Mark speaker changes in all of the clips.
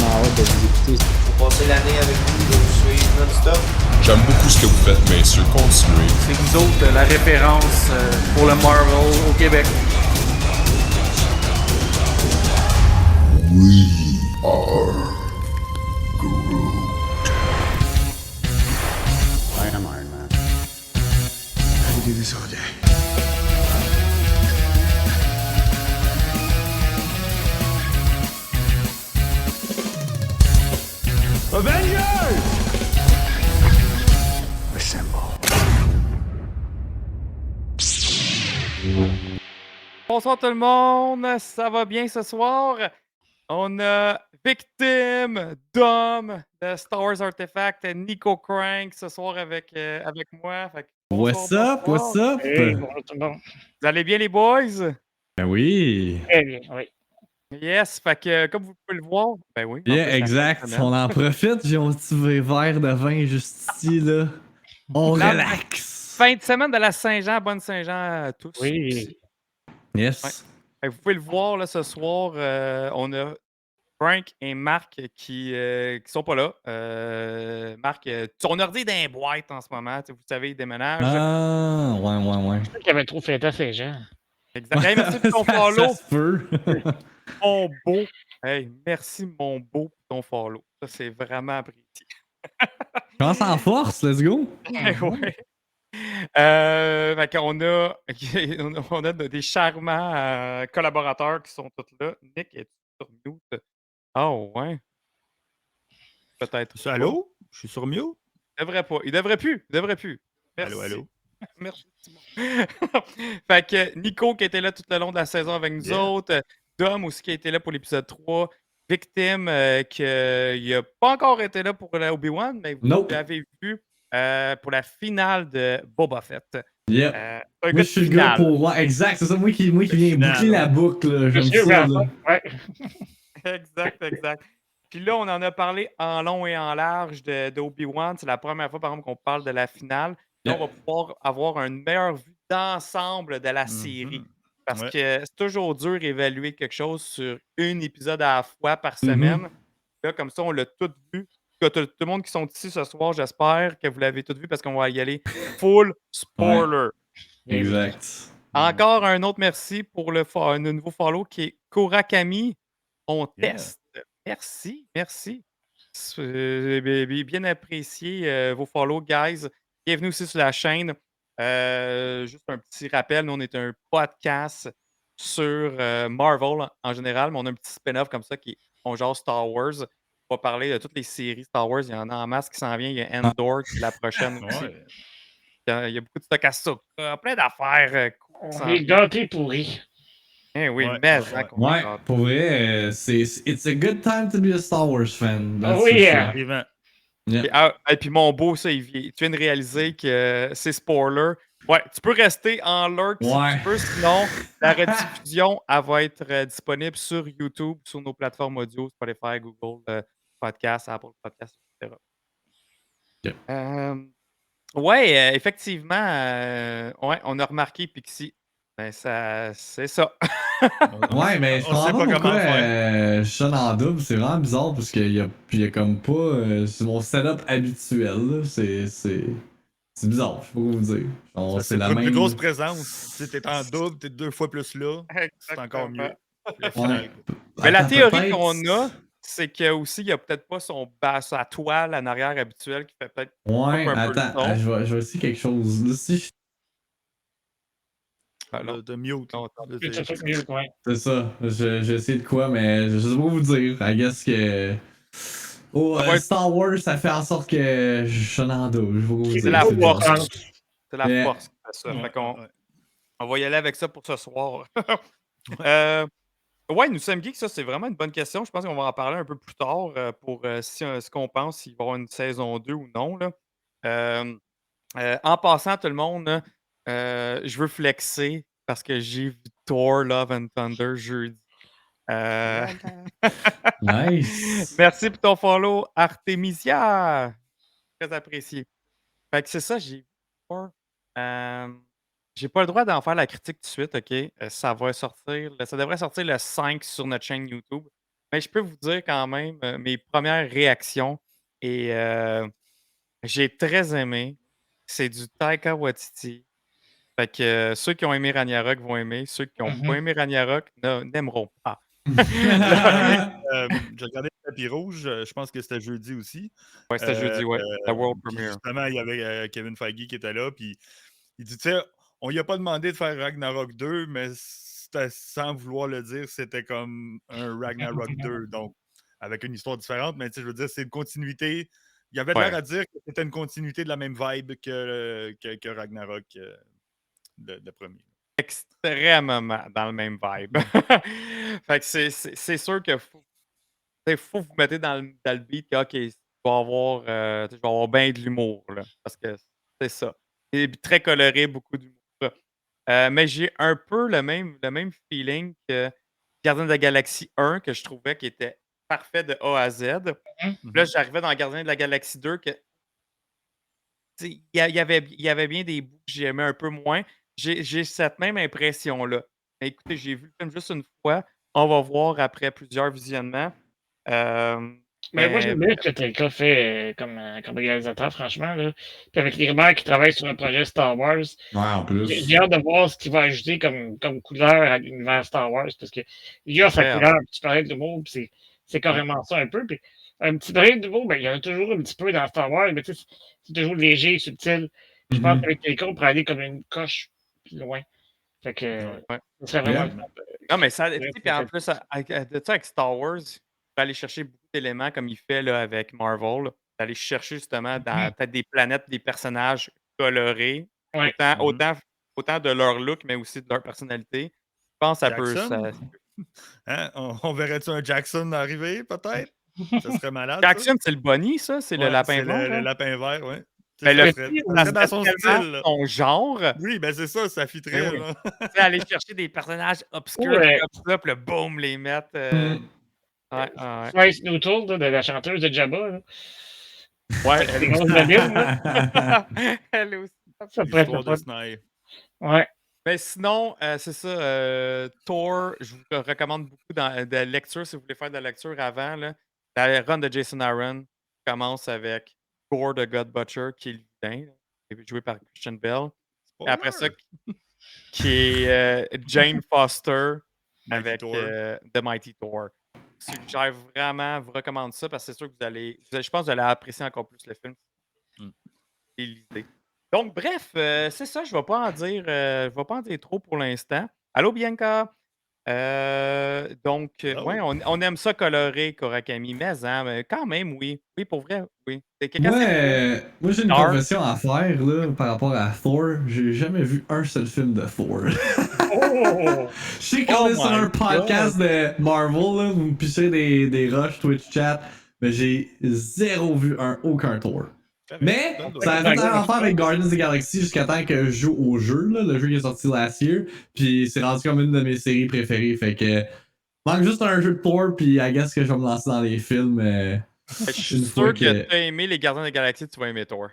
Speaker 1: vraiment hâte de vous écouter.
Speaker 2: Pour passer l'année avec vous, de vous suivre non-stop.
Speaker 3: J'aime beaucoup ce que vous faites, messieurs. Continuez.
Speaker 4: C'est nous autres la référence pour le Marvel au Québec.
Speaker 3: We are Groot.
Speaker 1: I am Iron Man.
Speaker 5: I could do this all day. Avengers! Assemble.
Speaker 6: Bonsoir tout le monde, ça va bien ce soir? On a Victime, Dom de Star Wars Artifact, Nico Crank ce soir avec moi. Fait que
Speaker 7: What's
Speaker 6: bonsoir,
Speaker 7: up? What's
Speaker 6: bonsoir.
Speaker 7: up?
Speaker 8: Hey, bonjour tout le monde.
Speaker 6: Vous allez bien les boys?
Speaker 7: Ben oui.
Speaker 8: Très bien, oui.
Speaker 6: Yes, fait que comme vous pouvez le voir, ben oui. en plus,
Speaker 7: Yeah,
Speaker 6: la fin de
Speaker 7: exact.
Speaker 6: semaine.
Speaker 7: On en profite. J'ai mon petit verre de vin juste ici, là. On
Speaker 6: La
Speaker 7: relaxe.
Speaker 6: Fin de semaine de la Saint-Jean, bonne Saint-Jean à tous.
Speaker 8: Oui.
Speaker 7: Yes.
Speaker 6: Fait que vous pouvez le voir là, ce soir, on a Frank et Marc qui sont pas là. Marc, ton ordi est dans les boîtes en ce moment. Vous savez, il déménage.
Speaker 7: Ah, ouais.
Speaker 8: Je sais qu'il y avait trop fêté à Saint-Jean.
Speaker 6: Exact. Hey, merci pour ton follow,
Speaker 7: Ça se peut.
Speaker 6: mon beau. Hey, merci, mon beau, pour ton follow. Ça, c'est vraiment apprécié.
Speaker 7: Commence en force, let's go.
Speaker 6: Ouais. Fait qu'on a, on a des charmants collaborateurs qui sont tous là. Nick, est sur mute? Ah ouais. Peut-être. pas.
Speaker 5: Allô? Je suis sur mute?
Speaker 6: Il devrait pas. Il devrait plus. Il devrait plus. Merci.
Speaker 5: Allô?
Speaker 6: Merci, Simon. Fait que Nico qui était là tout le long de la saison avec nous autres. Dom aussi qui a été là pour l'épisode 3. Victime qui n'a pas encore été là pour la Obi-Wan, mais vous
Speaker 7: Nope.
Speaker 6: l'avez vu pour la finale de Boba Fett.
Speaker 7: Yep.
Speaker 6: Un
Speaker 7: Moi,
Speaker 6: gars
Speaker 7: je
Speaker 6: de
Speaker 7: suis le gars
Speaker 6: finale.
Speaker 7: pour. Ouais, exact, c'est ça. Moi qui viens
Speaker 5: finale,
Speaker 7: boucler la
Speaker 5: ouais.
Speaker 7: boucle, là. J'aime
Speaker 8: Monsieur
Speaker 7: ça,
Speaker 8: Rafa,
Speaker 7: là.
Speaker 8: ouais.
Speaker 6: Exact. Puis là, on en a parlé en long et en large de Obi-Wan. C'est la première fois, par exemple, qu'on parle de la finale. Là, on va pouvoir avoir une meilleure vue d'ensemble de la série. Parce
Speaker 5: Ouais.
Speaker 6: que c'est toujours dur d'évaluer quelque chose sur un épisode à la fois par
Speaker 7: Mhm.
Speaker 6: semaine. Là, comme ça, on l'a tout vu. Tout le monde qui sont ici ce soir, j'espère que vous l'avez tout vu parce qu'on va y aller full spoiler.
Speaker 7: Exact.
Speaker 6: Encore un autre merci pour le nouveau follow qui est Kurakami. On
Speaker 5: Yeah.
Speaker 6: teste. Merci. C'est bien apprécié vos follow, guys. Bienvenue aussi sur la chaîne. Juste un petit rappel, nous, on est un podcast sur Marvel en général, mais on a un petit spin-off comme ça qui est on genre Star Wars. On va parler de toutes les séries Star Wars. Il y en a en masse qui s'en vient. Il y a Endor qui est la prochaine aussi.
Speaker 5: Ouais.
Speaker 6: Il y a beaucoup de stock à ça. Plein d'affaires.
Speaker 8: On
Speaker 6: s'en
Speaker 8: est
Speaker 6: viennent.
Speaker 8: gâtés pourris.
Speaker 6: Eh oui,
Speaker 5: Ouais,
Speaker 6: mais
Speaker 5: ouais.
Speaker 6: qu'on est
Speaker 7: Ouais,
Speaker 6: gâtés.
Speaker 7: pour vrai, it's a good time to be a Star Wars fan. That's
Speaker 8: Oh
Speaker 7: for
Speaker 8: yeah.
Speaker 7: sure.
Speaker 5: Effectivement.
Speaker 6: Et puis mon beau, ça, tu viens de réaliser que c'est spoiler. Ouais, tu peux rester en lurk si
Speaker 7: Ouais.
Speaker 6: tu veux, sinon la rediffusion, elle va être disponible sur YouTube, sur nos plateformes audio, Spotify, Google Podcast, Apple Podcast, etc.
Speaker 7: Ok.
Speaker 6: Ouais, effectivement, ouais, on a remarqué Pixie. Ben, c'est ça.
Speaker 7: Ouais, mais je
Speaker 5: On sait
Speaker 7: comprends
Speaker 5: pas
Speaker 7: pas pourquoi
Speaker 5: comment faire.
Speaker 7: je sonne en double. C'est vraiment bizarre parce qu'il y a comme pas. C'est mon setup habituel. Là. C'est bizarre. Je sais pas comment vous dire. Genre, c'est
Speaker 5: C'est
Speaker 7: la
Speaker 5: une
Speaker 7: même.
Speaker 5: plus grosse présence. Si t'es en double, t'es 2 fois plus là. C'est encore mieux. La finale,
Speaker 7: Ouais.
Speaker 5: quoi.
Speaker 6: Mais la
Speaker 7: Attends,
Speaker 6: théorie
Speaker 7: peut-être-
Speaker 6: qu'on a, c'est qu'il il n'y a peut-être pas sa toile en arrière habituelle qui fait peut-être
Speaker 7: Ouais,
Speaker 6: un peu le
Speaker 7: attends,
Speaker 6: son.
Speaker 7: je vais essayer quelque chose. Là, si je-
Speaker 6: Alors,
Speaker 5: De mute.
Speaker 6: non,
Speaker 5: là.
Speaker 8: C'est tout
Speaker 5: C'est-
Speaker 8: mieux, ouais.
Speaker 7: C'est ça. J'ai essayé de quoi, mais je sais pas vous dire. I guess que. Oh,
Speaker 6: Ça va être-
Speaker 7: Star Wars, ça fait en sorte que je sonne en double. Je sais pas vous dire.
Speaker 6: C'est la
Speaker 7: bizarre.
Speaker 6: force. C'est la
Speaker 7: Yeah.
Speaker 6: force qui fait ça.
Speaker 5: Ouais,
Speaker 6: Fait qu'on
Speaker 5: ouais.
Speaker 6: on va y aller avec ça pour ce soir. Ouais, nous sommes geeks, ça c'est vraiment une bonne question. Je pense qu'on va en parler un peu plus tard pour ce qu'on pense s'il va y avoir une saison 2 ou non. Là. En passant, tout le monde, là, je veux flexer parce que j'ai vu Thor Love and Thunder jeudi.
Speaker 7: Nice.
Speaker 6: Merci pour ton follow, Artemisia. Très apprécié. Fait que c'est ça, j'ai vu Thor. J'ai pas le droit d'en faire la critique tout de suite, OK? Ça devrait sortir le 5 sur notre chaîne YouTube. Mais je peux vous dire quand même mes premières réactions et j'ai très aimé. C'est du Taika Waititi. Fait que ceux qui ont aimé Ragnarok vont aimer. Ceux qui n'ont pas aimé Ragnarok n'aimeront pas.
Speaker 5: J'ai regardé le tapis rouge, je pense que c'était jeudi aussi.
Speaker 6: Ouais, c'était jeudi, ouais. La World
Speaker 5: Puis
Speaker 6: Premiere.
Speaker 5: justement, il y avait Kevin Feige qui était là, puis il dit, tu sais, on lui a pas demandé de faire Ragnarok 2, mais sans vouloir le dire, c'était comme un Ragnarok 2, donc avec une histoire différente, mais tu sais, je veux dire, c'est une continuité. Il y avait l'air à dire que c'était une continuité de la même vibe que Ragnarok, le premier.
Speaker 6: Extrêmement dans le même vibe. Fait que c'est sûr que faut vous mettre dans le beat que, OK, je vais avoir bien de l'humour, là, parce que c'est ça. C'est très coloré, beaucoup d'humour. Mais j'ai un peu le même feeling que Gardien de la Galaxie 1, que je trouvais qui était parfait de A à Z. Puis là, j'arrivais dans Gardien de la Galaxie 2, que il y avait bien des bouts que j'aimais un peu moins. J'ai cette même impression-là. Mais écoutez, j'ai vu le film juste une fois. On va voir après plusieurs visionnements.
Speaker 8: Mais moi,
Speaker 6: Mais
Speaker 8: j'aime bien ce que Taika fait comme réalisateur, franchement. Là. Puis avec les rumeurs qui travaillent sur un projet Star Wars,
Speaker 7: Ouais, en plus.
Speaker 8: j'ai hâte de voir ce qu'il va ajouter comme couleur à l'univers Star Wars. Parce que il a sa
Speaker 6: Très
Speaker 8: couleur, puis tu parlais de l'humour, puis c'est carrément ça un peu. Puis un petit brin d'humour, ben, il y en a toujours un petit peu dans Star Wars, mais tu sais, c'est toujours léger, subtil. Je pense qu'avec Taika, on pourrait aller comme une coche plus loin. Fait que
Speaker 6: ouais.
Speaker 8: ça serait vraiment.
Speaker 7: Yeah.
Speaker 6: Non, mais ça, tu sais, puis en plus, avec Star Wars, il faut aller chercher beaucoup d'éléments comme il fait là, avec Marvel. Là, d'aller chercher justement dans peut-être des planètes, des personnages colorés,
Speaker 8: Ouais.
Speaker 6: autant de leur look, mais aussi de leur personnalité. Je pense que ça peut.
Speaker 5: Jackson? Hein? On verrait-tu un Jackson arriver, peut-être? Ça serait malade.
Speaker 6: Jackson, c'est le bunny, ça? C'est le
Speaker 5: Ouais,
Speaker 6: lapin
Speaker 5: c'est
Speaker 6: blanc?
Speaker 5: le
Speaker 6: hein?
Speaker 5: lapin vert, oui.
Speaker 6: Mais
Speaker 5: Ça
Speaker 6: le
Speaker 5: serait
Speaker 6: pire,
Speaker 5: ça serait dans son
Speaker 6: tellement
Speaker 5: style. Là.
Speaker 6: son genre.
Speaker 5: Oui, ben c'est ça, ça fitterait.
Speaker 6: Ben oui.
Speaker 5: Là.
Speaker 6: Tu sais, aller chercher des personnages obscurs
Speaker 8: Ouais.
Speaker 6: comme ça, puis le boom, les mettre. Ouais.
Speaker 8: Spice Noodle là, de la chanteuse de Jabba. Là.
Speaker 6: Ouais,
Speaker 8: C'est grosses babines, là.
Speaker 6: elle aussi.
Speaker 8: Ça pourrait
Speaker 5: L'histoire
Speaker 8: être
Speaker 5: de
Speaker 8: le fun.
Speaker 5: Snipe.
Speaker 8: Ouais.
Speaker 6: Mais sinon, c'est ça. Thor, je vous recommande beaucoup de lecture si vous voulez faire de la lecture avant. Là. La run de Jason Aaron commence avec Gore de God Butcher, qui est le vilain, joué par Christian Bell. Et après ça, qui est Jane Foster
Speaker 5: Mighty
Speaker 6: avec
Speaker 5: Thor.
Speaker 6: The Mighty Thor. Je suggère vraiment, vous recommande ça parce que c'est sûr que je pense que vous allez apprécier encore plus le film. Et l'idée. Donc, bref, c'est ça, je ne vais pas en dire trop pour l'instant. Allô, Bianca? Donc, ouais, on aime ça colorer, Korakami, mais quand même, oui. Oui, pour vrai, oui. C'est quelqu'un
Speaker 7: Moi, j'ai une
Speaker 6: Dark.
Speaker 7: confession à faire là, par rapport à Thor. J'ai jamais vu un seul film de Thor.
Speaker 8: Oh!
Speaker 7: Je sais qu'on est sur un podcast de Marvel, là, vous me pichez des rushs Twitch chat, mais j'ai zéro vu aucun Thor. Mais ça a fait un affaire avec Guardians of the Galaxy jusqu'à temps que je joue au jeu, là, le jeu qui est sorti last year, puis c'est rendu comme une de mes séries préférées, fait que manque juste un jeu de Thor, puis I guess que je vais me lancer dans les films.
Speaker 6: Je suis sûr que tu as aimé les Gardiens de la Galaxie, tu vas aimer Thor.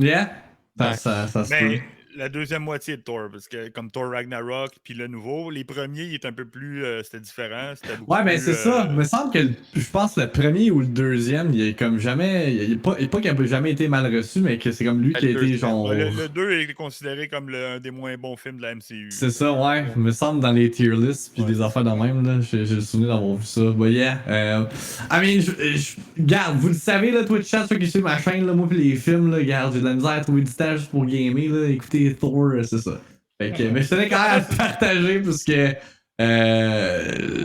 Speaker 7: Yeah,
Speaker 6: Ouais.
Speaker 7: ça se peut.
Speaker 5: Mais la deuxième moitié de Thor, parce que comme Thor Ragnarok, puis le nouveau, les premiers, ils étaient un peu plus. C'était différent. C'était beaucoup
Speaker 7: Ouais, ben
Speaker 5: plus,
Speaker 7: c'est ça. Il me semble que je pense le premier ou le deuxième, il est comme jamais. Il est pas qu'il n'a jamais été mal reçu, mais que c'est comme lui qui a été genre.
Speaker 5: Le 2 est considéré comme un des moins bons films de la MCU.
Speaker 7: C'est ça, ouais. Il me semble dans les tier lists puis des affaires de même, là. J'ai le souvenir d'avoir vu ça. Bah, yeah. Garde, vous le savez, là, Twitch chat, ceux qui suivent ma chaîne, là, moi pis les films, là, garde, j'ai de la misère à trouver du temps juste pour gamer, là. Écoutez Thor, c'est ça. Fait que, mais je tenais quand même à te partager parce que.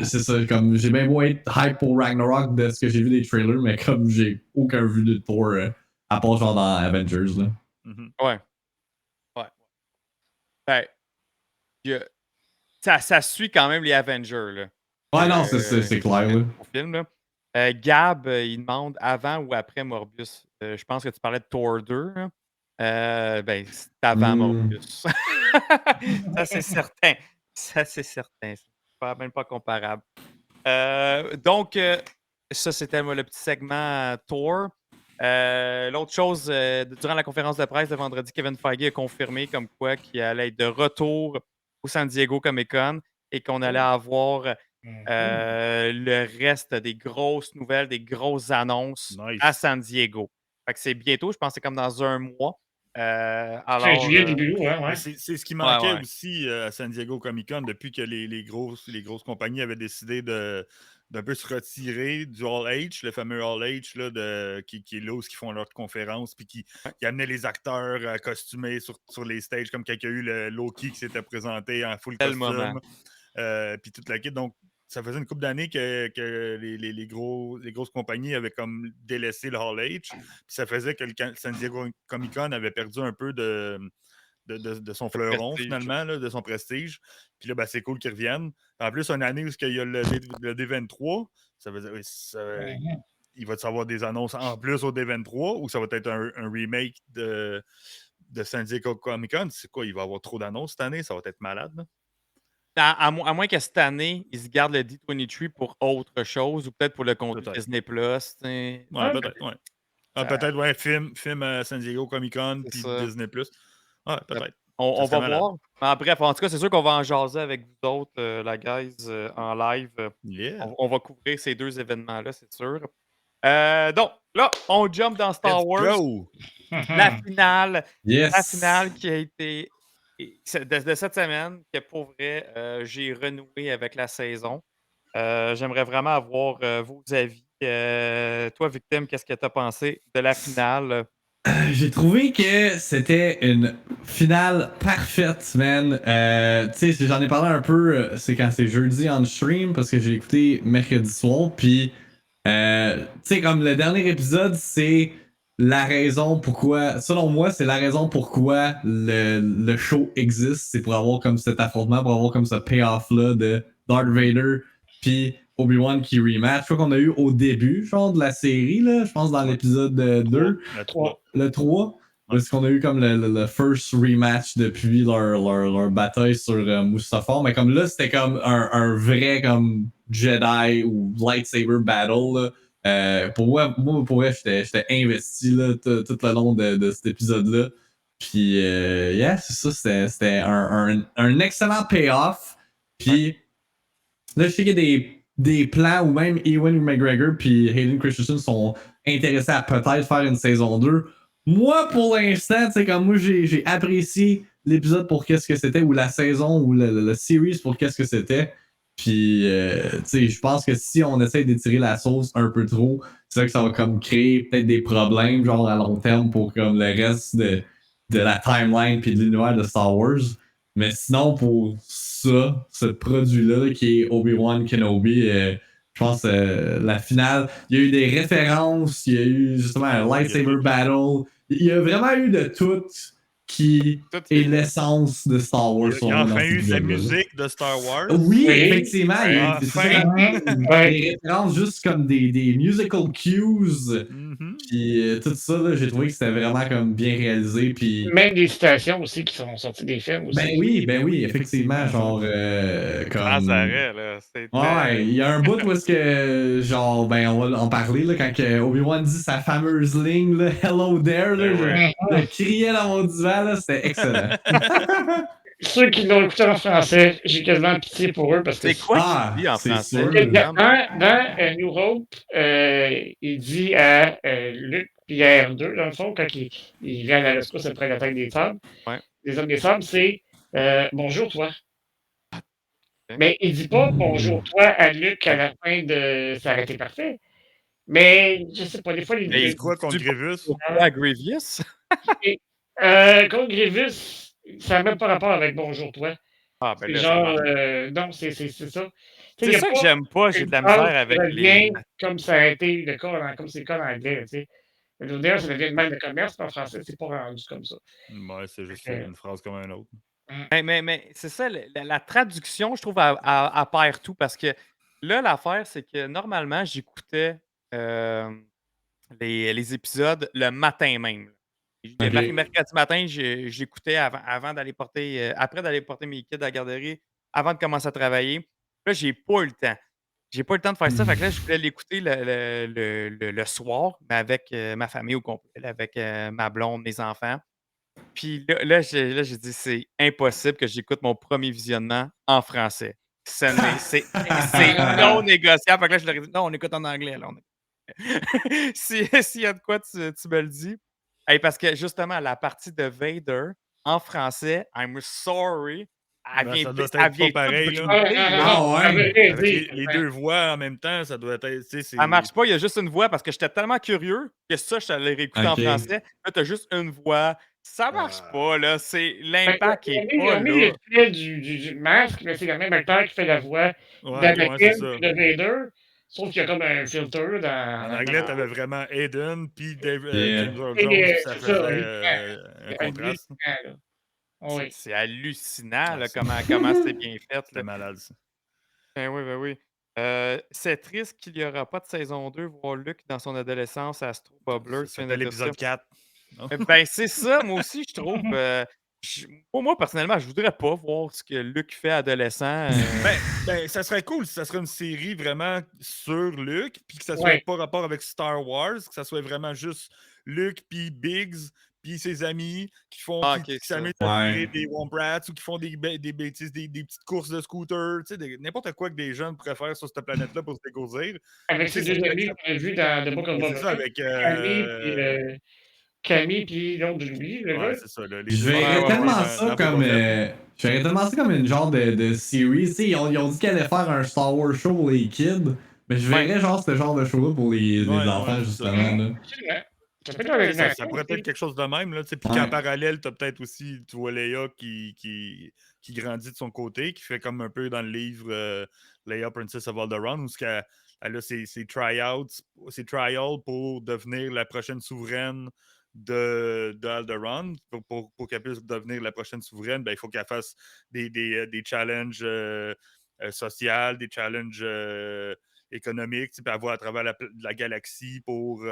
Speaker 7: C'est ça, comme j'ai bien beau être hype pour Ragnarok de ce que j'ai vu des trailers, mais comme j'ai aucun vu de Thor, à part genre dans Avengers, là.
Speaker 6: Ouais. Ben, ça suit quand même les Avengers, là.
Speaker 7: Ouais, non, c'est clair, là.
Speaker 6: Au film, là. Gab, il demande avant ou après Morbius. Je pense que tu parlais de Thor 2. Hein? Ben, c'est avant Morbius. Ça, c'est certain. C'est même pas comparable. Donc, ça, c'était le petit segment Thor. L'autre chose, durant la conférence de presse de vendredi, Kevin Feige a confirmé comme quoi qu'il allait être de retour au San Diego Comic-Con et qu'on allait avoir Le reste des grosses nouvelles, des grosses annonces
Speaker 5: Nice.
Speaker 6: à San Diego. Fait que c'est bientôt, je pense que c'est comme dans un mois.
Speaker 8: Fin
Speaker 6: Alors,
Speaker 8: juillet, début août, ouais.
Speaker 5: Mais c'est ce qui manquait
Speaker 6: ouais.
Speaker 5: aussi à San Diego Comic-Con depuis que les grosses compagnies avaient décidé d'un peu se retirer du Hall H, le fameux Hall H là, qui est là où ils font leurs conférences, puis qui amenait les acteurs costumés sur les stages, comme quand il y a eu le Loki qui s'était présenté en full
Speaker 6: Quel moment.
Speaker 5: costume, puis toute la kit. Donc, ça faisait une couple d'années que les grosses compagnies avaient comme délaissé le Hall H. Puis ça faisait que le San Diego Comic-Con avait perdu un peu de son fleuron,
Speaker 6: Prestige.
Speaker 5: finalement, là, de son prestige. Puis là, ben, c'est cool qu'ils reviennent. En plus, une année où il y a le D23, ça veut dire il va y avoir des annonces en plus au D23 ou ça va être un remake de San Diego Comic-Con. C'est quoi? Il va y avoir trop d'annonces cette année? Ça va être malade, là.
Speaker 6: À moins que cette année, ils se gardent le D23 pour autre chose ou peut-être pour le contenu
Speaker 5: Peut-être.
Speaker 6: Disney+. Ouais,
Speaker 5: Ouais, peut-être, ouais. Ah, peut-être, ouais, film San Diego Comic-Con
Speaker 6: c'est
Speaker 5: puis
Speaker 6: ça.
Speaker 5: Disney+. Ouais, peut-être.
Speaker 6: On
Speaker 5: serait
Speaker 6: va
Speaker 5: malade.
Speaker 6: voir. En bref, en tout cas, c'est sûr qu'on va en jaser avec vous autres, la guys, en live.
Speaker 5: Yeah.
Speaker 6: On va couvrir ces deux événements-là, c'est sûr. Donc, là, on jump dans Star
Speaker 5: Let's
Speaker 6: Wars.
Speaker 5: go!
Speaker 6: La finale.
Speaker 7: Yes!
Speaker 6: La finale qui a été de cette semaine, que pour vrai, j'ai renoué avec la saison. J'aimerais vraiment avoir vos avis. Toi, Victime, qu'est-ce que tu as pensé de la finale?
Speaker 7: J'ai trouvé que c'était une finale parfaite, man. Tu sais, j'en ai parlé un peu, c'est quand c'est jeudi en stream, parce que j'ai écouté mercredi soir, puis tu sais, comme le dernier épisode, c'est la raison pourquoi, selon moi, c'est la raison pourquoi le show existe, c'est pour avoir comme cet affrontement, pour avoir comme ce payoff-là de Darth Vader, puis Obi-Wan qui rematch. Je crois qu'on a eu au début, genre, de la série, là, je pense dans l'épisode 2.
Speaker 5: Le 3.
Speaker 7: Le 3, parce qu'on a eu comme le first rematch depuis leur bataille sur Mustafar, mais comme là, c'était comme un vrai comme Jedi ou lightsaber battle. Là. Pour moi, j'étais investi là, tout le long de cet épisode-là. Puis, yeah, c'est ça, c'était un excellent payoff. Puis, là, je sais qu'il y a des plans où même Ewan McGregor puis Hayden Christensen sont intéressés à peut-être faire une saison 2. Moi, pour l'instant, tu sais, comme moi, j'ai apprécié l'épisode pour qu'est-ce que c'était, ou la saison, ou le series pour qu'est-ce que c'était. Puis, tu sais, je pense que si on essaie d'étirer la sauce un peu trop, c'est ça que ça va comme créer peut-être des problèmes, genre à long terme, pour comme le reste de la timeline puis de l'univers de Star Wars. Mais sinon, pour ça, ce produit-là, qui est Obi-Wan Kenobi, je pense la finale, il y a eu des références, il y a eu justement un lightsaber battle. Il y a vraiment eu de tout qui est l'essence de Star Wars.
Speaker 5: Il y a enfin eu de la musique de Star Wars.
Speaker 7: Oui, effectivement. Il y a
Speaker 5: Enfin.
Speaker 7: des références juste comme des musical cues. Puis tout ça, là, j'ai trouvé que c'était vraiment comme bien réalisé. Puis...
Speaker 8: Même des citations aussi qui sont sorties des films aussi.
Speaker 7: Ben oui, effectivement. Genre, comme...
Speaker 6: Sans arrêt, là.
Speaker 7: Ouais, il y a un bout où est-ce que, genre, ben, on va en parler, là, quand que Obi-Wan dit sa fameuse ligne, là, Hello there, là, je criais dans mon divan, là, c'était excellent.
Speaker 8: Ceux qui l'ont écouté en français, j'ai quasiment pitié pour eux parce que.
Speaker 6: C'est quoi qu'il dit en français?
Speaker 8: Dans New Hope, il dit à Luc et à R2, dans le fond, quand il vient à la rescousse après l'attaque des sables, les hommes des sables, c'est bonjour toi. Mais il dit pas bonjour toi à Luc à la fin de Ça aurait été parfait. Mais je sais pas, des fois,
Speaker 5: Mais il quoi contre Grievous?
Speaker 6: À Grievous?
Speaker 8: Contre Grievous, ça n'a même pas rapport avec bonjour toi.
Speaker 6: Ah, ben
Speaker 8: C'est
Speaker 6: là,
Speaker 8: genre, non, c'est ça.
Speaker 6: C'est ça que j'aime pas, j'ai de la misère avec les.
Speaker 8: Comme ça a été le cas, comme c'est le cas en anglais, tu sais. D'ailleurs, ça devient une mal de commerce, mais en français, c'est pas rendu comme ça.
Speaker 5: Ouais, c'est juste une phrase comme un autre.
Speaker 6: Mais c'est ça, la traduction, je trouve, elle perd tout parce que là, l'affaire, c'est que normalement, j'écoutais les épisodes le matin même. Mercredi matin, j'écoutais avant d'aller porter, après d'aller porter mes kids à la garderie, avant de commencer à travailler. Là, j'ai pas eu le temps. J'ai pas eu le temps de faire ça. Fait que là, je voulais l'écouter le soir, mais avec ma famille au complet, là, avec ma blonde, mes enfants. Puis là, j'ai dit, c'est impossible que j'écoute mon premier visionnement en français. C'est non négociable. Fait que là, je leur ai dit, non, on écoute en anglais. Là, s'il y a de quoi, tu me le dis. Hey, parce que justement, la partie de Vader en français, I'm sorry, elle
Speaker 5: Ben,
Speaker 6: vient,
Speaker 5: ça doit
Speaker 6: elle
Speaker 5: être
Speaker 6: vient
Speaker 5: pas pareil,
Speaker 6: toute
Speaker 5: là.
Speaker 6: bridée, là.
Speaker 7: Ah ouais?
Speaker 5: Avec les deux voix en même temps, ça doit être. Tu sais,
Speaker 6: Ça marche pas, il y a juste une voix parce que j'étais tellement curieux que ça, je t'allais réécouter en
Speaker 7: Ok.
Speaker 6: français. Là, t'as juste une voix. Ça marche pas, là. L'impact
Speaker 8: Ils
Speaker 6: est pas
Speaker 8: ont mis
Speaker 6: là.
Speaker 8: le fait du masque, mais c'est le même acteur qui fait la voix
Speaker 5: Ouais,
Speaker 8: d'Anakin
Speaker 5: c'est ça.
Speaker 8: et de Vader. Sauf qu'il y a comme un filter
Speaker 5: En anglais, t'avais vraiment Aiden puis
Speaker 7: Yeah.
Speaker 5: James Earl
Speaker 8: Et,
Speaker 5: Jones, puis ça
Speaker 8: c'est
Speaker 5: faisait
Speaker 8: ça,
Speaker 5: un
Speaker 8: c'est
Speaker 5: contraste.
Speaker 8: hallucinant, là. Oui.
Speaker 6: C'est hallucinant, là,
Speaker 5: c'est-
Speaker 6: comment c'est bien fait.
Speaker 5: C'était
Speaker 6: Là.
Speaker 5: malade, ça.
Speaker 6: Ben oui, ben oui. C'est triste qu'il n'y aura pas de saison 2, voir Luke dans son adolescence, Astro Bubbler,
Speaker 5: Ça
Speaker 6: tu viens de
Speaker 5: s'appelle
Speaker 6: dire ça.
Speaker 5: l'épisode 4. Non?
Speaker 6: Ben, c'est ça, moi aussi, je trouve. Pour moi, personnellement, je voudrais pas voir ce que Luke fait adolescent.
Speaker 5: Ben, ça serait cool si ça serait une série vraiment sur Luke, puis que ça soit
Speaker 8: Ouais.
Speaker 5: pas rapport avec Star Wars, que ça soit vraiment juste Luke, puis Biggs, puis ses amis qui font
Speaker 6: Ah,
Speaker 5: qui
Speaker 6: ok, ça.
Speaker 5: s'amusent à
Speaker 7: Ouais.
Speaker 5: tirer des Wombrats ou qui font des bêtises, des petites courses de scooter, tu sais, n'importe quoi que des jeunes pourraient faire sur cette planète-là pour se découvrir.
Speaker 8: Avec
Speaker 5: Tu sais,
Speaker 8: ses
Speaker 5: ça
Speaker 8: deux
Speaker 5: serait
Speaker 8: amis qu'on a vus dans The Book of
Speaker 5: Mais
Speaker 8: Boba
Speaker 5: c'est ça,
Speaker 8: Fett,
Speaker 5: avec.
Speaker 8: Camille puis l'autre, j'oublie, le
Speaker 5: Ouais,
Speaker 8: gars.
Speaker 5: c'est ça, là. Les
Speaker 7: Je
Speaker 5: deux
Speaker 7: verrais
Speaker 6: ouais,
Speaker 7: tellement
Speaker 5: dans
Speaker 7: ça
Speaker 5: Boba
Speaker 7: comme.
Speaker 5: Fett.
Speaker 7: Je verrais tellement ça comme une genre de series. Tu sais, ils ont dit qu'elle allait faire un Star Wars show pour les kids. Mais je verrais genre ce genre de show-là pour les
Speaker 5: Ouais,
Speaker 7: enfants,
Speaker 5: ouais, c'est ça.
Speaker 7: justement. Là.
Speaker 8: Absolument. Ça peut être
Speaker 5: Ça,
Speaker 8: l'origination
Speaker 5: ça pourrait
Speaker 8: aussi.
Speaker 5: être quelque chose de même, là. Tu sais, puis
Speaker 7: Ouais.
Speaker 5: qu'en parallèle, t'as peut-être aussi, tu vois Leia qui grandit de son côté, qui fait comme un peu dans le livre Leia Princess of Alderaan, où elle a ses tryouts, ses trials pour devenir la prochaine souveraine d'Alderaan. Pour qu'elle puisse devenir la prochaine souveraine, ben, il faut qu'elle fasse des challenges sociaux, des challenges économiques, puis elle va à travers la galaxie pour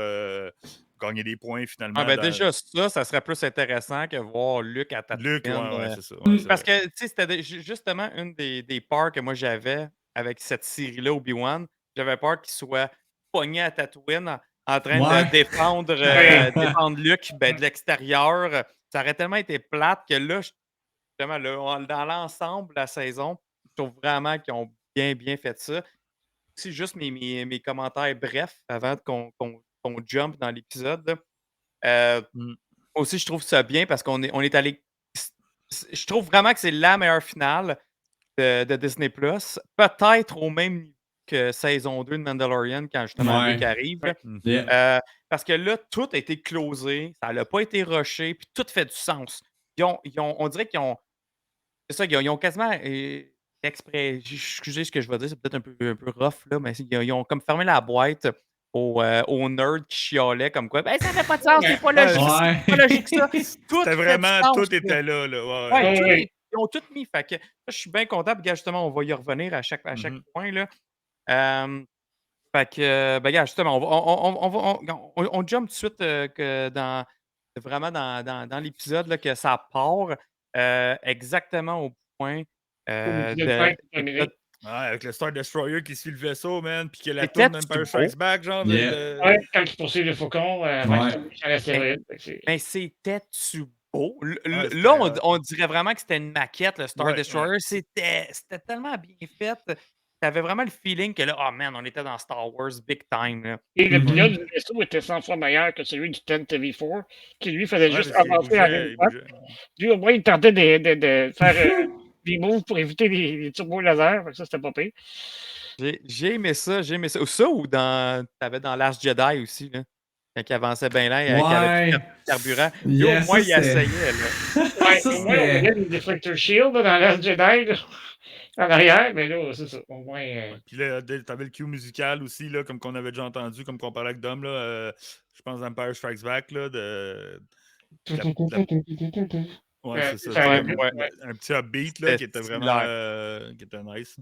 Speaker 5: gagner des points finalement.
Speaker 6: Ah, ben déjà, ça serait plus intéressant que voir Luke à
Speaker 5: Luke,
Speaker 6: Tatooine.
Speaker 5: ouais, c'est ça. Ouais, c'est
Speaker 6: Parce
Speaker 5: vrai.
Speaker 6: que, tu sais, c'était justement une des peurs que moi j'avais avec cette série-là, Obi-Wan. J'avais peur qu'il soit pogné à Tatooine en train
Speaker 7: Ouais.
Speaker 6: de défendre,
Speaker 8: Ouais.
Speaker 6: défendre Luke de l'extérieur. Ça aurait tellement été plate que là, justement, là, dans l'ensemble de la saison, je trouve vraiment qu'ils ont bien fait ça. C'est juste mes commentaires brefs avant qu'on jump dans l'épisode. Là.
Speaker 5: Mm.
Speaker 6: Aussi, je trouve ça bien parce on est allé. Je trouve vraiment que c'est la meilleure finale de Disney Plus. Peut-être au même niveau que saison 2 de Mandalorian quand justement
Speaker 7: Ouais.
Speaker 6: Luke arrive. Là.
Speaker 7: Yeah.
Speaker 6: Parce que là, tout a été closé, ça n'a pas été rushé, puis tout fait du sens. On dirait qu'ils ont. C'est ça, ils ont quasiment exprès. Excusez ce que je vais dire, c'est peut-être un peu rough, là, mais ils ont comme fermé la boîte aux nerds qui chiolaient comme quoi. Ben, ça fait pas de sens, c'est pas logique,
Speaker 7: Ouais.
Speaker 6: c'est pas logique ça. Tout
Speaker 5: C'était
Speaker 6: fait
Speaker 5: vraiment,
Speaker 6: du sens,
Speaker 5: tout
Speaker 6: là.
Speaker 5: était là. Ouais.
Speaker 6: Ouais,
Speaker 8: Ouais.
Speaker 6: ils ont tout mis. Fait que, là, je suis bien content. Puis, gars, justement, on va y revenir à chaque
Speaker 5: Mhm.
Speaker 6: point. Là. Fait que, ben, gars, justement, on jump tout de suite vraiment dans l'épisode là, que ça part exactement au point
Speaker 8: L'épisode
Speaker 6: de
Speaker 8: 5 est terminé.
Speaker 6: l'épisode.
Speaker 5: Ouais, avec le Star Destroyer qui suit le vaisseau, man, puis que la
Speaker 6: C'était
Speaker 5: tourne
Speaker 6: beau.
Speaker 5: Empire Strikes Back, genre.
Speaker 7: Yeah.
Speaker 8: Ouais, quand il poursuit le faucon avant
Speaker 7: Ouais.
Speaker 8: qu'il tombe sur l'astéroïde. Fait que c'est-
Speaker 6: Mais c'était-tu beau?
Speaker 5: c'était
Speaker 6: Là,
Speaker 5: hot.
Speaker 6: on dirait vraiment que c'était une maquette, le Star
Speaker 5: Ouais,
Speaker 6: Destroyer. C'était tellement bien fait. T'avais vraiment le feeling que là, oh man, on était dans Star Wars big time. Là.
Speaker 8: Et le
Speaker 7: Mhm.
Speaker 8: pilote du vaisseau était 100 fois meilleur que celui du 10TV4, qui lui faisait
Speaker 5: Ouais,
Speaker 8: juste
Speaker 5: parce qu'il
Speaker 8: avancer à
Speaker 5: bougeait,
Speaker 8: même
Speaker 5: il
Speaker 8: temps.
Speaker 5: bougeait.
Speaker 8: Lui, au moins, il tentait de faire des moves pour éviter les turbos laser. Fait que ça, c'était pas pire.
Speaker 6: J'ai aimé ça, j'ai aimé ça. Ça ou t'avais dans Last Jedi aussi, là, quand il avançait bien là, qu'il avait plus de carburant. Lui,
Speaker 7: Yeah,
Speaker 6: au moins,
Speaker 7: ça,
Speaker 6: il
Speaker 7: c'était-
Speaker 6: essayait. Là.
Speaker 8: Ouais,
Speaker 7: Ça,
Speaker 8: au moins, on
Speaker 7: c'était-
Speaker 8: voyait le Deflector Shield là, dans Last Jedi, là, en arrière, mais là, c'est ça. Au moins.
Speaker 5: Puis là, t'avais le cue musical aussi, là, comme qu'on avait déjà entendu, comme qu'on parlait avec Dom, là, je pense Empire Strikes Back, là, Ouais, c'est ça.
Speaker 8: ça aurait
Speaker 5: C'était
Speaker 8: pu,
Speaker 6: Ouais.
Speaker 8: ouais.
Speaker 5: un petit upbeat, là,
Speaker 6: C'était
Speaker 5: qui était vraiment,
Speaker 6: similaire.
Speaker 5: qui était nice.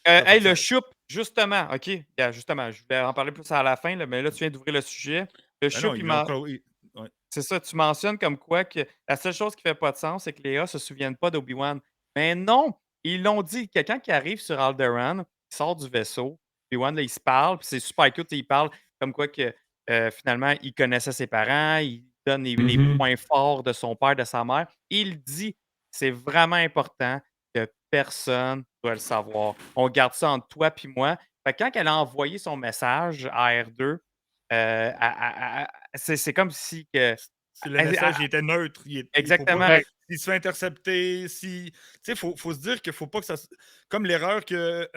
Speaker 6: Hey,
Speaker 5: fait
Speaker 6: le
Speaker 5: ça.
Speaker 6: choup, justement, OK. Yeah, justement, je voulais en parler plus à la fin, là, mais là, tu viens d'ouvrir le sujet. Le
Speaker 5: Ben
Speaker 6: choup,
Speaker 5: non,
Speaker 6: il
Speaker 5: ils
Speaker 6: m'en.
Speaker 5: l'ont ouais.
Speaker 6: C'est ça, tu mentionnes comme quoi que la seule chose qui fait pas de sens, c'est que Léa se souvienne pas d'Obi-Wan. Mais non! Ils l'ont dit, quelqu'un qui arrive sur Alderaan, il sort du vaisseau, Obi-Wan, là, il se parle, puis c'est super cute, il parle comme quoi que finalement, il connaissait ses parents, il donne les
Speaker 7: Mhm.
Speaker 6: points forts de son père, de sa mère. Il dit, c'est vraiment important que personne dois le savoir. On garde ça entre toi puis moi. Fait que quand elle a envoyé son message à R2, c'est comme si que.
Speaker 5: Le message il était neutre.
Speaker 6: Exactement.
Speaker 5: S'il se fait intercepter, tu sais, faut se dire qu'il faut pas que ça. Comme l'erreur que.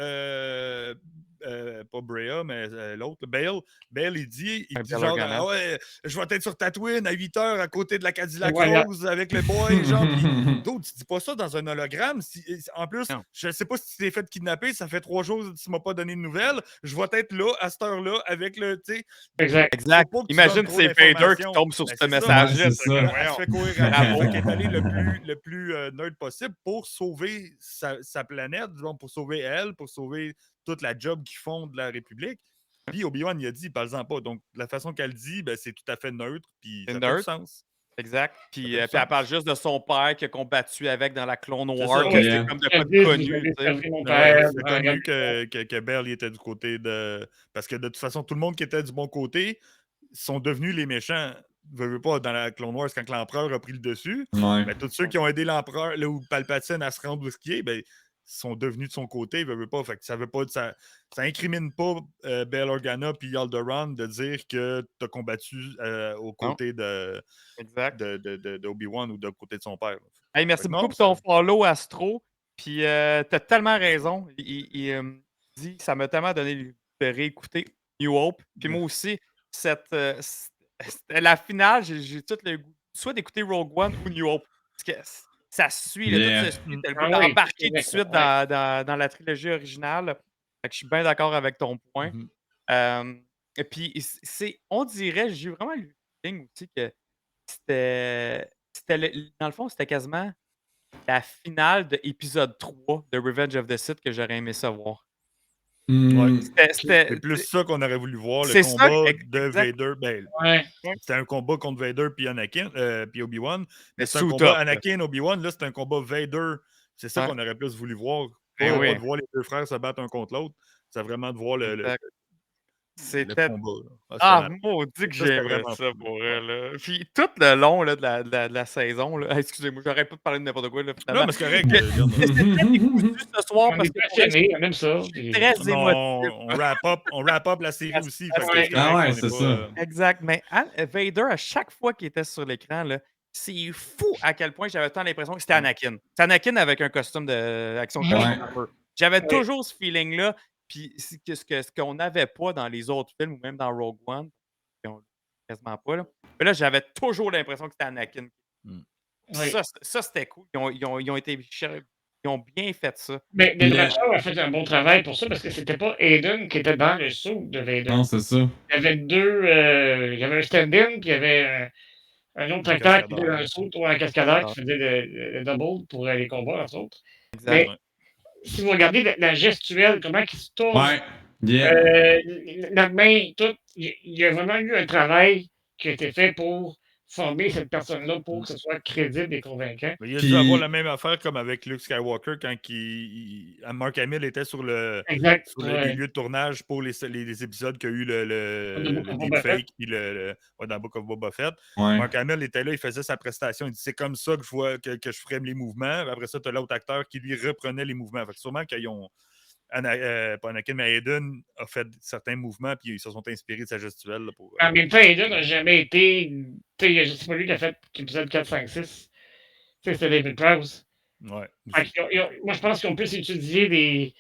Speaker 5: Pas Brea, mais l'autre, Bale, il dit
Speaker 6: Bale
Speaker 5: genre,
Speaker 6: Organa.
Speaker 5: ah ouais, je vais être sur Tatooine à 8 h à côté de la Cadillac
Speaker 8: Voilà.
Speaker 5: Rose avec le boy, genre, pis, d'autres, tu dis pas ça dans un hologramme. En plus,
Speaker 6: Non.
Speaker 5: je sais pas si tu t'es fait kidnapper, ça fait 3 jours que tu m'as pas donné de nouvelles. Je vais être là, à cette heure-là, avec le, tu sais,
Speaker 8: Exact.
Speaker 6: Exact.
Speaker 5: faut pas que tu
Speaker 6: Imagine
Speaker 5: donnes trop
Speaker 6: c'est Vader qui
Speaker 5: d'informations.
Speaker 6: tombe sur
Speaker 5: Ben,
Speaker 6: ce
Speaker 5: c'est ça.
Speaker 6: message-là.
Speaker 7: Ouais, c'est ça.
Speaker 5: Elle se fait courir
Speaker 6: Bravo.
Speaker 5: après. Elle est allée le plus nerd possible pour sauver sa planète, disons, pour sauver elle, pour sauver toute la job qu'ils font de la République. Puis Obi-Wan, il a dit, parle-en pas. Donc, la façon qu'elle dit, ben, c'est tout à fait neutre. Puis
Speaker 6: C'est
Speaker 5: ça fait
Speaker 6: neutre.
Speaker 5: du sens.
Speaker 6: Exact.
Speaker 5: Ça
Speaker 6: Puis,
Speaker 5: fait du
Speaker 6: puis elle
Speaker 5: sens.
Speaker 6: parle juste de son père qui a combattu avec dans la Clone
Speaker 5: C'est
Speaker 6: War,
Speaker 5: ça,
Speaker 6: que
Speaker 7: ouais.
Speaker 6: c'est comme de
Speaker 8: Elle
Speaker 6: pas
Speaker 8: dit,
Speaker 6: de
Speaker 8: vous
Speaker 6: connu.
Speaker 8: avez
Speaker 6: tu sais.
Speaker 8: servi mon
Speaker 5: Ouais,
Speaker 8: père.
Speaker 5: c'est connu que Bell il était du côté de. Parce que de toute façon, tout le monde qui était du bon côté sont devenus les méchants. Veux pas, dans la Clone Wars, quand l'empereur a pris le dessus,
Speaker 7: Ouais.
Speaker 5: ben, tous ceux qui ont aidé l'empereur, là où Palpatine à se rendre où ce qui est, ben, sont devenus de son côté, veut pas. Fait que ça veut pas. Ça incrimine pas Bail Organa puis Alderaan de dire que tu as combattu aux côtés
Speaker 6: Exact.
Speaker 5: d'Obi-Wan ou de côté de son père.
Speaker 6: Hey, merci
Speaker 5: Fait que
Speaker 6: beaucoup
Speaker 5: non,
Speaker 6: pour ton follow, Astro. Puis, t'as tellement raison. Il dit, ça m'a tellement donné le de réécouter New Hope. Puis moi aussi, la finale, j'ai tout le goût, soit d'écouter Rogue One ou New Hope. Parce que ça suit, là,
Speaker 7: Yeah.
Speaker 6: tout se suit. T'as le goût
Speaker 8: Ah oui,
Speaker 6: d'embarquer tout de
Speaker 8: ouais.
Speaker 6: suite dans la trilogie originale. Fait que je suis bien d'accord avec ton point. Et puis, on dirait, j'ai vraiment le feeling aussi que dans le fond, c'était quasiment la finale de épisode 3 de Revenge of the Sith que j'aurais aimé savoir.
Speaker 7: Hmm.
Speaker 5: C'est plus ça qu'on aurait voulu voir, le
Speaker 6: C'est ça,
Speaker 5: combat de
Speaker 6: exact.
Speaker 5: Vader. Ben,
Speaker 8: Ouais.
Speaker 5: c'était un combat contre Vader puis Anakin, puis Obi-Wan. Mais c'est un
Speaker 6: sous
Speaker 5: combat
Speaker 6: top, là.
Speaker 5: Anakin, Obi-Wan. Là, c'est un combat Vader. C'est ça
Speaker 6: Ouais.
Speaker 5: qu'on aurait plus voulu voir.
Speaker 6: Ben
Speaker 5: Pas
Speaker 6: oui.
Speaker 5: de voir les deux frères se battre un contre l'autre. C'est vraiment de voir le
Speaker 6: Exact.
Speaker 5: combat.
Speaker 6: C'était.
Speaker 5: Là.
Speaker 6: Ah, maudit que
Speaker 5: ça, c'était
Speaker 6: j'aimerais
Speaker 5: vraiment
Speaker 6: ça
Speaker 5: cool.
Speaker 6: pour elle. Là. Puis tout le long là, de la saison, là, excusez-moi, j'aurais pas de parler de n'importe quoi. Là, finalement.
Speaker 5: Non, mais c'est correct.
Speaker 6: Mais c'était décousu ce soir
Speaker 8: On
Speaker 6: parce
Speaker 8: est
Speaker 6: que pour elle,
Speaker 8: passionnés, on aime ça.
Speaker 6: je suis
Speaker 8: puis-
Speaker 6: très émotif.
Speaker 5: on wrap up la série aussi. Fait que
Speaker 8: Ouais.
Speaker 5: c'est correct,
Speaker 7: Ah ouais,
Speaker 5: on est
Speaker 7: c'est
Speaker 5: pas,
Speaker 7: ça.
Speaker 6: Exact. Mais Vader, à chaque fois qu'il était sur l'écran, là, c'est fou à quel point j'avais tant l'impression que c'était Anakin. C'est Anakin avec un costume d'action de
Speaker 7: Ouais.
Speaker 6: Trooper. J'avais
Speaker 8: Oui.
Speaker 6: toujours ce feeling-là. Puis ce qu'on n'avait pas dans les autres films ou même dans Rogue One, quasiment pas. Là. Mais là, j'avais toujours l'impression que c'était Anakin.
Speaker 8: Oui.
Speaker 6: Ça, c'était cool. Ils ont été ils ont bien fait ça.
Speaker 8: Mais
Speaker 7: Puis,
Speaker 8: Bradshaw a fait un bon travail pour ça parce que c'était pas Aiden qui était dans le saut de Vader.
Speaker 7: Non, c'est ça.
Speaker 8: Il y avait deux. Il y avait un stand-in, puis il y avait un autre
Speaker 5: Un
Speaker 8: acteur qui était
Speaker 5: cascadeur.
Speaker 8: dans le saut, ou un cascadeur
Speaker 6: Ah.
Speaker 8: qui faisait le double pour les combats, entre autres.
Speaker 6: Exact.
Speaker 8: Mais si vous regardez la gestuelle, comment il se tourne,
Speaker 7: Ouais. Yeah.
Speaker 8: la main, tout, il y a vraiment eu un travail qui a été fait pour former cette personne-là pour que ce soit crédible et convaincant.
Speaker 5: Mais il a
Speaker 7: Puis-
Speaker 5: dû avoir la même affaire comme avec Luke Skywalker quand Mark Hamill était sur
Speaker 8: Exact.
Speaker 5: les lieux de tournage pour les épisodes qu'il y a eu
Speaker 8: Dans Book of Boba
Speaker 5: deepfake puis dans Book of Boba Fett.
Speaker 7: Ouais.
Speaker 5: Mark Hamill était là, il faisait sa prestation. Il dit c'est comme ça que je vois que je ferais les mouvements. Après ça, tu as l'autre acteur qui lui reprenait les mouvements. Fait que sûrement qu'ils ont. Pas Anakin, mais Aiden a fait certains mouvements puis ils se sont inspirés de sa gestuelle. Là, pour,
Speaker 8: En même temps, Aiden n'a jamais été. Tu sais, c'est pas lui qui a fait l'épisode 4, 5, 6. Tu sais, c'était David Prowse.
Speaker 5: ouais.
Speaker 8: Fait moi, je pense qu'on peut étudier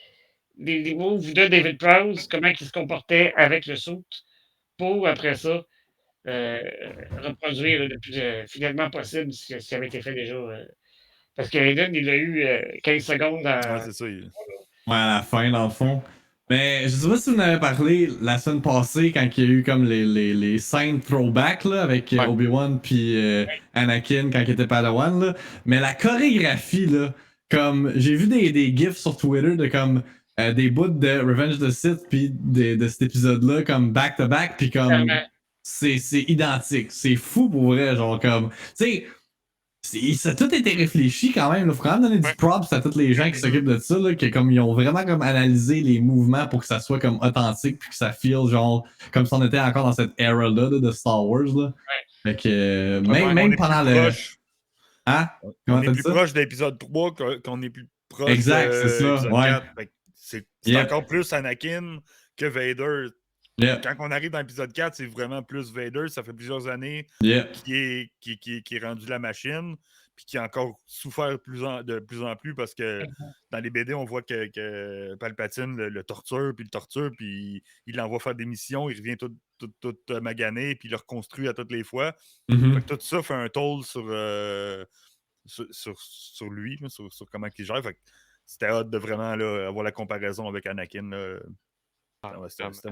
Speaker 8: des moves de David Prowse, comment il se comportait avec le suit, pour après ça reproduire le plus fidèlement possible ce qui avait été fait déjà. Parce qu'Aiden, il a eu 15 secondes dans.
Speaker 5: Ouais, c'est ça.
Speaker 7: Ouais, à la fin, dans le fond. Mais je sais pas si vous en avez parlé la semaine passée quand il y a eu comme les scènes throwback là, avec
Speaker 6: Ouais.
Speaker 7: Obi-Wan puis Anakin quand il était Padawan. Là. Mais la chorégraphie, là, comme j'ai vu des gifs sur Twitter de comme des bouts de Revenge of the Sith puis de cet épisode-là comme back-to-back puis comme
Speaker 8: Clairement.
Speaker 7: c'est identique. C'est fou pour vrai, genre comme. Tu sais. Ça a tout été réfléchi quand même. Il faut quand même donner du props à tous les gens qui s'occupent de ça, là, comme ils ont vraiment comme analysé les mouvements pour que ça soit comme authentique puis que ça feel genre comme si on était encore dans cette era-là de Star Wars. Là. Fait que même pendant le. Hein?
Speaker 5: On
Speaker 7: Comment
Speaker 5: est
Speaker 7: t'as dit
Speaker 5: plus
Speaker 7: ça?
Speaker 5: proche de l'épisode 3 qu'on est plus proche
Speaker 7: Exact, c'est
Speaker 5: de
Speaker 7: ça,
Speaker 5: épisode
Speaker 7: ouais.
Speaker 5: 4. Fait que c'est
Speaker 7: Yep.
Speaker 5: encore plus Anakin que Vader.
Speaker 7: Yeah,
Speaker 5: Quand on arrive dans l'épisode 4, c'est vraiment plus Vader. Ça fait plusieurs années
Speaker 7: yeah.
Speaker 5: qui est rendu la machine, puis qui a encore souffert de plus en plus parce que dans les BD, on voit que Palpatine le torture, puis il l'envoie faire des missions, il revient tout magané, puis il le reconstruit à toutes les fois.
Speaker 7: Mhm.
Speaker 5: Fait que tout ça fait un toll sur lui, là, sur comment il gère. Fait que c'était hâte de vraiment là, avoir la comparaison avec Anakin. Là. C'était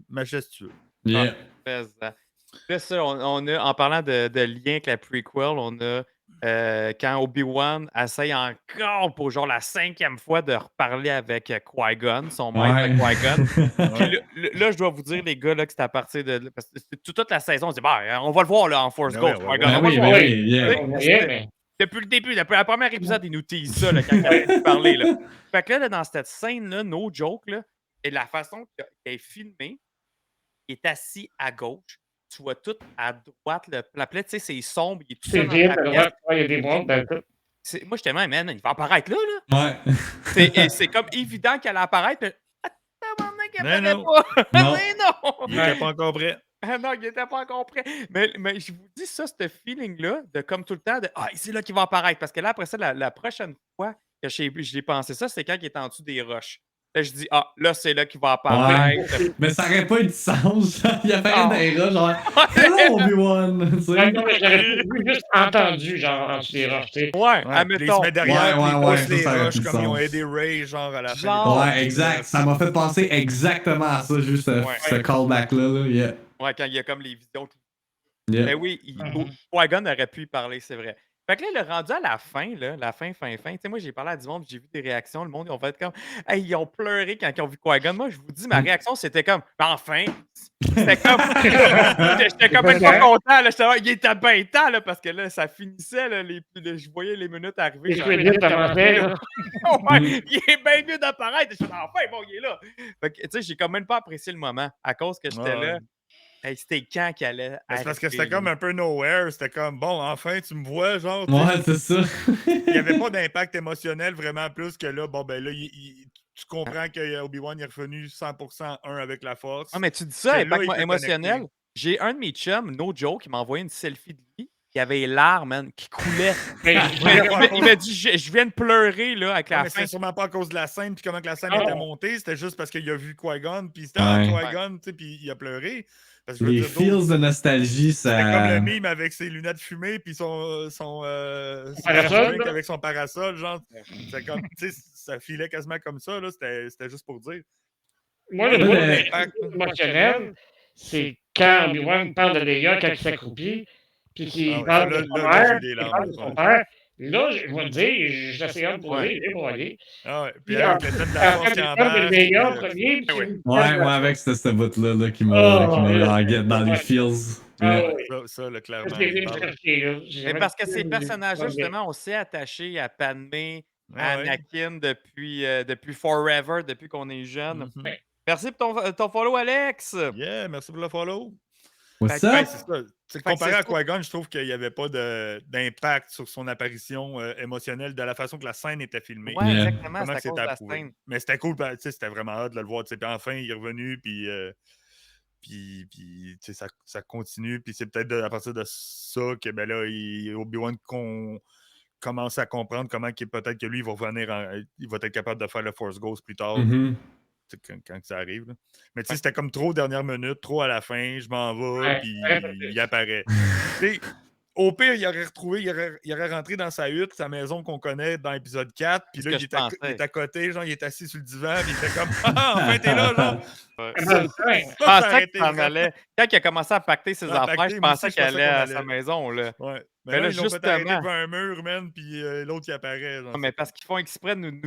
Speaker 5: majestueux.
Speaker 7: Yeah.
Speaker 6: Plaisant. Là, ça, on a, en parlant de lien avec la prequel, on a quand Obi-Wan essaye encore pour genre la 5e fois de reparler avec Qui-Gon, son maître Qui-Gon. Puis là, je dois vous dire, les gars, là, que c'est à partir de. Parce que toute la saison, on se dit, bah, on va le voir là, en Force
Speaker 5: Ben
Speaker 6: Ghost.
Speaker 5: ouais, ouais,
Speaker 6: Qui-Gon,
Speaker 7: Ben
Speaker 6: on va
Speaker 7: oui,
Speaker 6: le
Speaker 7: ben
Speaker 6: voir.
Speaker 7: oui, yeah.
Speaker 8: On voyait, mais
Speaker 6: Depuis le début, depuis le premier épisode, il nous tease ça là, quand il arrête de parler. Là. Fait que là, dans cette scène-là, no joke, là, et la façon qu'elle est filmée, il est assis à gauche. Tu vois tout à droite. La plaie, tu sais, c'est sombre. Il est tout
Speaker 8: c'est
Speaker 6: seul dans
Speaker 8: vide,
Speaker 6: la
Speaker 8: à
Speaker 6: pièce.
Speaker 8: droite, il y a des boîtes dans tout.
Speaker 6: Moi, j'étais même, man, il va apparaître là. là.
Speaker 7: Ouais.
Speaker 6: Et c'est comme évident qu'elle apparaître. Puis, tabarnak, elle
Speaker 5: Mais
Speaker 6: apparaît
Speaker 5: non.
Speaker 6: pas.
Speaker 7: Non.
Speaker 6: Mais non.
Speaker 5: Il n'était pas encore prêt.
Speaker 6: Ah non, il n'était pas encore prêt. Mais je vous dis ça, ce feeling-là, de comme tout le temps, de ah, c'est là qu'il va apparaître. Parce que là, après ça, la prochaine fois que j'ai pensé ça, c'est quand il est en dessous des roches. Là, je dis, ah, là, c'est là qu'il va apparaître.
Speaker 7: Mais ça aurait pas eu de sens. Il apparaît
Speaker 6: Non.
Speaker 7: dans les rats, genre Hello Obi-Wan! Tu sais.
Speaker 8: Ouais, non, mais j'aurais juste entendu, genre, en dessous des roches, tu sais.
Speaker 6: Ouais,
Speaker 5: Ouais, puis là, il
Speaker 6: admettons.
Speaker 5: se met derrière,
Speaker 7: Ouais,
Speaker 5: puis il
Speaker 7: ouais,
Speaker 5: pousse
Speaker 7: ça,
Speaker 5: les
Speaker 7: ça aurait
Speaker 5: roches
Speaker 7: plus de
Speaker 5: comme ils ont
Speaker 7: sens.
Speaker 5: aidé Ray, genre, à la fin.
Speaker 6: Genre.
Speaker 7: Ouais, exact. Ça m'a fait penser exactement à ça, juste ce callback-là. Là. Yeah.
Speaker 6: Ouais, quand il y a comme les visions.
Speaker 7: Yeah.
Speaker 6: Mais oui, Qui-Gon aurait pu y parler, c'est vrai. Fait que là, le rendu à la fin, la fin. Tu sais, moi, j'ai parlé à du monde, j'ai vu des réactions. Le monde, ils ont fait comme. Hey, ils ont pleuré quand ils ont vu Qui-Gon. Moi, je vous dis, ma réaction, c'était comme. Enfin! C'était comme. J'étais comme même pas content. Là. J'étais, il était bien temps, là, parce que là, ça finissait. Là, je voyais les minutes arriver.
Speaker 8: Les crédits commençaient, là.
Speaker 6: Ouais, il est bien mieux d'apparaître. Je suis enfin, bon, il est là. Fait que, tu sais, j'ai quand même pas apprécié le moment à cause que j'étais là. Hey, c'était quand qu'elle allait.
Speaker 5: Ben, c'est parce que
Speaker 6: arriver,
Speaker 5: c'était comme un peu nowhere. C'était comme, bon, enfin, tu me vois, genre. tu sais.
Speaker 7: Ouais, c'est ça.
Speaker 5: Il n'y avait pas d'impact émotionnel vraiment plus que là. Bon, ben là, tu comprends que Obi-Wan est revenu 100% un avec la force.
Speaker 6: Ah, mais tu dis ça,
Speaker 5: Que là,
Speaker 6: impact
Speaker 5: il peut
Speaker 6: émotionnel.
Speaker 5: connecter.
Speaker 6: J'ai un de mes chums, no joke, qui m'a envoyé une selfie de lui. Il avait les larmes, man, qui coulaient.
Speaker 8: Mais-
Speaker 6: Il m'a dit, je viens de pleurer, là, avec
Speaker 5: Ouais,
Speaker 6: la
Speaker 5: mais
Speaker 6: fin.
Speaker 5: c'était sûrement pas à cause de la scène, puis comment que la scène
Speaker 8: Ah.
Speaker 5: était montée. C'était juste parce qu'il a vu Qui-Gon, puis c'était
Speaker 7: Ouais.
Speaker 5: Qui-Gon, tu sais, puis il a pleuré. Parce que, je veux
Speaker 7: Les
Speaker 5: dire,
Speaker 7: feels de nostalgie,
Speaker 5: c'était comme le
Speaker 7: ça.
Speaker 5: mime avec ses lunettes fumées, puis son
Speaker 8: Parasol,
Speaker 5: drink
Speaker 8: là.
Speaker 5: avec son parasol, genre. C'est comme, tu sais, ça filait quasiment comme ça, là. C'était juste pour dire.
Speaker 8: Moi, le
Speaker 7: Ouais,
Speaker 8: bout
Speaker 7: mais-
Speaker 8: émotionnel, c'est quand Obi-Wan parle de Leia, quand il s'accroupit, puis qu'il
Speaker 5: Ah ouais,
Speaker 8: parle
Speaker 5: ça,
Speaker 8: de son
Speaker 5: là,
Speaker 8: père,
Speaker 5: j'ai eu des
Speaker 8: il
Speaker 5: larmes,
Speaker 8: parle de son
Speaker 5: ouais.
Speaker 8: père. Là, je vais le dire, j'essayais pour aller, pour aller.
Speaker 5: Ah ouais. Puis
Speaker 8: Puis
Speaker 5: avec le thème de la
Speaker 8: après,
Speaker 5: force
Speaker 8: il
Speaker 5: qui
Speaker 8: parle de
Speaker 5: embarque.
Speaker 8: Leia
Speaker 5: puis,
Speaker 8: premier, puis
Speaker 6: oui.
Speaker 7: Ouais, avec ce bout-là qui m'a en guette dans les feels.
Speaker 8: Ah
Speaker 7: Yeah.
Speaker 8: oui.
Speaker 5: ça, là, clairement.
Speaker 8: Je l'ai
Speaker 5: il parle.
Speaker 8: cherché, là. J'ai
Speaker 6: Mais
Speaker 8: jamais
Speaker 6: parce que
Speaker 8: pu
Speaker 6: ces
Speaker 8: le-
Speaker 6: personnages-là,
Speaker 8: le-
Speaker 6: justement, on s'est attaché à Padmé, à
Speaker 5: Ah ouais.
Speaker 6: Anakin depuis Forever, depuis qu'on est jeune.
Speaker 5: Mhm.
Speaker 6: Merci pour ton follow, Alex.
Speaker 5: Yeah, merci pour le follow.
Speaker 7: What's
Speaker 6: Fait que,
Speaker 5: Ben,
Speaker 7: up?
Speaker 5: c'est ça.
Speaker 6: Fait que
Speaker 5: Comparé
Speaker 6: c'est
Speaker 5: à
Speaker 6: ça.
Speaker 5: Qui-Gon, je trouve qu'il n'y avait pas d'impact sur son apparition émotionnelle de la façon que la scène était filmée.
Speaker 6: Ouais,
Speaker 7: Yeah.
Speaker 6: exactement,
Speaker 5: Comment
Speaker 6: c'est à
Speaker 5: que
Speaker 6: cause
Speaker 5: c'était
Speaker 6: de la
Speaker 5: approuvé.
Speaker 6: scène.
Speaker 5: Mais c'était cool, tu sais, c'était vraiment hâte de le voir. Tu sais, puis enfin, il est revenu, puis tu sais, ça continue. Puis c'est peut-être à partir de ça que ben là, Obi-Wan commence à comprendre comment peut-être que lui, il va revenir, il va être capable de faire le Force Ghost plus tard.
Speaker 7: Mhm.
Speaker 5: Tu sais, quand ça arrive. Là. Mais tu sais, c'était comme trop dernière minute, trop à la fin, je m'en vais,
Speaker 8: Ouais.
Speaker 5: puis il apparaît. Tu sais, au pire, il aurait rentré dans sa hutte, sa maison qu'on connaît dans l'épisode 4, puis
Speaker 6: C'est
Speaker 5: là,
Speaker 6: ce
Speaker 5: il
Speaker 6: que je
Speaker 5: est
Speaker 6: pensais.
Speaker 5: à côté, genre, il est assis sur le divan, puis il fait comme Ah, enfin, t'es là, genre!
Speaker 8: Ouais.
Speaker 6: Je
Speaker 5: Ça aurait
Speaker 6: pensais
Speaker 5: été
Speaker 6: qu'il s'en
Speaker 5: vraiment-
Speaker 6: allait. Quand il a commencé à pacter ses
Speaker 5: À
Speaker 6: affaires,
Speaker 5: pacter,
Speaker 6: je
Speaker 5: moi
Speaker 6: pensais
Speaker 5: aussi,
Speaker 6: qu'il
Speaker 5: je pensais
Speaker 6: allait
Speaker 5: qu'on
Speaker 6: à
Speaker 5: allait.
Speaker 6: sa maison. Là.
Speaker 5: Ouais. Mais
Speaker 6: Mais
Speaker 5: là,
Speaker 6: là,
Speaker 5: ils l'ont fait arrêter
Speaker 6: justement.
Speaker 5: devant un mur, man, puis l'autre, il apparaît. Genre,
Speaker 6: Non, mais parce qu'ils font exprès de nous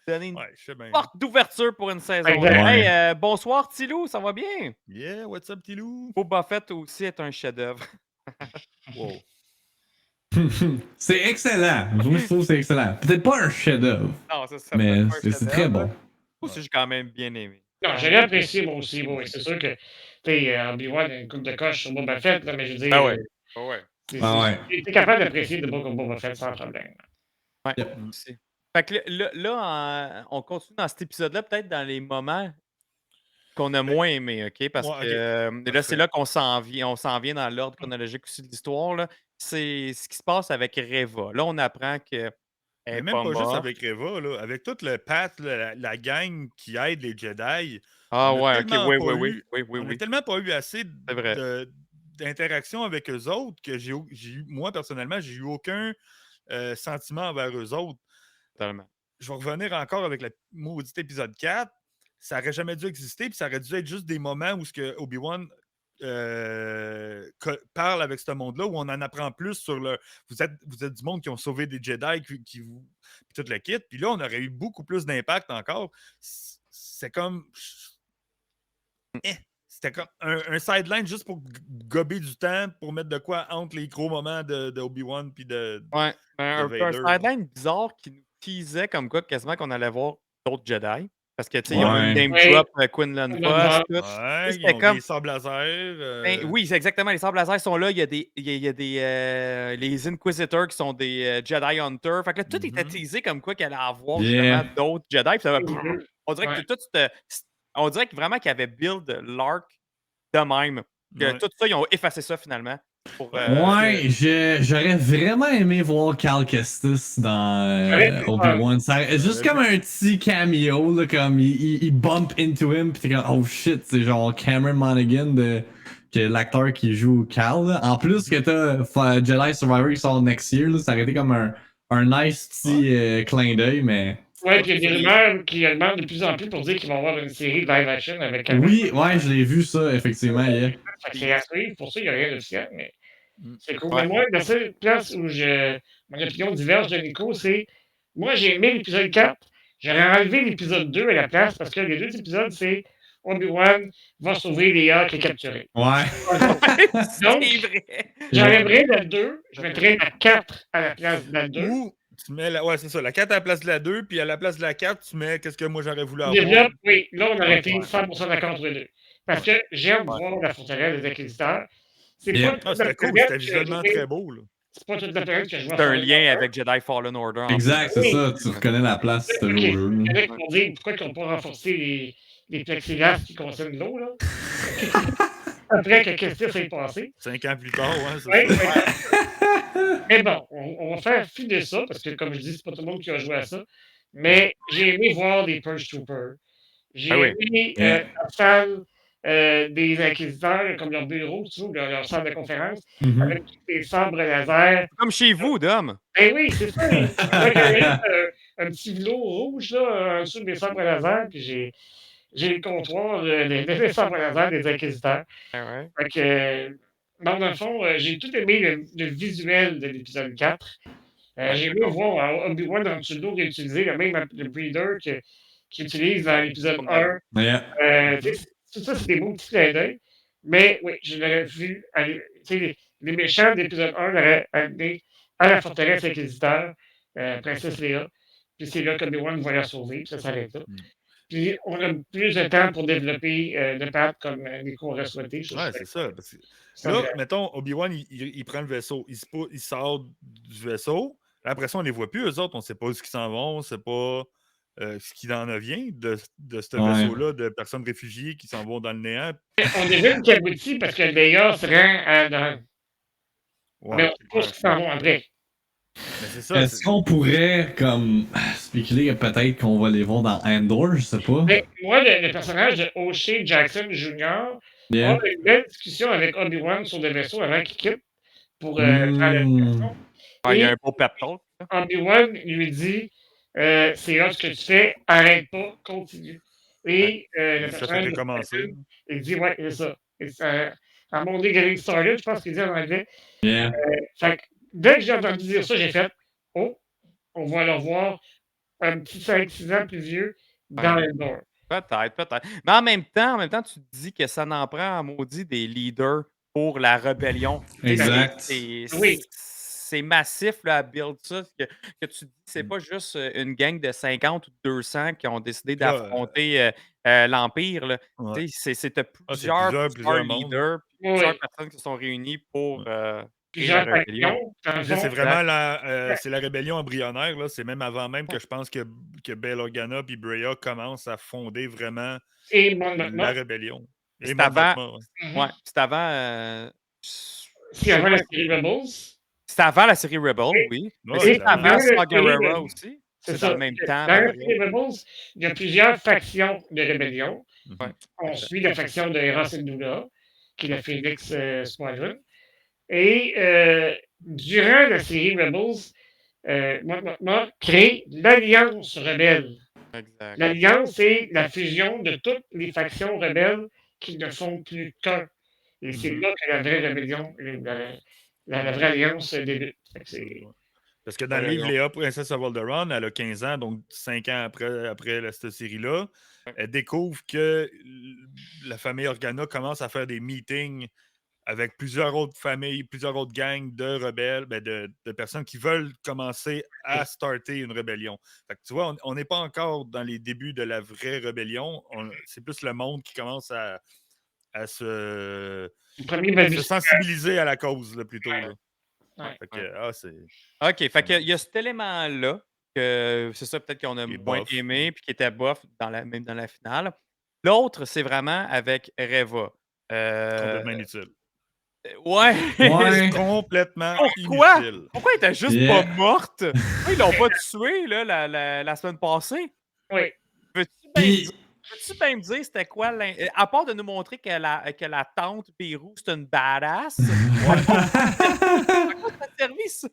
Speaker 6: donner une
Speaker 5: Ouais, je sais bien.
Speaker 6: porte d'ouverture pour une saison.
Speaker 8: Exact.
Speaker 6: Hey, bonsoir, Tilou, ça va bien?
Speaker 5: Yeah, what's up, petit loup?
Speaker 6: Boba Fett aussi est un chef-d'œuvre.
Speaker 5: Wow.
Speaker 7: C'est excellent. Moi, je trouve que c'est excellent. Peut-être pas un chef-d'œuvre,
Speaker 6: Non, ça
Speaker 7: mais
Speaker 6: peut être un
Speaker 7: c'est très
Speaker 6: chef-d'œuvre.
Speaker 7: bon.
Speaker 6: Moi aussi, j'ai quand même bien aimé.
Speaker 8: Non, j'ai apprécié, moi aussi. Bon, c'est sûr que, tu sais, Obi-Wan a une coupe de coche sur Boba Fett, là, mais je veux dire,
Speaker 6: Ah ouais. Ah ouais.
Speaker 8: c'est-
Speaker 7: Ah ouais.
Speaker 8: t'es capable d'apprécier de Boba Fett sans problème.
Speaker 6: Ouais,
Speaker 7: Yep.
Speaker 6: aussi. Fait que on continue dans cet épisode-là, peut-être dans les moments qu'on a moins aimés, OK? Parce
Speaker 5: Ouais,
Speaker 6: que
Speaker 5: OK,
Speaker 6: là, c'est
Speaker 5: parfait.
Speaker 6: là qu'on s'en vient dans l'ordre chronologique aussi de l'histoire, là. C'est ce qui se passe avec Reva. Là, on apprend qu'elle
Speaker 5: Mais
Speaker 6: est
Speaker 5: même
Speaker 6: pas
Speaker 5: pas juste
Speaker 6: morte.
Speaker 5: avec Reva, là, avec tout le Path, là, la gang qui aide les Jedi,
Speaker 6: Ah
Speaker 5: on a
Speaker 6: ouais, OK,
Speaker 5: tellement
Speaker 6: oui,
Speaker 5: pas
Speaker 6: oui, oui,
Speaker 5: eu
Speaker 6: oui, oui,
Speaker 5: on a
Speaker 6: oui,
Speaker 5: tellement pas eu assez
Speaker 6: c'est vrai,
Speaker 5: d'interaction avec eux autres que j'ai eu moi, personnellement, j'ai eu aucun, sentiment envers eux autres.
Speaker 6: totalement.
Speaker 5: Je vais revenir encore avec le maudit épisode 4. Ça aurait jamais dû exister, puis ça aurait dû être juste des moments où ce que Obi-Wan parle avec ce monde-là, où on en apprend plus sur le. Vous êtes du monde qui ont sauvé des Jedi, qui vous. Puis tout le kit. Puis là, on aurait eu beaucoup plus d'impact encore. C'est comme. Eh, c'était comme un sideline juste pour gober du temps, pour mettre de quoi entre les gros moments de Obi-Wan puis de
Speaker 6: Ouais,
Speaker 5: de
Speaker 6: un peu un
Speaker 5: Vader.
Speaker 6: sideline bizarre qui nous teasait comme quoi quasiment qu'on allait voir d'autres Jedi. Parce que, tu sais, ils ont même
Speaker 7: Ouais.
Speaker 6: name
Speaker 8: Oui.
Speaker 6: drop Quinlan Vos, tout. Tu sais,
Speaker 5: Ouais, ils
Speaker 6: c'était
Speaker 5: ont
Speaker 6: comme
Speaker 5: des sables laser.
Speaker 6: ben oui, c'est exactement, les sables laser sont là. Il y a des les Inquisitors qui sont des Jedi Hunters. Fait que là, tout était
Speaker 5: Mhm.
Speaker 6: teasé comme quoi qu'elle allait avoir justement
Speaker 7: Yeah.
Speaker 6: d'autres Jedi. Puis ça va on dirait que
Speaker 8: Ouais.
Speaker 6: tout on dirait que vraiment qu'il y avait build l'arc de même. Que
Speaker 5: Ouais.
Speaker 6: tout ça, ils ont effacé ça finalement. Pour,
Speaker 5: Ouais, parce
Speaker 7: Ouais, j'aurais vraiment aimé voir Cal Kestis dans Obi-Wan. Juste comme un petit cameo, là, comme il bump into him, pis t'es comme, oh shit, c'est genre Cameron Monaghan, que l'acteur qui joue Cal. Là. En plus que t'as Jedi Survivor qui sort next year, là, ça aurait été comme un nice petit clin d'œil, mais.
Speaker 8: Ouais, puis il y a des rumeurs qui augmentent de plus en plus pour dire qu'il va y avoir une série de live action avec Cameron.
Speaker 7: Oui, ouais, je l'ai vu ça, effectivement, yeah.
Speaker 8: Fait que c'est à suivre, pour ça, il n'y a rien d'officiel, mais
Speaker 5: Mm.
Speaker 8: c'est cool.
Speaker 6: Ouais.
Speaker 8: Mais moi, la seule place où mon opinion diverge de Nico, c'est moi, j'ai aimé l'épisode 4. J'aurais enlevé l'épisode 2 à la place parce que les deux épisodes, c'est Obi-Wan va sauver Léa qui est capturée.
Speaker 7: Ouais.
Speaker 8: Donc,
Speaker 6: c'est vrai.
Speaker 8: j'enlèverais la 2, je mettrais la 4 à la place de la 2.
Speaker 5: Ou tu mets ouais, c'est ça, la 4 à la place de la 2, puis à la place de la 4, tu mets qu'est-ce que moi j'aurais voulu
Speaker 8: On
Speaker 5: avoir.
Speaker 8: développe, oui, là, on aurait été 100% d'accord entre les deux. Parce que j'aime voir la forteresse des Inquisiteurs. C'est
Speaker 7: Yeah.
Speaker 8: pas toute
Speaker 5: Ah,
Speaker 8: la
Speaker 5: c'était cool,
Speaker 8: planète
Speaker 5: c'était
Speaker 8: que
Speaker 5: visuellement
Speaker 8: je-
Speaker 5: très beau. Là.
Speaker 8: C'est pas toute la planète que je vois.
Speaker 6: C'est un
Speaker 8: Fallen
Speaker 6: lien
Speaker 8: Order.
Speaker 6: avec Jedi Fallen Order. en
Speaker 7: Exact, c'est
Speaker 8: Oui.
Speaker 7: ça, tu reconnais la place, ce
Speaker 8: Ok.
Speaker 7: jeu.
Speaker 8: Il y en a qui vont dire pourquoi ils n'ont pas renforcé les plexiglas qui concernent l'eau, là. Après que Kestis s'est passé.
Speaker 5: 5 ans plus tard, ouais, c'est
Speaker 8: Ouais,
Speaker 5: ça.
Speaker 8: mais bon, on va faire fi de ça, parce que comme je dis, c'est pas tout le monde qui a joué à ça. Mais j'ai aimé voir des Purge Troopers. J'ai
Speaker 6: Ah oui.
Speaker 8: aimé
Speaker 7: Yeah.
Speaker 8: la salle des Inquisiteurs, comme leur bureau, tu vois, leur salle de conférence,
Speaker 7: Mhm.
Speaker 8: avec tous les sabres laser.
Speaker 6: Comme chez vous, Dom.
Speaker 8: Ben oui, c'est ça. Moi, j'avais un petit vélo rouge là, en dessous des sabres laser, puis j'ai le comptoir des sabres laser des Inquisiteurs.
Speaker 6: Ah ouais.
Speaker 8: Fait que, dans le fond, j'ai tout aimé le visuel de l'épisode 4. J'ai aimé voir Obi-Wan dans Solo réutiliser le même le breeder qu'il utilise dans l'épisode 1.
Speaker 7: Yeah.
Speaker 8: Tu sais, tout ça, c'est des beaux petits clins d'œil. Mais oui, je l'aurais vu. Tu sais, les méchants de l'épisode 1 l'auraient amené à la forteresse inquisiteur, Princesse Léa. Puis c'est là qu'Obi-Wan va la sauver, puis ça s'arrête là. Puis on a plus de temps pour développer le pape comme Nico aurait souhaité.
Speaker 5: Ouais, c'est ça. Parce que
Speaker 8: Ça,
Speaker 5: là, mettons, Obi-Wan, il prend le vaisseau, il sort du vaisseau. Après ça, on les voit plus, eux autres, on sait pas où ils s'en vont, on ne sait pas ce qu'il en vient de ce
Speaker 7: Ouais.
Speaker 5: vaisseau-là, de personnes réfugiées qui s'en vont dans le néant.
Speaker 8: On devine qu'il aboutit parce que Leia se rend dans.
Speaker 5: Ouais,
Speaker 8: Mais on sait pas ce qu'ils s'en vont après.
Speaker 5: mais c'est ça.
Speaker 7: Est-ce qu'on pourrait, comme, spéculer peut-être qu'on va les voir dans Andor, je sais pas.
Speaker 8: Mais moi, le personnage de O'Shea Jackson Jr.
Speaker 7: Yeah.
Speaker 8: a une belle discussion avec Obi-Wan sur le vaisseau avant qu'il quitte pour faire la mission.
Speaker 6: Ah, il y a
Speaker 8: Et
Speaker 6: un beau pep talk. là.
Speaker 8: Obi-Wan lui dit c'est là ce que tu fais, arrête pas, continue. Et le
Speaker 5: Ça fait
Speaker 8: personnage de
Speaker 5: recommencer.
Speaker 8: Jackson, il dit ouais, c'est ça. À mon getting started, je pense qu'il dit en anglais.
Speaker 7: Yeah.
Speaker 8: Fait que dès que j'ai entendu dire ça, j'ai fait oh, on va le voir un petit 5-6 ans plus vieux dans Endor.
Speaker 6: Peut-être, peut-être. Mais en même temps, tu te dis que ça n'en prend en maudit des leaders pour la rébellion. Tu sais,
Speaker 7: Exact.
Speaker 8: Oui.
Speaker 6: C'est massif là, à build ça. Que tu dis, c'est pas juste une gang de 50 ou 200 qui ont décidé
Speaker 5: Là,
Speaker 6: d'affronter l'Empire. Là.
Speaker 5: Ouais.
Speaker 6: Tu sais, c'est
Speaker 5: Ah, c'est
Speaker 6: plusieurs
Speaker 5: plusieurs
Speaker 6: leaders,
Speaker 5: mondes.
Speaker 6: puis plusieurs
Speaker 8: Oui.
Speaker 6: personnes qui se sont réunies pour
Speaker 8: plusieurs
Speaker 6: la rébellion.
Speaker 8: factions. Dans le
Speaker 5: Là, c'est
Speaker 8: fond,
Speaker 5: vraiment c'est la rébellion embryonnaire. Là. C'est même avant même que je pense que Bail Organa et Brea commencent à fonder vraiment
Speaker 8: et Mon
Speaker 5: la
Speaker 8: Mothma.
Speaker 5: rébellion. Et
Speaker 6: C'est
Speaker 5: Mon
Speaker 6: avant,
Speaker 5: Mothma, ouais.
Speaker 6: ouais, c'est avant,
Speaker 8: C'est avant la série Rebels.
Speaker 6: c'est avant la série Rebel, oui. Mais
Speaker 5: Ouais,
Speaker 6: c'est
Speaker 5: c'est
Speaker 6: avant
Speaker 8: avant la
Speaker 6: Saw
Speaker 8: série
Speaker 6: Gerrera
Speaker 8: Rebels.
Speaker 6: aussi.
Speaker 8: C'est
Speaker 6: C'est
Speaker 8: ça.
Speaker 6: dans le même temps.
Speaker 8: Dans
Speaker 6: à
Speaker 8: la
Speaker 6: peu près.
Speaker 8: série Rebels, il y a plusieurs factions de rébellion.
Speaker 6: Ouais.
Speaker 8: On suit la faction de Hera Syndulla, qui est la Phoenix Squadron. Et durant la série Rebels, Mon Mothma crée l'Alliance rebelle.
Speaker 6: Exact.
Speaker 8: L'Alliance, c'est la fusion de toutes les factions rebelles qui ne font plus qu'un. Et c'est là que la vraie rébellion, la vraie alliance débute. Fait que c'est-
Speaker 5: Parce que dans le livre Léa, Princess of Alderaan, elle a 15 ans, donc 5 ans après cette série-là, elle découvre que la famille Organa commence à faire des meetings avec plusieurs autres familles, plusieurs autres gangs de rebelles, de personnes qui veulent commencer à starter une rébellion. Fait que tu vois, on n'est pas encore dans les débuts de la vraie rébellion. C'est plus le monde qui commence à se sensibiliser à la cause, là, plutôt. Là.
Speaker 8: Ouais.
Speaker 5: Fait que, c'est...
Speaker 6: OK, fait qu'il y a cet élément-là, que c'est ça peut-être qu'on a
Speaker 5: Qui est
Speaker 6: moins
Speaker 5: bof.
Speaker 6: aimé, puis qui était bof même dans la finale. L'autre, c'est vraiment avec Reva.
Speaker 5: Complètement inutile.
Speaker 6: Ouais.
Speaker 7: Ouais.
Speaker 5: Complètement
Speaker 6: Pourquoi?
Speaker 5: inutile.
Speaker 6: Pourquoi elle était juste
Speaker 7: Yeah.
Speaker 6: pas morte? Pourquoi ils l'ont pas tuée là, la semaine passée?
Speaker 8: Oui.
Speaker 6: Peux-tu bien me dire c'était quoi à part de nous montrer que la tante Bérou, c'est une badass? À quoi ça a servi ça?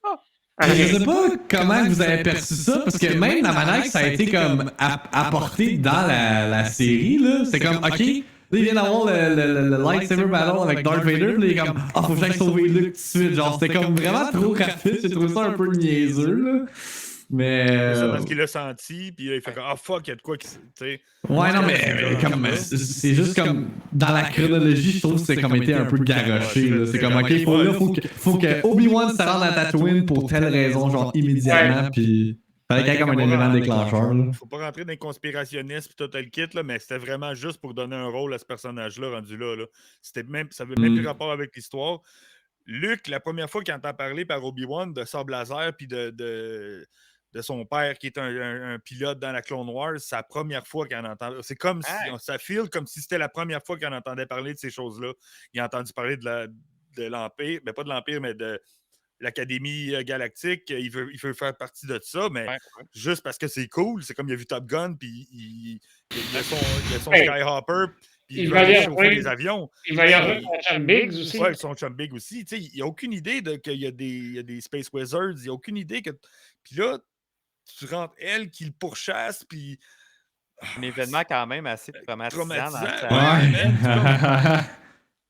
Speaker 7: Je sais pas comment vous avez perçu ça, parce que même la manière que ça a été comme apporté dans la série, là, c'est comme, ok, là, il vient d'avoir le lightsaber battle avec Darth Vader, puis là, il est comme, ah, faut que j'aille sauver Luke tout de suite. Genre, c'était comme vraiment trop rapide, j'ai trouvé ça un peu niaiseux, là. Mais.
Speaker 5: C'est parce qu'il l'a senti, puis il fait comme, ah fuck, il y a de quoi qui. Tu sais.
Speaker 7: Ouais, non, mais comme, c'est juste comme, dans la chronologie, je trouve que c'est comme été un peu garoché, là. C'est comme, ok, faut que Obi-Wan se rende à Tatooine pour telle raison, genre, immédiatement, puis. Fallait qu'il y ait comme un élément déclencheur, là.
Speaker 5: Faut pas rentrer dans les conspirationnistes puis tout le kit, là, mais c'était vraiment juste pour donner un rôle à ce personnage-là rendu là. Ça avait même plus rapport avec l'histoire. Luke, la première fois qu'il entend parler par Obi-Wan de Sable Laser puis de son père qui est un pilote dans la Clone Wars, c'est la première fois qu'il en entend. C'est comme si ça feel comme si c'était la première fois qu'il en entendait parler de ces choses-là. Il a entendu parler de l'Empire, mais pas de l'Empire, mais de l'Académie Galactique. Il veut faire partie de ça, mais juste parce que c'est cool. C'est comme il a vu Top Gun, puis il a son Skyhopper, puis il va aller chauffer les avions.
Speaker 8: Il va y avoir son chum Biggs aussi.
Speaker 5: Ouais, son chum Big aussi. Tu sais, il n'y a aucune idée qu'il y a des Space Wizards. Il n'y a aucune idée que. Puis là, tu rentres elle qui le pourchasse, puis.
Speaker 6: Un événement quand même assez traumatisant.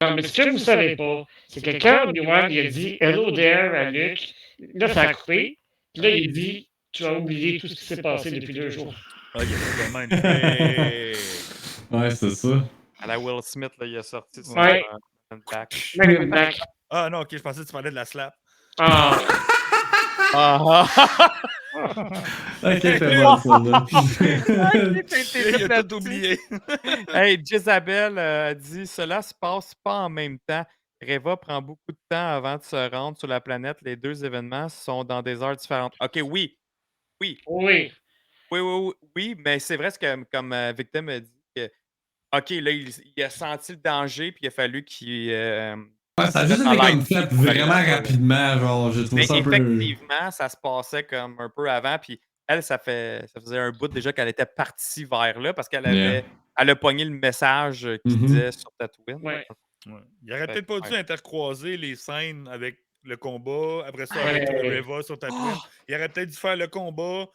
Speaker 8: Non, mais ce que vous ne savez pas, c'est que quand Obi-Wan il a dit Hello there à Luke, là, ça a coupé. Puis là, il dit Tu as oublié tout ce qui s'est passé depuis 2 jours.
Speaker 5: Ah, il y a vraiment une vraie.
Speaker 7: Ouais, c'est ça.
Speaker 6: À la Will Smith, là, il a sorti son
Speaker 8: Ouais.
Speaker 6: back.
Speaker 8: Même une back.
Speaker 5: Ah non, ok, je pensais que tu parlais de la slap.
Speaker 8: Ah.
Speaker 7: Ok, c'est bon, celle-là.
Speaker 5: Il a tout oublié.
Speaker 6: Hey, Jezabel a dit cela se passe pas en même temps. Reva prend beaucoup de temps avant de se rendre sur la planète. Les deux événements sont dans des heures différentes. OK, oui.
Speaker 8: Oui.
Speaker 6: Oui, mais c'est vrai ce que comme Victim a dit que OK, là, il a senti le danger, puis il a fallu qu'il.
Speaker 7: Ouais, ça a juste été comme fait vraiment rapidement, genre, j'ai trouvé
Speaker 6: Mais
Speaker 7: ça un peu.
Speaker 6: effectivement, ça se passait comme un peu avant, puis elle, ça faisait un bout déjà qu'elle était partie vers là, parce qu'elle elle a pogné le message qui disait sur Tatooine.
Speaker 8: Ouais.
Speaker 5: Ouais. Il aurait peut-être pas dû intercroiser les scènes avec le combat, après ça avec Reva sur Tatooine. Il aurait peut-être dû faire le combat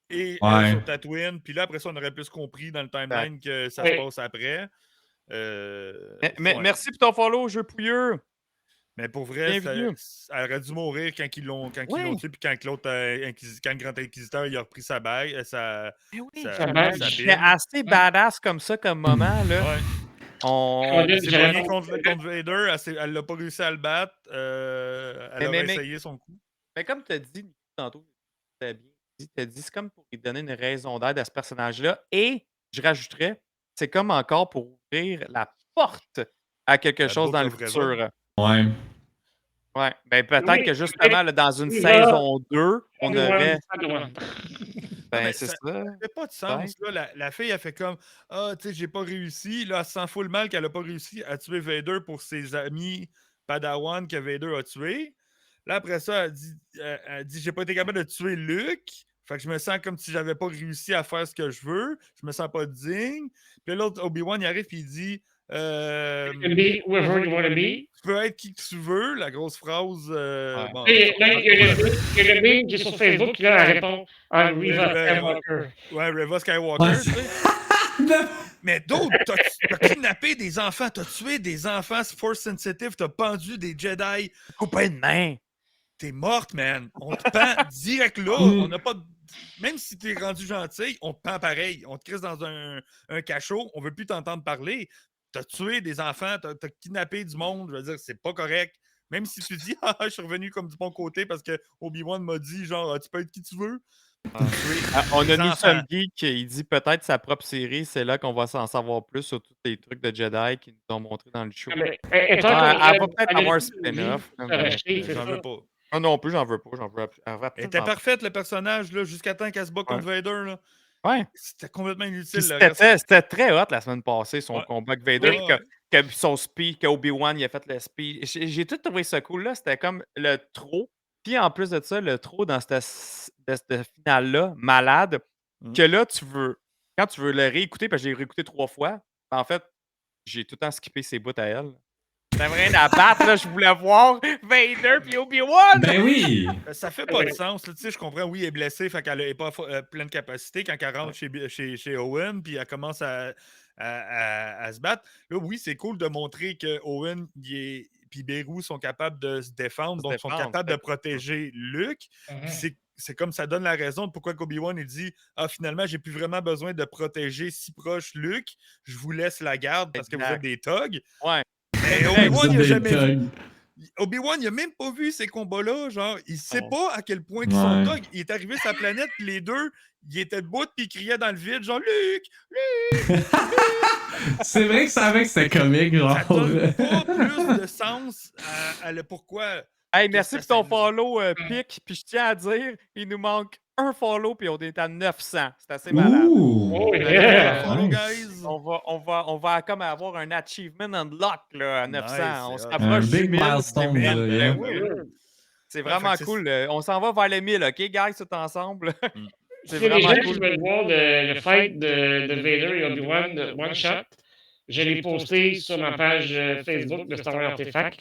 Speaker 5: et sur Tatooine, puis là, après ça, on aurait plus compris dans le timeline que ça se passe après.
Speaker 6: Merci pour ton follow, jeu pouilleux.
Speaker 5: Mais pour vrai, elle aurait dû mourir quand ils l'ont tué, puis quand l'autre quand le grand inquisiteur il a repris sa bague, sa
Speaker 6: C'était assez badass comme ça comme moment. Là.
Speaker 5: Ouais.
Speaker 6: On
Speaker 5: s'est pogné contre Vader, elle l'a pas réussi à le battre. Elle a essayé son coup.
Speaker 6: Mais comme tu as dit tantôt, tu as dit, c'est comme pour lui donner une raison d'être à ce personnage-là. Et je rajouterais, c'est comme encore pour ouvrir la porte à quelque chose dans le futur.
Speaker 7: Ouais.
Speaker 6: Ouais. Ben, peut-être
Speaker 8: Oui,
Speaker 6: que justement, là, dans une
Speaker 8: il va-
Speaker 6: saison 2, on
Speaker 8: Obi-Wan
Speaker 6: aurait.
Speaker 8: Padawan.
Speaker 6: Ben,
Speaker 5: mais
Speaker 6: c'est
Speaker 5: ça
Speaker 6: ça.
Speaker 5: fait pas de
Speaker 6: peut-être.
Speaker 5: sens. Là. La fille, elle fait comme Ah, tu sais, j'ai pas réussi. Là, elle se sent full mal qu'elle a pas réussi à tuer Vader pour ses amis Padawan que Vader a tué. Là, après ça, elle dit J'ai pas été capable de tuer Luke. Fait que je me sens comme si j'avais pas réussi à faire ce que je veux. Je me sens pas digne. Puis l'autre, Obi-Wan, il arrive et il dit
Speaker 8: Be whoever you want to be.
Speaker 5: Tu peux être qui que tu veux, la grosse phrase.
Speaker 6: Ouais.
Speaker 5: Bon,
Speaker 8: Et là, il y a le meme qui est sur Facebook, qui là, elle répond I'm Reva Skywalker.
Speaker 5: Ouais, Reva Skywalker,
Speaker 7: Ouais.
Speaker 5: tu sais. Mais d'autres, t'as kidnappé des enfants, t'as tué des enfants force sensitive, t'as pendu des Jedi.
Speaker 6: Coupé de main.
Speaker 5: T'es morte, man. On te pend direct là. On n'a pas Même si t'es rendu gentil, on te pend pareil. On te crisse dans un cachot, on veut plus t'entendre parler. T'as tué des enfants, t'as kidnappé du monde. Je veux dire, c'est pas correct. Même si tu dis, ah, je suis revenu comme du bon côté parce que Obi-Wan m'a dit, genre, ah, tu peux être qui tu veux.
Speaker 6: On a
Speaker 5: des
Speaker 6: nous
Speaker 5: enfants.
Speaker 6: sommes geeks, il dit peut-être sa propre série, c'est là qu'on va s'en savoir plus sur tous les trucs de Jedi qu'ils nous ont montrés dans le show.
Speaker 8: Mais,
Speaker 6: Elle va peut-être avoir un spin-off.
Speaker 8: c'est
Speaker 5: J'en veux
Speaker 8: ça.
Speaker 5: pas.
Speaker 6: Ah non plus, j'en veux pas. J'en veux
Speaker 5: Elle était
Speaker 6: absolument pas.
Speaker 5: parfaite, le personnage, là, jusqu'à temps qu'elle se bat contre Vader. Là.
Speaker 6: Ouais.
Speaker 5: C'était complètement
Speaker 6: Puis
Speaker 5: inutile. Le reste.
Speaker 6: C'était très hot la semaine passée, son
Speaker 5: Ouais.
Speaker 6: combat avec Vader.
Speaker 5: Ouais, ouais.
Speaker 6: Que son speed, que Obi-Wan il a fait le speed. J'ai tout trouvé ça cool. Là. C'était comme le trop. Puis en plus de ça, le trop dans cette finale-là, malade, que là, quand tu veux le réécouter, parce que j'ai réécouté 3 fois, en fait, j'ai tout le temps skippé ses bouts à elle. J'avais rien à battre, là. Je voulais voir Vader puis Obi-Wan.
Speaker 7: Ben oui!
Speaker 5: Ça fait pas de sens. Là. Tu sais, je comprends, oui, elle est blessée, fait qu'elle n'est pas pleine capacité. Quand elle rentre chez Owen, puis elle commence à se battre. Là, oui, c'est cool de montrer que Owen puis Beru sont capables de se défendre, donc sont capables de protéger Luke. Puis c'est comme ça donne la raison de pourquoi Obi-Wan il dit Ah, finalement, j'ai plus vraiment besoin de protéger si proche Luke. Je vous laisse la garde parce que vous êtes des thugs.
Speaker 6: Ouais.
Speaker 5: Mais Obi-Wan, il a
Speaker 7: Des
Speaker 5: jamais vu.
Speaker 7: thugs.
Speaker 5: Obi-Wan, il a même pas vu ces combats-là. Genre, il sait
Speaker 6: Non.
Speaker 5: pas à quel point ils sont thugs. Il est arrivé sur la planète, puis les deux, ils étaient debout, puis ils criaient dans le vide, genre Luke!
Speaker 7: C'est vrai que ça c'était comique, genre.
Speaker 5: Ça donne pas plus de sens à le pourquoi.
Speaker 6: Hey, merci
Speaker 5: ça
Speaker 6: pour ton
Speaker 5: s'est-
Speaker 6: follow, Pic. Puis je tiens à dire, il nous manque un follow, puis on est à 900. C'est assez malade.
Speaker 7: Ouh!
Speaker 8: Oh, yeah.
Speaker 5: Follow,
Speaker 7: Nice.
Speaker 5: guys!
Speaker 6: On va comme avoir un achievement unlock là, à 900.
Speaker 5: Nice,
Speaker 6: On se
Speaker 5: c'est hot.
Speaker 6: rapproche
Speaker 7: Un
Speaker 6: du
Speaker 7: big
Speaker 6: 1000,
Speaker 7: milestone,
Speaker 6: c'est
Speaker 7: là,
Speaker 6: 1000.
Speaker 7: yeah.
Speaker 6: Ben oui. C'est
Speaker 5: Ouais,
Speaker 6: vraiment
Speaker 5: fait que
Speaker 6: cool. On s'en va vers les 1000, OK, guys, tout ensemble? C'est
Speaker 8: C'est les
Speaker 6: vraiment
Speaker 8: gens qui
Speaker 6: cool.
Speaker 8: veulent voir le fight de Vader et Obi-Wan de One Shot. Je l'ai posté sur ma page Facebook de Star Wars Artefact.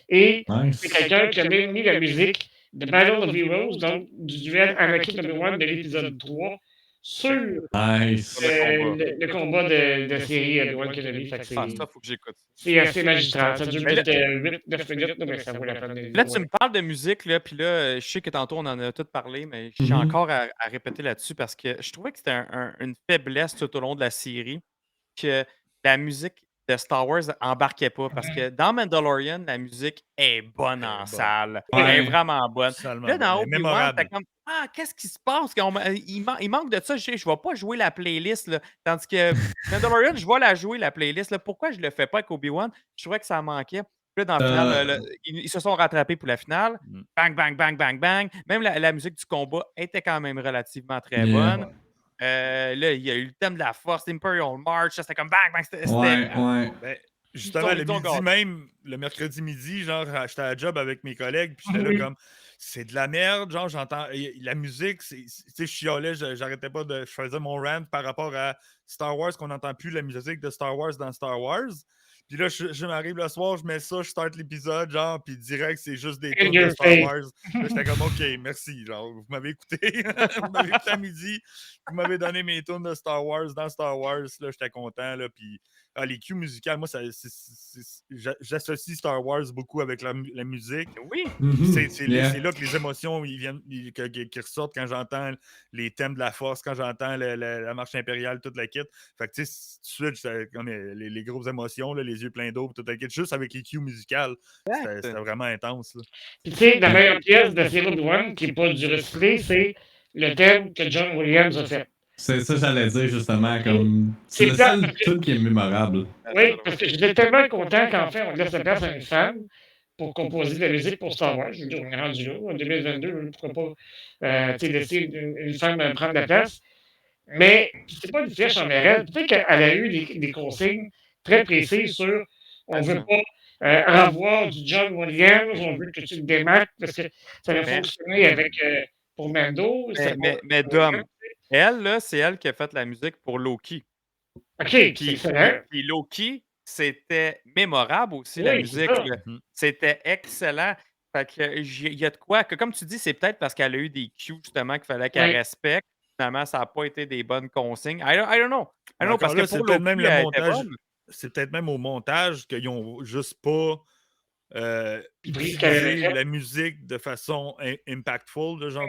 Speaker 8: Et
Speaker 7: Nice.
Speaker 8: c'est quelqu'un qui a même mis la musique de Battle of Heroes, donc du duel Anakin Obi-Wan de l'épisode 3, sur
Speaker 7: Nice.
Speaker 8: le combat de la série Obi-Wan Kenobi. Fait que
Speaker 6: Ah, ça, faut que j'écoute.
Speaker 8: c'est assez magistral. Ça dure
Speaker 6: Mais là-
Speaker 8: peut-être 8-9 minutes, mais ça vaut la peine de
Speaker 6: Là, tu me parles de musique, là, puis là, je sais que tantôt, on en a tout parlé, mais j'ai
Speaker 7: Mhm.
Speaker 6: encore à répéter là-dessus parce que je trouvais que c'était une faiblesse tout au long de la série que la musique de Star Wars embarquait pas. Parce que dans Mandalorian, la musique est bonne en
Speaker 5: bonne.
Speaker 6: salle.
Speaker 7: Ouais.
Speaker 6: Elle est vraiment bonne.
Speaker 5: Salement
Speaker 6: Là, dans
Speaker 5: bonne.
Speaker 6: Obi-Wan,
Speaker 5: Mémorable.
Speaker 6: t'es comme Ah, qu'est-ce qui se passe? Il manque de ça. Je vais pas jouer la playlist. Là. Tandis que Mandalorian, je vais la jouer, la playlist. Là. Pourquoi je le fais pas avec Obi-Wan? Je trouvais que ça manquait. Puis là, dans le final, ils se sont rattrapés pour la finale.
Speaker 5: Mm.
Speaker 6: Bang, bang, bang, bang, bang. Même la musique du combat était quand même relativement très
Speaker 7: Yeah.
Speaker 6: bonne. Là, il y a eu le thème de la force, Imperial March. C'était comme bang, bang. C'était
Speaker 7: Ouais.
Speaker 5: Ben, justement, le
Speaker 6: Ils ont
Speaker 5: midi
Speaker 6: gâté.
Speaker 5: même, le mercredi midi, genre, j'étais à la job avec mes collègues, puis j'étais là comme, c'est de la merde, genre, j'entends, la musique, tu sais, je chialais, j'arrêtais pas je faisais mon rant par rapport à Star Wars, qu'on n'entend plus la musique de Star Wars dans Star Wars. Puis là, je m'arrive le soir, je mets ça, je start l'épisode, genre, puis direct, c'est juste des tunes de Star Wars. Là, j'étais comme, OK, merci, genre, vous m'avez écouté, vous m'avez écouté à midi, vous m'avez donné mes tunes de Star Wars dans Star Wars, là, j'étais content, là, puis les cues musicales, moi, j'associe Star Wars beaucoup avec la musique.
Speaker 6: Oui.
Speaker 7: Mhm.
Speaker 5: C'est
Speaker 7: Yeah.
Speaker 5: là que les émotions qui ressortent quand j'entends les thèmes de la force, quand j'entends la marche impériale, toute la kit. Fait que tu sais, tout de suite, comme les grosses émotions, là, les yeux pleins d'eau, toute la kit, juste avec les cues musicales, c'était vraiment intense. Là.
Speaker 8: Puis tu sais, la meilleure pièce de Zero Obi-Wan, qui n'est pas du recyclé, c'est le thème que John Williams a fait.
Speaker 7: C'est ça que j'allais dire justement, comme.
Speaker 8: C'est
Speaker 7: C'est le
Speaker 8: plate,
Speaker 7: seul truc qui est mémorable.
Speaker 8: Oui, parce que j'étais tellement content qu'en fait, on laisse la place à une femme. pour composer de la musique pour Star Wars. Je veux dire, on est rendu là, en 2022, pourquoi pas laisser une femme prendre la place. Mais c'est pas une flèche envers elle. Peut-être qu'elle a eu des consignes très précises sur on veut pas revoir du John Williams, on veut que tu le démarques parce que ça a fonctionné avec pour Mando.
Speaker 6: Mais Dom, elle, là, c'est elle qui a fait la musique pour Loki.
Speaker 8: OK,
Speaker 6: Puis Loki, c'était mémorable aussi, la musique. C'était excellent. Fait que il y a de quoi que, comme tu dis, c'est peut-être parce qu'elle a eu des cues justement qu'il fallait qu'elle respecte. Finalement, ça n'a pas été des bonnes consignes. I don't know. Parce que pour Loki,
Speaker 5: même le montage. C'est peut-être même au montage qu'ils n'ont juste pas utilisé la musique de façon impactful, de genre.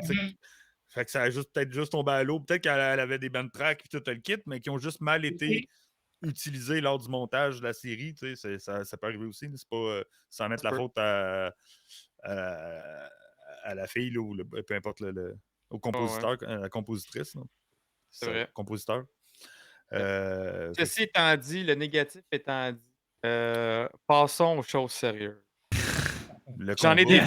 Speaker 5: Fait que ça a peut-être juste tombé à l'eau. Peut-être qu'elle avait des band tracks et tout le kit, mais qui ont juste mal été utilisés lors du montage de la série. Ça peut arriver aussi. C'est pas sans mettre la faute à la fille là, ou peu importe au compositeur, à la compositrice. Là.
Speaker 6: C'est vrai.
Speaker 5: Compositeur.
Speaker 6: Ceci étant dit, le négatif étant dit, passons aux choses sérieuses. J'en ai des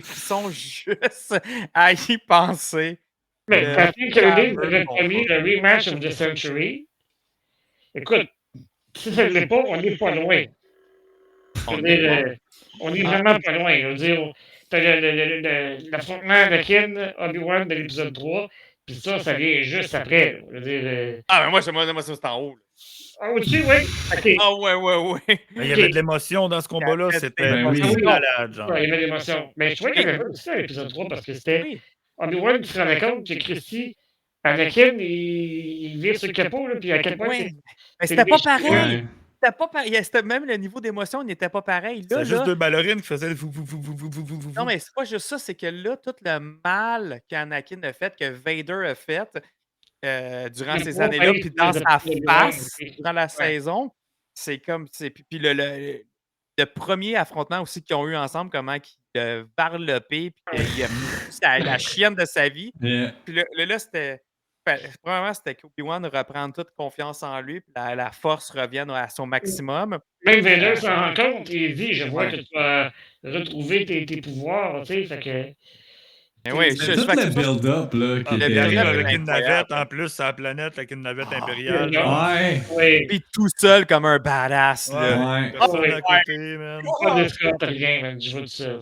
Speaker 6: frissons juste à y penser.
Speaker 8: Mais Patrick Kirby avait promis le rematch of the century. Écoute, si ça ne l'est pas, on n'est pas loin. On est vraiment pas loin. Je veux dire, t'as l'affrontement d'Anakin, Obi-Wan de l'épisode 3, puis ça vient juste après. Je veux dire,
Speaker 6: mais moi, c'est en haut. Là.
Speaker 8: Ah, au-dessus, oui? Okay.
Speaker 6: Ah, ouais.
Speaker 5: Il y avait de l'émotion dans ce combat-là. C'était malade, genre.
Speaker 8: Il y avait de l'émotion. Mais je trouvais qu'il y avait pas aussi à l'épisode 3 parce que c'était Obi-Wan qui se rendait compte que Christy, Anakin, il vire sur le capot, là, puis à quel point
Speaker 6: mais c'était pas pareil. Même le niveau d'émotion n'était pas pareil.
Speaker 5: C'est juste deux ballerines qui faisaient
Speaker 6: Non, mais c'est pas juste ça, c'est que là, tout le mal qu'Anakin a fait, que Vader a fait durant ces années-là, puis dans sa face, dans la saison, c'est comme. Puis le premier affrontement aussi qu'ils ont eu ensemble, comment il a varlopé, puis il a mis la chienne de sa vie. Puis là, c'était. Premièrement, c'était qu'Obi-Wan reprendre toute confiance en lui, puis la force revienne à son maximum.
Speaker 8: Même Vader s'en rend compte, il dit je vois que tu as retrouvé tes pouvoirs, tu sais, fait que.
Speaker 7: C'est tout le build-up là, qui
Speaker 5: était avec une navette en plus sur la planète, avec une navette impériale.
Speaker 6: Ouais. Puis tout seul comme un badass.
Speaker 5: Là. Personne à côté, man.
Speaker 8: Pas de rien, man. Je veux tout seul.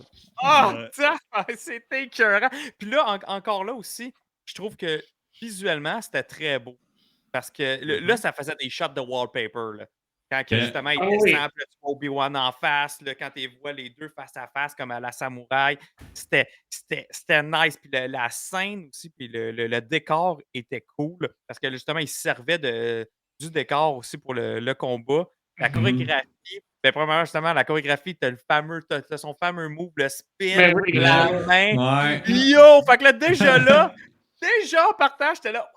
Speaker 6: C'était écœurant. Puis là, encore là aussi, je trouve que visuellement, c'était très beau. Parce que là, ça faisait des shots de wallpaper. Là. Quand justement, il descend, puis tu vois Obi-Wan en face, là, quand tu vois les deux face à face, comme à la samouraï, c'était nice. Puis la scène aussi, puis le décor était cool. Parce que justement, il servait du décor aussi pour le combat. La chorégraphie, premièrement, justement, la chorégraphie, t'as son fameux move, le spin, la main. Yo! Fait que là, déjà en partant, j'étais là,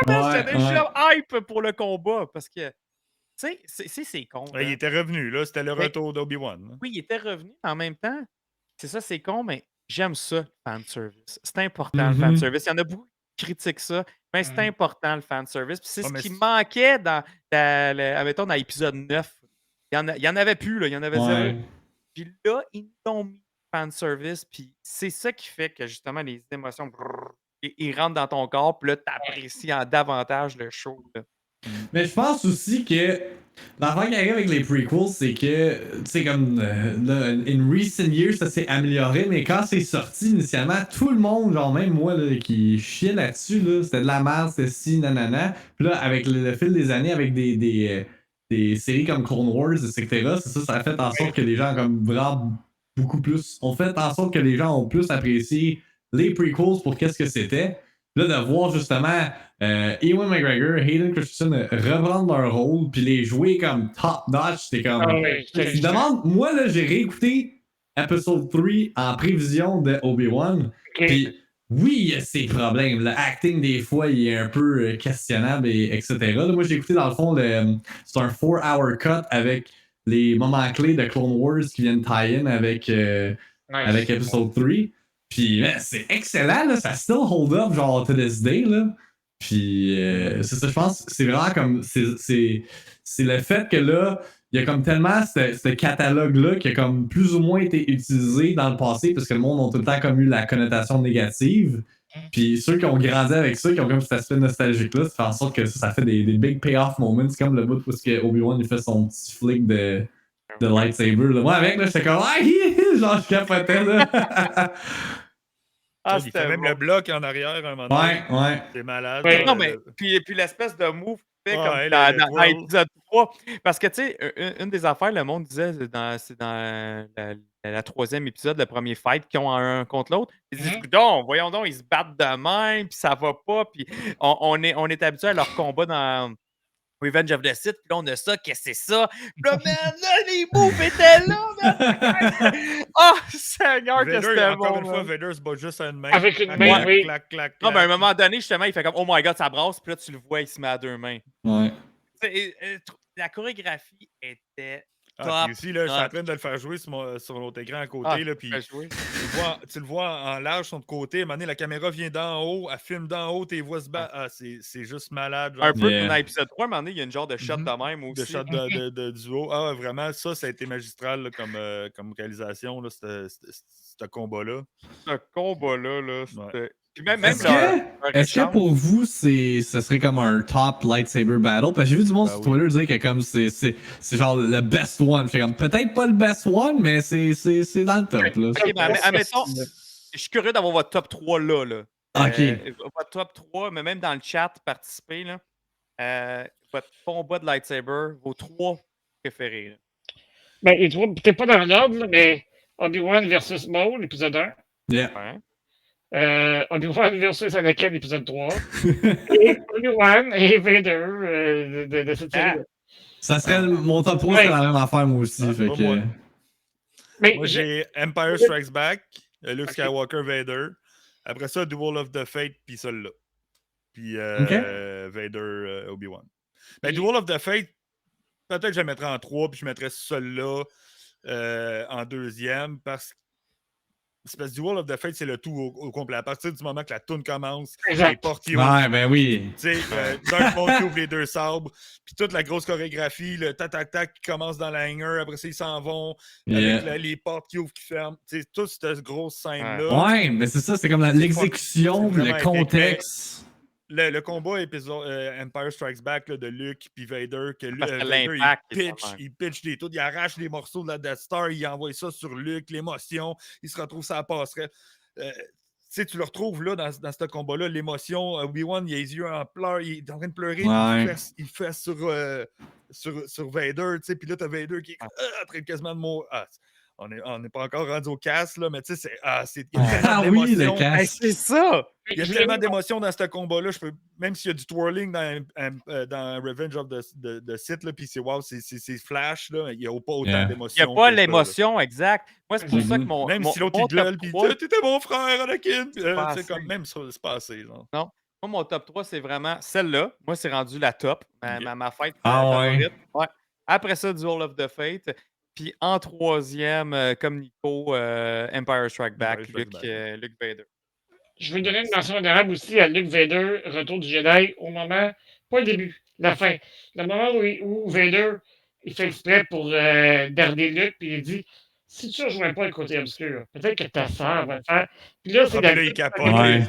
Speaker 6: j'étais déjà hype pour le combat. Parce que, tu sais, c'est con.
Speaker 5: Il était revenu, là. C'était le retour d'Obi-Wan.
Speaker 6: Oui, il était revenu. En même temps, c'est ça, c'est con, mais j'aime ça, le fanservice. C'est important, le fanservice. Il y en a beaucoup qui critiquent ça, mais c'est important, le fanservice. Puis c'est ce qui manquait dans l'épisode 9. Il y en avait plus, là. Il y en avait zéro. Puis là, ils ont mis le fanservice, puis c'est ça qui fait que, justement, les émotions, ils rentrent dans ton corps, puis là, t'apprécies davantage le show, là.
Speaker 7: Mais je pense aussi que l'affaire qui arrive avec les prequels, c'est que, tu sais, comme in recent years, ça s'est amélioré, mais quand c'est sorti initialement, tout le monde, genre même moi, là, qui chiait là-dessus, là, c'était de la merde, c'était ci, nanana. Puis là, avec le fil des années, avec des séries comme Clone Wars, etc., ça a fait en sorte que les gens, comme vraiment beaucoup plus, ont fait en sorte que les gens ont plus apprécié les prequels pour qu'est-ce que c'était. Là, de voir justement Ewan McGregor, Hayden Christensen reprendre leur rôle, puis les jouer comme top-notch, c'était comme. Tu demandes, moi, là, j'ai réécouté Episode 3 en prévision de Obi-Wan, puis oui, il y a ses problèmes. Le acting, des fois, il est un peu questionnable, etc. Là, moi, j'ai écouté, dans le fond, c'est un 4-hour cut avec les moments clés de Clone Wars qui viennent tie-in avec Episode 3. Puis c'est excellent, là, ça still hold up, genre, to this day, là. Puis c'est ça, je pense, c'est vraiment comme, c'est le fait que là, il y a comme tellement ce catalogue-là qui a comme plus ou moins été utilisé dans le passé parce que le monde a tout le temps comme eu la connotation négative. Puis ceux qui ont grandi avec ça, qui ont comme cet aspect nostalgique-là, ça fait en sorte que ça fait des big payoff moments. C'est comme le bout où Obi-Wan il fait son petit flick de lightsaber. Là. Moi, avec, là, j'étais comme ah, genre, je capotais. Là.
Speaker 6: Ah,
Speaker 5: Il fait même
Speaker 6: bon.
Speaker 5: le bloc en arrière à un moment donné.
Speaker 7: Ouais.
Speaker 5: C'est malade.
Speaker 8: Ouais.
Speaker 6: Non, mais puis l'espèce de move fait comme
Speaker 5: Ouais,
Speaker 6: dans l'épisode 3. Parce que, tu sais, une des affaires, le monde disait, c'est dans la troisième épisode, le premier fight qu'ils ont un contre l'autre. Ils disent, donc, voyons donc, ils se battent de même, puis ça va pas. Puis on est habitué à leur combat dans Revenge of the Sith, puis là, on a ça, qu'est-ce que c'est ça? Puis là, man, là, les moves étaient là, man! Oh, Seigneur, que
Speaker 5: Vader,
Speaker 6: c'était
Speaker 5: encore
Speaker 6: bon,
Speaker 5: une fois,
Speaker 6: man.
Speaker 5: Vader se bat juste à une main.
Speaker 8: Avec une
Speaker 5: Clac,
Speaker 8: main,
Speaker 5: clac,
Speaker 8: oui.
Speaker 5: clac, clac,
Speaker 6: Non, mais à un
Speaker 5: clac.
Speaker 6: moment donné, justement, il fait comme, oh my god, ça brasse, puis là, tu le vois, il se met à deux mains.
Speaker 7: Ouais.
Speaker 6: La chorégraphie était
Speaker 5: Ah,
Speaker 6: top.
Speaker 5: puis aussi, là, je suis en
Speaker 6: notch.
Speaker 5: train de le faire jouer sur l'autre écran à côté.
Speaker 6: Ah,
Speaker 5: là, puis
Speaker 6: fais jouer.
Speaker 5: tu le vois en large sur le côté. À un moment donné, la caméra vient d'en haut, elle filme d'en haut, tes voix se battent. Ah, c'est juste malade. Genre,
Speaker 6: Un peu
Speaker 7: Yeah.
Speaker 6: comme dans l'épisode 3, à un moment donné, il y a une genre de shot
Speaker 5: Mhm.
Speaker 6: de même aussi.
Speaker 5: de shot de duo. Ah, vraiment, ça a été magistral là, comme réalisation, là, ce combat-là.
Speaker 6: Ce combat-là, là, c'était... Puis même
Speaker 7: Est-ce
Speaker 6: leur
Speaker 7: que
Speaker 6: échange.
Speaker 7: pour vous, ce serait comme un top lightsaber battle? Parce que j'ai vu du monde sur Twitter dire que comme c'est genre le best one. Fait comme peut-être pas le best one, mais c'est dans le top. Là.
Speaker 6: Ok, ben, admettons, je suis curieux d'avoir votre top 3 là.
Speaker 7: Ok.
Speaker 6: Votre top 3, mais même dans le chat, participez, là. Votre combat de lightsaber, vos 3 préférés. Là.
Speaker 8: Ben, les trois, peut-être pas dans l'ordre, là, mais Obi-Wan versus Maul, épisode 1.
Speaker 7: Yeah.
Speaker 6: Ouais.
Speaker 8: Obi-Wan versus Anakin, épisode 3. Et Obi-Wan et Vader de cette série.
Speaker 7: Ça serait mon top 3, c'est la même affaire, moi aussi.
Speaker 5: Ah,
Speaker 7: fait
Speaker 5: pas
Speaker 7: que...
Speaker 5: moi.
Speaker 8: Mais
Speaker 5: Moi, j'ai Empire Strikes Back, Luke Skywalker, Vader. Après ça, Duel of the Fate, puis celui-là. Puis Vader, Obi-Wan. Ben, Duel of the Fate, peut-être que je le mettrais en 3, puis je mettrais celui-là en deuxième, parce que Duel of the Fate, c'est le tout au complet. À partir du moment que la toune commence,
Speaker 8: Exact.
Speaker 5: les portes qui ouvrent,
Speaker 7: Ouais, ben oui.
Speaker 5: tu sais, Dark Maul qui ouvre les deux sabres, puis toute la grosse chorégraphie, le tac-tac-tac qui commence dans la hangar, après ça, ils s'en vont,
Speaker 7: Yeah.
Speaker 5: avec les portes qui ouvrent, qui ferment. Tu sais, toute cette grosse scène-là.
Speaker 7: Ouais, mais c'est ça, c'est comme l'exécution,
Speaker 5: c'est vraiment
Speaker 7: le contexte.
Speaker 5: Le combat Empire Strikes Back là, de Luke puis Vader, que
Speaker 6: Parce que
Speaker 5: Vader,
Speaker 6: l'impact est en
Speaker 5: il pitch des trucs, il arrache les morceaux de la Death Star, il envoie ça sur Luke, l'émotion, il se retrouve ça passerait. Tu sais, tu le retrouves là dans ce combat-là, l'émotion. Obi-Wan, il a les yeux en pleurs, il est en train de pleurer,
Speaker 7: Ouais.
Speaker 5: il fait sur Vader, tu sais, puis là, t'as Vader qui est en train de quasiment de mourir. Ah, on n'est pas encore rendu au casse, là, mais tu sais, il y a tellement
Speaker 7: oui, le
Speaker 5: d'émotions.
Speaker 7: casse.
Speaker 6: Hey, c'est ça!
Speaker 5: Il y a tellement d'émotions dans ce combat-là. Même s'il y a du twirling dans Revenge of the Sith, là, puis c'est flash, là, il n'y a pas autant
Speaker 7: Yeah.
Speaker 5: d'émotions.
Speaker 6: Il n'y a pas
Speaker 5: que ça,
Speaker 6: l'émotion exacte. Moi, c'est pour ça que mon.
Speaker 5: Même
Speaker 6: mon-
Speaker 5: si l'autre
Speaker 6: mon
Speaker 5: il gueule,
Speaker 6: top
Speaker 5: puis
Speaker 6: 3,
Speaker 5: t'étais mon frère, Anakin. Puis,
Speaker 6: pas
Speaker 5: tu sais, comme
Speaker 6: assez.
Speaker 5: même ça, c'est pas assez. Genre.
Speaker 6: Non. Moi, mon top 3, c'est vraiment celle-là. Moi, c'est rendu la top. Ma fête
Speaker 7: Ah ouais.
Speaker 6: favorite. Ouais. Après ça, Duel of the Fate. Puis en troisième, comme Nico, Empire Strike Back,
Speaker 5: Empire Strike Back.
Speaker 6: Luke Vader.
Speaker 8: Je veux donner une mention honorable aussi à Luke Vader, Retour du Jedi, au moment, pas le début, la fin. Le moment où Vader, il fait exprès pour garder Luke, puis il dit si tu ne rejoins pas le côté obscur, peut-être que ta sœur va le faire. Puis là, c'est
Speaker 5: Ah, puis là, il capote.
Speaker 7: Ouais.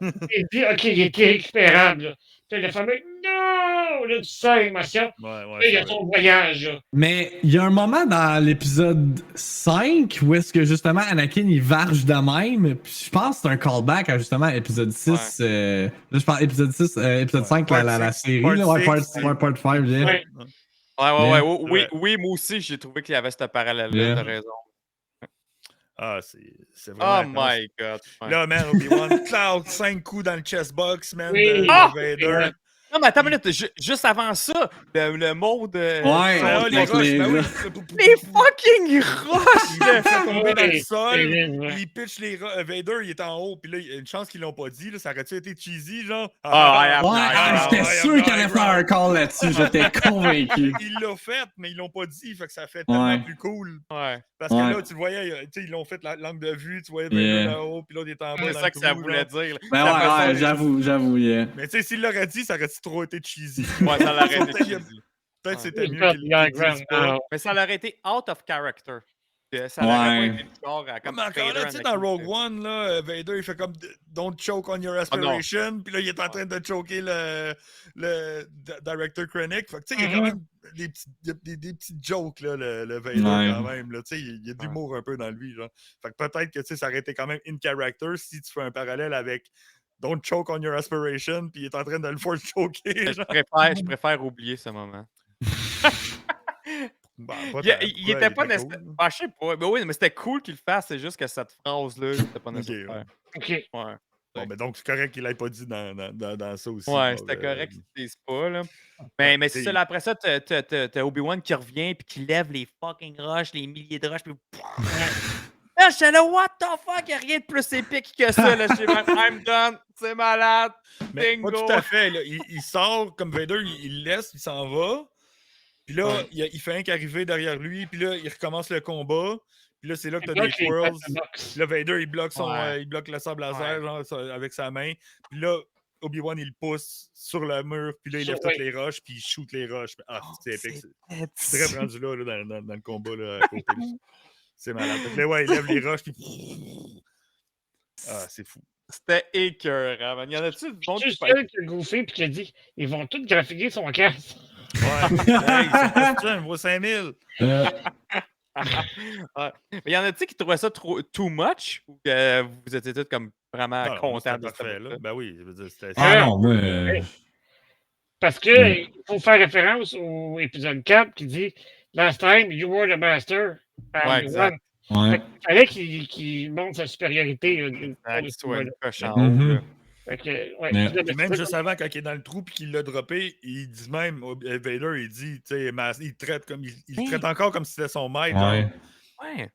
Speaker 8: Il dit ok, il est irrécupérable. Là. Puis le fameux non, là, tu sens l'émotion.
Speaker 5: Ouais,
Speaker 8: Là, il y a
Speaker 5: c'est
Speaker 8: son voyage. Là.
Speaker 7: Mais il y a un moment dans l'épisode 5 où est-ce que justement Anakin il varge de même. Puis je pense que c'est un callback à justement épisode 6. Là, je parle épisode 6, épisode 5,
Speaker 5: Part
Speaker 7: la
Speaker 5: six.
Speaker 7: série.
Speaker 5: Part
Speaker 7: Là, ouais,
Speaker 5: six,
Speaker 7: part 5, yeah.
Speaker 8: Ouais.
Speaker 6: Ouais.
Speaker 7: Yeah.
Speaker 6: Oui, moi aussi, j'ai trouvé qu'il y avait ce parallèle-là.
Speaker 7: Yeah.
Speaker 6: T'as raison.
Speaker 5: Ah, c'est
Speaker 6: Oh
Speaker 5: vraiment.
Speaker 6: my god. Ouais.
Speaker 5: Là, man, Obi-Wan, Cloud, 5 coups dans le chest box, man,
Speaker 8: Oui.
Speaker 5: de
Speaker 6: Ah!
Speaker 5: Vader.
Speaker 6: Non, mais attends une minute. Juste avant ça, le mode.
Speaker 7: Ouais,
Speaker 5: Ah, les
Speaker 7: avec
Speaker 5: roches,
Speaker 7: les-
Speaker 5: ben oui.
Speaker 6: Les fucking roches!
Speaker 5: Il le fait tomber dans le
Speaker 8: Ouais,
Speaker 5: sol,
Speaker 8: ouais.
Speaker 5: il pitch les Vader, il est en haut, puis là, il y a une chance qu'ils l'ont pas dit, là, ça aurait-tu été cheesy, genre?
Speaker 7: J'étais sûr qu'il allait faire un call là-dessus, j'étais convaincu.
Speaker 5: Il l'a fait, mais ils l'ont pas dit, fait que ça fait tellement
Speaker 7: Ouais.
Speaker 5: plus cool.
Speaker 6: Ouais.
Speaker 5: Parce que
Speaker 7: Ouais.
Speaker 5: là, tu le voyais, tu sais, ils l'ont fait l'angle de vue, tu voyais Vader
Speaker 7: Yeah.
Speaker 5: là-haut, puis l'autre il est en bas.
Speaker 6: C'est
Speaker 5: dans
Speaker 6: ça
Speaker 5: le
Speaker 6: que ça
Speaker 5: trou,
Speaker 6: voulait
Speaker 5: là.
Speaker 6: dire.
Speaker 7: Ben
Speaker 6: La
Speaker 7: ouais,
Speaker 6: façon-
Speaker 7: j'avoue, yeah.
Speaker 5: Mais tu sais, s'il l'aurait dit, ça aurait trop été cheesy.
Speaker 6: Ouais, ça l'aurait été
Speaker 5: Il y a-
Speaker 6: cheesy.
Speaker 5: Peut-être
Speaker 6: Ouais.
Speaker 5: c'était
Speaker 8: He's
Speaker 5: mieux
Speaker 8: got
Speaker 5: qu'ils
Speaker 8: the high
Speaker 5: le disent
Speaker 8: ground
Speaker 5: pas.
Speaker 8: now.
Speaker 6: Mais ça aurait été out of character. Ça n'aurait pas
Speaker 7: Ouais.
Speaker 6: été du genre à comme
Speaker 5: Mais encore
Speaker 6: Vader
Speaker 5: là, tu sais,
Speaker 6: Anakin,
Speaker 5: dans Rogue One, là, Vader, il fait comme Don't choke on your
Speaker 6: Ah non.
Speaker 5: aspiration. Puis là, il est en train de choquer le director Krennic. Fait que, tu sais, il y a quand même des petits jokes, là, le Vader,
Speaker 7: Ouais.
Speaker 5: quand même. Là, tu sais, il y a de l'humour un peu dans lui. Genre. Fait que peut-être que tu sais, ça aurait été quand même in character si tu fais un parallèle avec Don't choke on your aspiration. Puis il est en train de le force choquer.
Speaker 6: Je
Speaker 5: Genre.
Speaker 6: préfère oublier ce moment.
Speaker 5: Bah, pas
Speaker 6: Il,
Speaker 5: tant.
Speaker 6: il
Speaker 5: Pourquoi?
Speaker 6: était pas
Speaker 5: était
Speaker 6: nécessaire.
Speaker 5: cool.
Speaker 6: Ah, je sais pas. Mais oui, mais c'était cool qu'il le fasse. C'est juste que cette phrase-là, c'était pas
Speaker 5: Ok,
Speaker 6: nécessaire.
Speaker 5: ouais.
Speaker 8: OK.
Speaker 6: Ouais.
Speaker 5: Bon, mais donc, c'est correct qu'il l'ait pas dit dans ça aussi.
Speaker 6: Ouais,
Speaker 5: Bob,
Speaker 6: c'était correct qu'ils le disent pas, là.
Speaker 5: ouais,
Speaker 6: Mais c'est
Speaker 5: t'sais,
Speaker 6: ça, là, après ça, t'as Obi-Wan qui revient puis qui lève les fucking roches, les milliers de roches, puis là, j'étais là, what the fuck, y'a rien de plus épique que ça, là. J'étais comme, I'm done, c'est malade,
Speaker 5: mais pas
Speaker 6: bingo.
Speaker 5: tout à fait. Là. Il sort comme Vader, il le laisse, il s'en va. Puis là, il fait un qu'arriver derrière lui. Puis là, il recommence le combat. Puis là, c'est là que t'as des twirls. Puis là, Vader, il bloque, il bloque le sable laser genre, avec sa main. Puis là, Obi-Wan, il le pousse sur le mur. Puis là, il lève toutes les roches. Puis il shoot les roches. Ah, c'est épique. C'est très rendu là, dans le combat là, à côté. C'est malade. Fait que là, ouais, il lève les roches. Puis... Ah, c'est fou.
Speaker 6: C'était écœurant, man. Y en a-tu du monde
Speaker 8: Je
Speaker 6: qui
Speaker 8: suis sûr qu'il a goofé puis qu'il a dit ils vont tous graphiquer son casque.
Speaker 5: Ouais. Hey, son costume vaut 5000.
Speaker 6: Ouais. Mais y en a-tu qui trouvaient ça too much ou que vous étiez tous comme vraiment
Speaker 5: Non,
Speaker 6: contents
Speaker 5: c'était
Speaker 6: de ça?
Speaker 5: parfait, là. Ben oui, je veux dire, c'était...
Speaker 7: Ah non, moi.
Speaker 8: Parce que il faut faire référence au épisode 4 qui dit Last time you were the master.
Speaker 6: Ouais, exact.
Speaker 7: Ouais.
Speaker 8: Il fallait qu'il montre sa supériorité.
Speaker 6: Qu'il soit une coche en
Speaker 7: Mhm.
Speaker 6: haut, là.
Speaker 8: Fait que, ouais.
Speaker 7: Mais-
Speaker 5: Puis même juste avant, quand il est dans le trou puis qu'il l'a droppé, il dit même, Vader, il dit, tu sais, il traite comme, il le traite encore comme si c'était son maître.
Speaker 7: Ouais.
Speaker 5: genre.
Speaker 6: Ouais.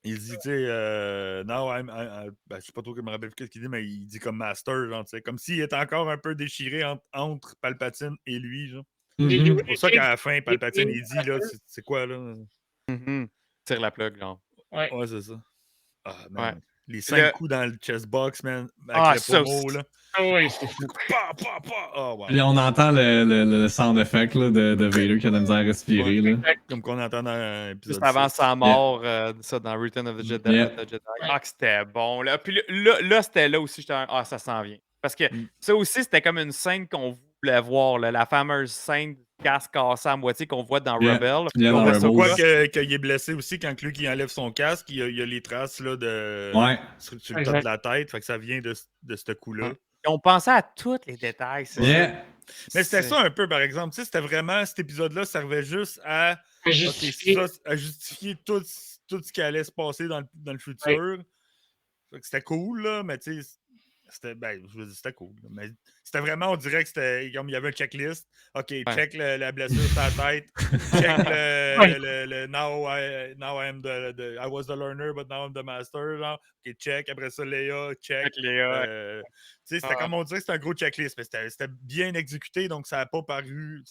Speaker 5: Il dit, tu sais, now ben, je sais pas trop comment me rappelle ce qu'il dit, mais il dit comme master, genre, tu sais, comme s'il était encore un peu déchiré entre Palpatine et lui, genre.
Speaker 7: Mhm.
Speaker 5: C'est pour ça qu'à la fin, Palpatine, il dit, là, c'est quoi, là?
Speaker 6: Mhm. Tire la plug, genre.
Speaker 8: Ouais.
Speaker 5: Ouais, c'est ça. Ah, man.
Speaker 6: Ouais.
Speaker 5: Les 5
Speaker 6: Le-
Speaker 5: coups dans le chest box, man, avec
Speaker 6: Ah,
Speaker 5: le
Speaker 6: ça
Speaker 5: promo,
Speaker 6: aussi.
Speaker 5: là.
Speaker 8: Ah oui, c'est fou.
Speaker 5: Pa, pa, pa. Oh, wow.
Speaker 7: Puis on entend le sound effect là, de Vader qui a de la misère à respirer. Là.
Speaker 5: Comme qu'on entend dans l'épisode
Speaker 6: Juste avant
Speaker 5: 6.
Speaker 6: sa mort, ça, dans Return of the Jedi.
Speaker 7: Yeah.
Speaker 6: the Jedi. Ah, que c'était bon. Là. Puis là, c'était là aussi, j'étais ah, ça s'en vient. Parce que ça aussi, c'était comme une scène qu'on voulait voir, là, la fameuse scène du casque cassé à moitié qu'on voit dans
Speaker 7: Yeah.
Speaker 6: Rebel.
Speaker 7: Yeah, dans
Speaker 5: On voit
Speaker 7: Rebels.
Speaker 5: quoi qu'il est blessé aussi quand Luke il enlève son casque, il y a les traces là, de
Speaker 7: Ouais.
Speaker 5: sur le top de la tête, fait que ça vient de ce coup-là.
Speaker 6: Et on pensait à tous les détails. ça.
Speaker 7: Yeah.
Speaker 5: Mais c'était ça un peu, par exemple. Tu sais, c'était vraiment, cet épisode-là servait juste à
Speaker 8: Justifier.
Speaker 5: à justifier tout ce qui allait se passer dans le futur. Fait que c'était cool, là, mais tu sais, c'était, ben, je veux dire, c'était cool. Là, mais c'était vraiment, on dirait que c'était comme il y avait un checklist. OK, check la blessure sur la tête. Check le now I was the learner, but now I'm the master. Genre. OK, check. Après ça, Léa, check.
Speaker 6: Avec Léa.
Speaker 5: Tu sais, c'était comme on dirait, c'était un gros checklist, mais c'était bien exécuté, donc ça n'a pas paru.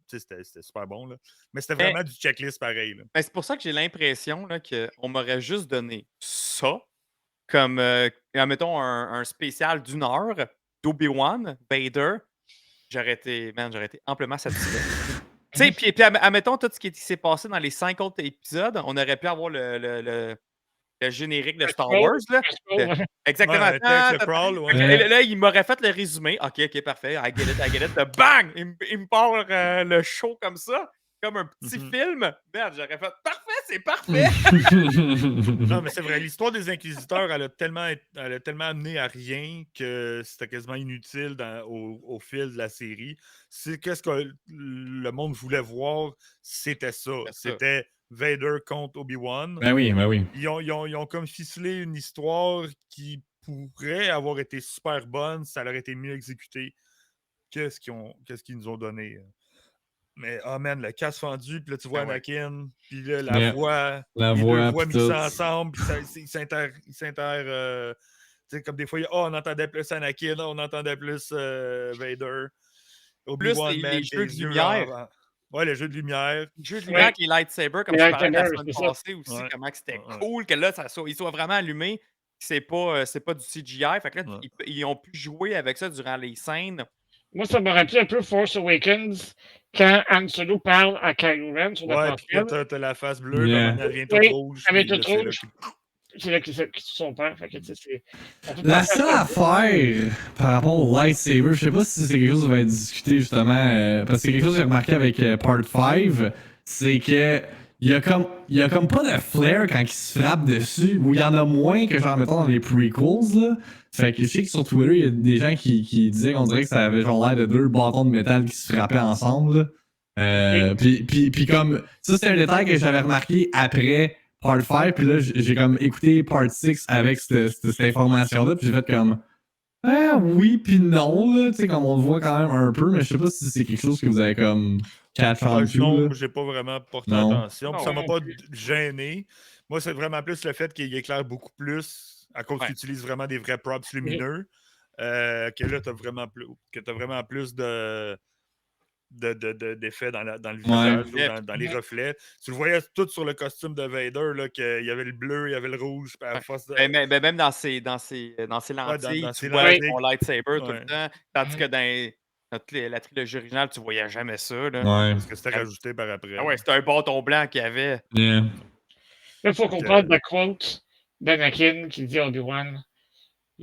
Speaker 5: C'était super bon, là. Mais c'était vraiment du checklist pareil. Là.
Speaker 6: Ben, c'est pour ça que j'ai l'impression là, qu'on m'aurait juste donné ça, comme, admettons, un spécial d'une heure d'Obi-Wan, Vader. J'aurais été amplement satisfait. Tu sais, puis admettons tout ce qui s'est passé dans les 5 autres épisodes, on aurait pu avoir le générique de Star Wars. Là. Exactement.
Speaker 5: Ouais, Tex, le crawl, ouais.
Speaker 6: Fait que là, il m'aurait fait le résumé. OK, parfait. I get it. De bang! Il me part le show comme ça, comme un petit film. Merde, j'aurais fait parfait, c'est parfait.
Speaker 5: Non, mais c'est vrai. L'histoire des Inquisiteurs, elle a tellement amené à rien que c'était quasiment inutile au fil de la série. C'est qu'est-ce que le monde voulait voir, c'était ça. C'était Vader contre Obi-Wan.
Speaker 7: Ben oui, ben oui.
Speaker 5: Ils ont comme ficelé une histoire qui pourrait avoir été super bonne si ça aurait été mieux exécuté que ce qu'ils nous ont donné. Mais, oh man, le casque fendu, puis là, tu vois Anakin, puis là, la voix, les deux voix mises ensemble, puis ils s'inter... tu sais, comme des fois, on entendait plus Anakin, on entendait plus Vader.
Speaker 6: Plus les jeux de lumière.
Speaker 5: Ouais, les jeux de lumière.
Speaker 6: Les jeux de lumière avec les lightsabers, comme je parlais la semaine passée aussi, comment c'était cool que là, il soit vraiment allumé. C'est pas du CGI. Fait que là, ils ont pu jouer avec ça durant les scènes.
Speaker 8: Moi, ça m'a rappelé un peu Force Awakens quand Han Solo parle à Kylo Ren sur le
Speaker 5: Ouais, puis
Speaker 8: portrait,
Speaker 5: là, t'as la face bleue,
Speaker 7: Yeah.
Speaker 5: puis elle devient toute
Speaker 8: Oui,
Speaker 5: rouge.
Speaker 8: elle est
Speaker 5: puis
Speaker 8: toute
Speaker 5: là, c'est là
Speaker 8: rouge.
Speaker 5: qu'il-
Speaker 8: c'est là qu'ils sont son père. Fait que, tu sais, on peut
Speaker 7: La
Speaker 8: penser à
Speaker 7: seule
Speaker 8: ça.
Speaker 7: affaire par rapport au lightsaber, je sais pas si c'est quelque chose qu'on va discuter justement, parce que c'est quelque chose que j'ai remarqué avec Part 5, c'est que il y a comme pas de flair quand il se frappe dessus, ou il y en a moins que genre mettons dans les prequels là. Fait que je sais que sur Twitter, il y a des gens qui disaient qu'on dirait que ça avait genre l'air de deux bâtons de métal qui se frappaient ensemble. Là. Puis comme ça c'est un détail que j'avais remarqué après Part 5, puis là j'ai comme écouté Part 6 avec cette information-là, puis j'ai fait comme ah oui puis non, là, tu sais, comme on le voit quand même un peu, mais je sais pas si c'est quelque chose que vous avez comme catch on to,
Speaker 5: non,
Speaker 7: là.
Speaker 5: j'ai pas vraiment porté
Speaker 7: Non.
Speaker 5: attention. Puis ça m'a
Speaker 8: Non
Speaker 5: pas
Speaker 8: plus.
Speaker 5: gêné. Moi, c'est vraiment plus le fait qu'il éclaire beaucoup plus à cause
Speaker 6: Ouais.
Speaker 5: qu'il utilise vraiment des vrais props lumineux. Que là, t'as vraiment plus d'effets dans le visage ou dans les reflets. Tu le voyais tout sur le costume de Vader, là, qu'il y avait le bleu, il y avait le rouge, puis à
Speaker 6: Ouais.
Speaker 5: force de...
Speaker 6: Ben, même dans ses lentilles,
Speaker 5: dans
Speaker 6: tu
Speaker 5: ses
Speaker 6: vois
Speaker 5: lentilles.
Speaker 6: son lightsaber tout
Speaker 5: Ouais.
Speaker 6: le temps. Tandis que dans la trilogie originale, tu voyais jamais ça. Là.
Speaker 7: Ouais.
Speaker 5: Parce que c'était rajouté par après.
Speaker 6: Ah ouais, c'était un bâton blanc qu'il y avait.
Speaker 7: Yeah.
Speaker 8: Là, il faut qu'on parle de la quote d'Anakin qui dit à Obi-Wan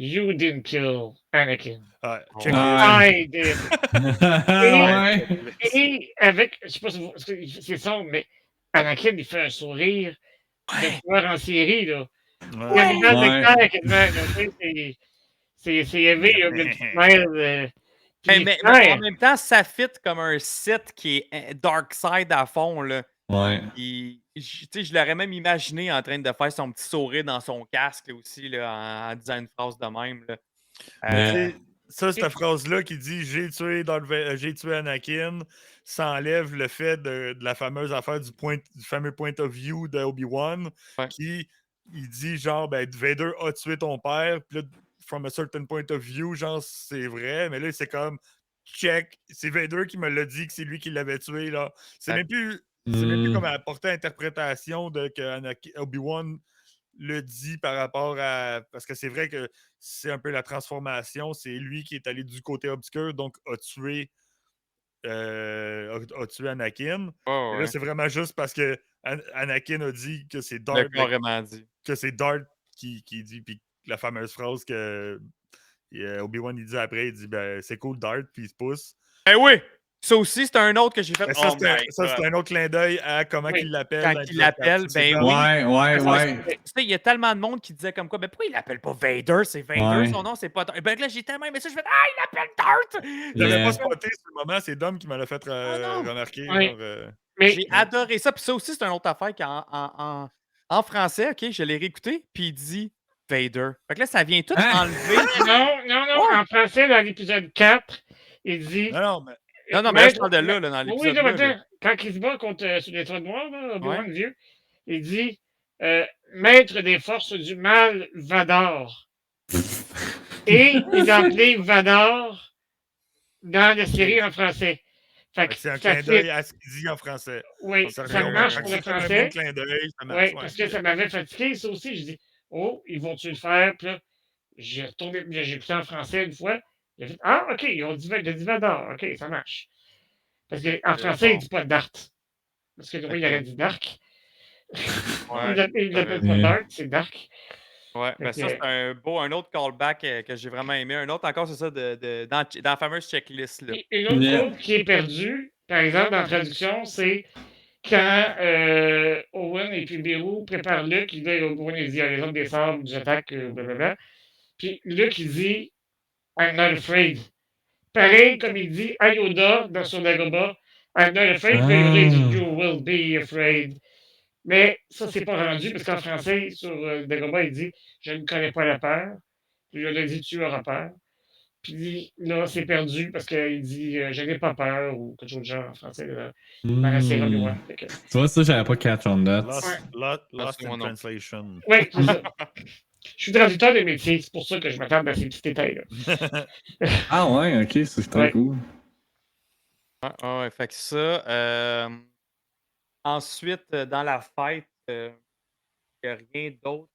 Speaker 8: You didn't kill Anakin.
Speaker 5: Ouais, check
Speaker 7: Ah.
Speaker 8: I did.
Speaker 7: ouais.
Speaker 8: Et avec, je sais pas si c'est sombre, mais Anakin, il fait un sourire de tueur en série, là. Il y a une
Speaker 5: Ouais.
Speaker 8: image d'extérieur quasiment, là, tu sais, c'est élevé, là, le petit smile. Puis
Speaker 6: Mais
Speaker 8: ouais,
Speaker 6: en même temps, ça fit comme un site qui est dark side à fond. Là.
Speaker 7: Ouais.
Speaker 6: Je l'aurais même imaginé en train de faire son petit sourire dans son casque là, aussi, là, en disant une phrase de même. Là.
Speaker 5: Mais tu sais, ça, cette phrase-là qui dit j'ai tué Anakin, ça enlève le fait de la fameuse affaire du fameux point of view de Obi-Wan,
Speaker 6: Ouais.
Speaker 5: qui il dit genre ben Vader a tué ton père, puis là, from a certain point of view, genre c'est vrai, mais là c'est comme check, c'est Vader qui me l'a dit que c'est lui qui l'avait tué là. C'est même plus comme à porter interprétation de que Obi-Wan le dit par rapport à. Parce que c'est vrai que c'est un peu la transformation. C'est lui qui est allé du côté obscur, donc a tué Anakin.
Speaker 6: Oh,
Speaker 5: Et là,
Speaker 6: ouais.
Speaker 5: c'est vraiment juste parce que Anakin a dit que c'est
Speaker 6: Il
Speaker 5: Darth.
Speaker 6: l'a carrément dit.
Speaker 5: Que c'est Darth qui dit. Puis la fameuse phrase que Obi-Wan il dit après, il dit ben, c'est cool Darth, puis il se pousse.
Speaker 6: Eh oui! Ça aussi, c'est un autre que j'ai fait.
Speaker 5: Ben, ça,
Speaker 6: Oh my
Speaker 5: c'est
Speaker 6: God.
Speaker 5: un autre clin d'œil à comment
Speaker 8: Oui.
Speaker 5: il l'appelle.
Speaker 6: Quand
Speaker 5: dans
Speaker 6: il
Speaker 5: l'épisode
Speaker 6: l'appelle,
Speaker 5: 4. C'est
Speaker 6: ben
Speaker 5: comme-
Speaker 6: oui.
Speaker 7: Ouais.
Speaker 6: Tu sais, il y a tellement de monde qui disait comme quoi, ben pourquoi il l'appelle pas Vader? C'est Vader,
Speaker 7: Ouais.
Speaker 6: son nom, c'est pas Darth. Ben là, j'ai tellement aimé ça, je fais ah, il l'appelle Darth!
Speaker 5: J'avais
Speaker 7: Yeah.
Speaker 5: pas spoté sur le moment, c'est Dom qui me l'a fait
Speaker 6: non.
Speaker 5: remarquer.
Speaker 8: Ouais.
Speaker 5: Genre,
Speaker 8: mais
Speaker 6: J'ai adoré ça. Puis ça aussi, c'est une autre affaire en français, OK, je l'ai réécouté, puis il dit Vader. Fait que là, ça vient tout
Speaker 7: Hein?
Speaker 6: enlever.
Speaker 8: non, en français, dans l'épisode 4, il dit.
Speaker 5: Non, mais
Speaker 6: Non, mais là, je parle de là, dans
Speaker 8: Oui,
Speaker 6: l'épisode
Speaker 8: là,
Speaker 6: 2.
Speaker 8: maintenant, quand il se bat contre sur l'étoile noire, là, Obi-Wan vieux, il dit Maître des forces du mal, Vador. Et il a appelé Vador dans la série en français. Fait que
Speaker 5: c'est un
Speaker 8: ça
Speaker 5: clin d'œil
Speaker 8: fit.
Speaker 5: à ce qu'il dit en français.
Speaker 8: Oui,
Speaker 5: Ça
Speaker 8: ça
Speaker 5: revient-
Speaker 8: marche
Speaker 5: fait que
Speaker 8: pour le
Speaker 5: c'est un
Speaker 8: français.
Speaker 5: bon clin d'œil, ça marche.
Speaker 8: Oui,
Speaker 5: ouais.
Speaker 8: parce que ça m'avait fatigué, ça aussi. Je dis, oh, ils vont-tu le faire? Puis là, j'ai retourné, j'ai écouté en français une fois. J'ai fait, ah, OK, ils ont dit Vador. OK, ça marche. Parce qu'en français, il ne dit pas Dart. Parce que lui, il aurait dit Dark.
Speaker 6: Ouais.
Speaker 8: Il l'appelle pas Dark, c'est Dark.
Speaker 6: Ouais, ben ça, c'est un autre callback que j'ai vraiment aimé. Un autre encore, c'est ça, dans la fameuse checklist. Là.
Speaker 8: Et une autre quote qui est perdue, par exemple, dans la traduction, c'est quand Owen et puis Beru préparent Luke, il dit Owen, il dit, les autres des sables, j'attaque, blablabla. Puis Luke, il dit, I'm not afraid. Pareil comme il dit à Yoda sur Dagobah, I'm not afraid, puis Yoda, il dit, you will be afraid. Mais ça, c'est pas rendu, parce qu'en français, sur Dagobah, il dit, je ne connais pas la peur. Puis Yoda dit, tu auras peur. Puis là, c'est perdu parce qu'il dit je n'ai pas peur ou quelque chose de genre en français dans la série Obi-Wan.
Speaker 7: Tu vois, ça, j'avais pas catch on that.
Speaker 5: Lost in translation.
Speaker 8: Oui, c'est ça. Je suis traducteur de métier, c'est pour ça que je m'attarde à ces petits détails-là.
Speaker 7: Ah ouais, ok, c'est très cool.
Speaker 6: Ouais, fait que ça. Ensuite, dans la fête, il n'y a rien d'autre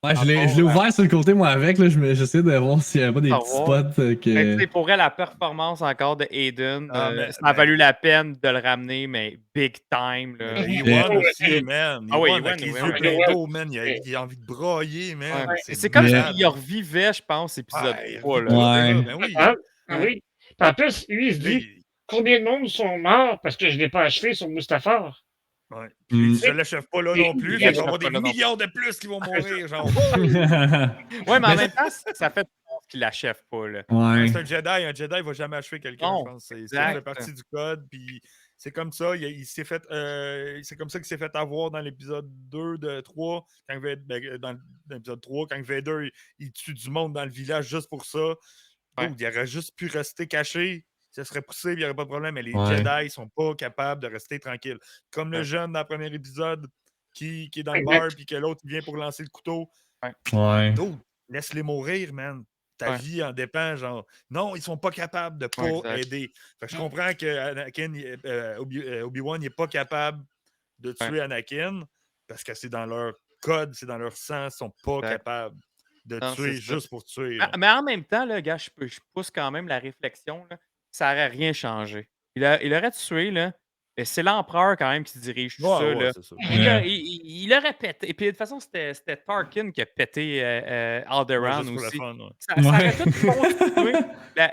Speaker 7: Ouais, je l'ai ouvert sur le côté, moi, avec. J'essaie de voir s'il n'y avait pas des petits spots
Speaker 6: Mais tu sais,
Speaker 7: que.
Speaker 6: pour elle, la performance encore de Aiden,
Speaker 5: Ah, mais-
Speaker 6: ça a valu la peine de le ramener, mais big time. Là.
Speaker 5: Mais
Speaker 7: Yeah.
Speaker 5: Ewan aussi, man.
Speaker 6: Ah oui,
Speaker 5: Ewan avec
Speaker 6: Ewan,
Speaker 5: les
Speaker 6: oui,
Speaker 5: yeux
Speaker 6: oui.
Speaker 5: pleins d'eau, man. Il a envie de broyer, man.
Speaker 6: Ouais. C'est comme
Speaker 7: Yeah.
Speaker 6: s'il revivait, je pense, épisode
Speaker 5: Ouais,
Speaker 6: 3. Là.
Speaker 7: Ouais.
Speaker 5: Ben oui.
Speaker 8: Ah oui. Puis en plus, lui, il se dit
Speaker 5: Lui,
Speaker 8: combien de monde sont morts parce que je ne l'ai pas achevé sur Mustafar.
Speaker 5: ouais.
Speaker 7: Mm.
Speaker 5: Je l'achève pas là non plus.
Speaker 6: Il
Speaker 5: Il va y
Speaker 6: l'achève
Speaker 5: avoir des
Speaker 6: pas là non plus.
Speaker 5: millions de plus qui vont mourir. Genre,
Speaker 6: Ouais, mais en
Speaker 7: Mais
Speaker 6: même temps, ça fait peur qu'il l'achève pas. Là.
Speaker 7: Ouais.
Speaker 5: c'est un Jedi. Un Jedi ne va jamais achever quelqu'un,
Speaker 6: Non,
Speaker 5: je pense. Ça
Speaker 6: exact.
Speaker 5: fait partie du code. Puis c'est comme ça. Il s'est fait. C'est comme ça qu'il s'est fait avoir dans l'épisode 2 de 3. Dans l'épisode 3, quand Vader il tue du monde dans le village juste pour ça.
Speaker 6: Ouais.
Speaker 5: Il aurait juste pu rester caché. Ça serait poussé, il n'y aurait pas de problème. Mais les
Speaker 7: Ouais.
Speaker 5: Jedi ne sont pas capables de rester tranquilles. Comme le
Speaker 6: Ouais.
Speaker 5: jeune dans le premier épisode qui est dans le
Speaker 8: Exact.
Speaker 5: bar puis que l'autre vient pour lancer le couteau.
Speaker 7: Ouais.
Speaker 5: Dude, laisse-les mourir, man. Ta
Speaker 6: Ouais.
Speaker 5: vie en dépend, genre. Non, ils sont pas capables de pas
Speaker 6: Ouais, exact.
Speaker 5: aider. Fait que je comprends que Anakin, Obi-Wan n'est pas capable de tuer Anakin parce que c'est dans leur code, c'est dans leur sang, ils sont pas
Speaker 6: Exact.
Speaker 5: capables de
Speaker 6: Non,
Speaker 5: tuer
Speaker 6: c'est ça.
Speaker 5: juste pour tuer.
Speaker 6: Ah, mais en même temps, là, gars, je pousse quand même la réflexion. Là, ça n'aurait rien changé. Il aurait tué, là. Mais c'est l'empereur quand même qui dirige tout ça. Là.
Speaker 5: c'est ça.
Speaker 6: Il aurait pété. Et puis de toute façon, c'était Tarkin qui a pété Alderaan
Speaker 5: Juste pour le
Speaker 6: aussi.
Speaker 5: fun, ouais.
Speaker 6: Ça aurait tout continué.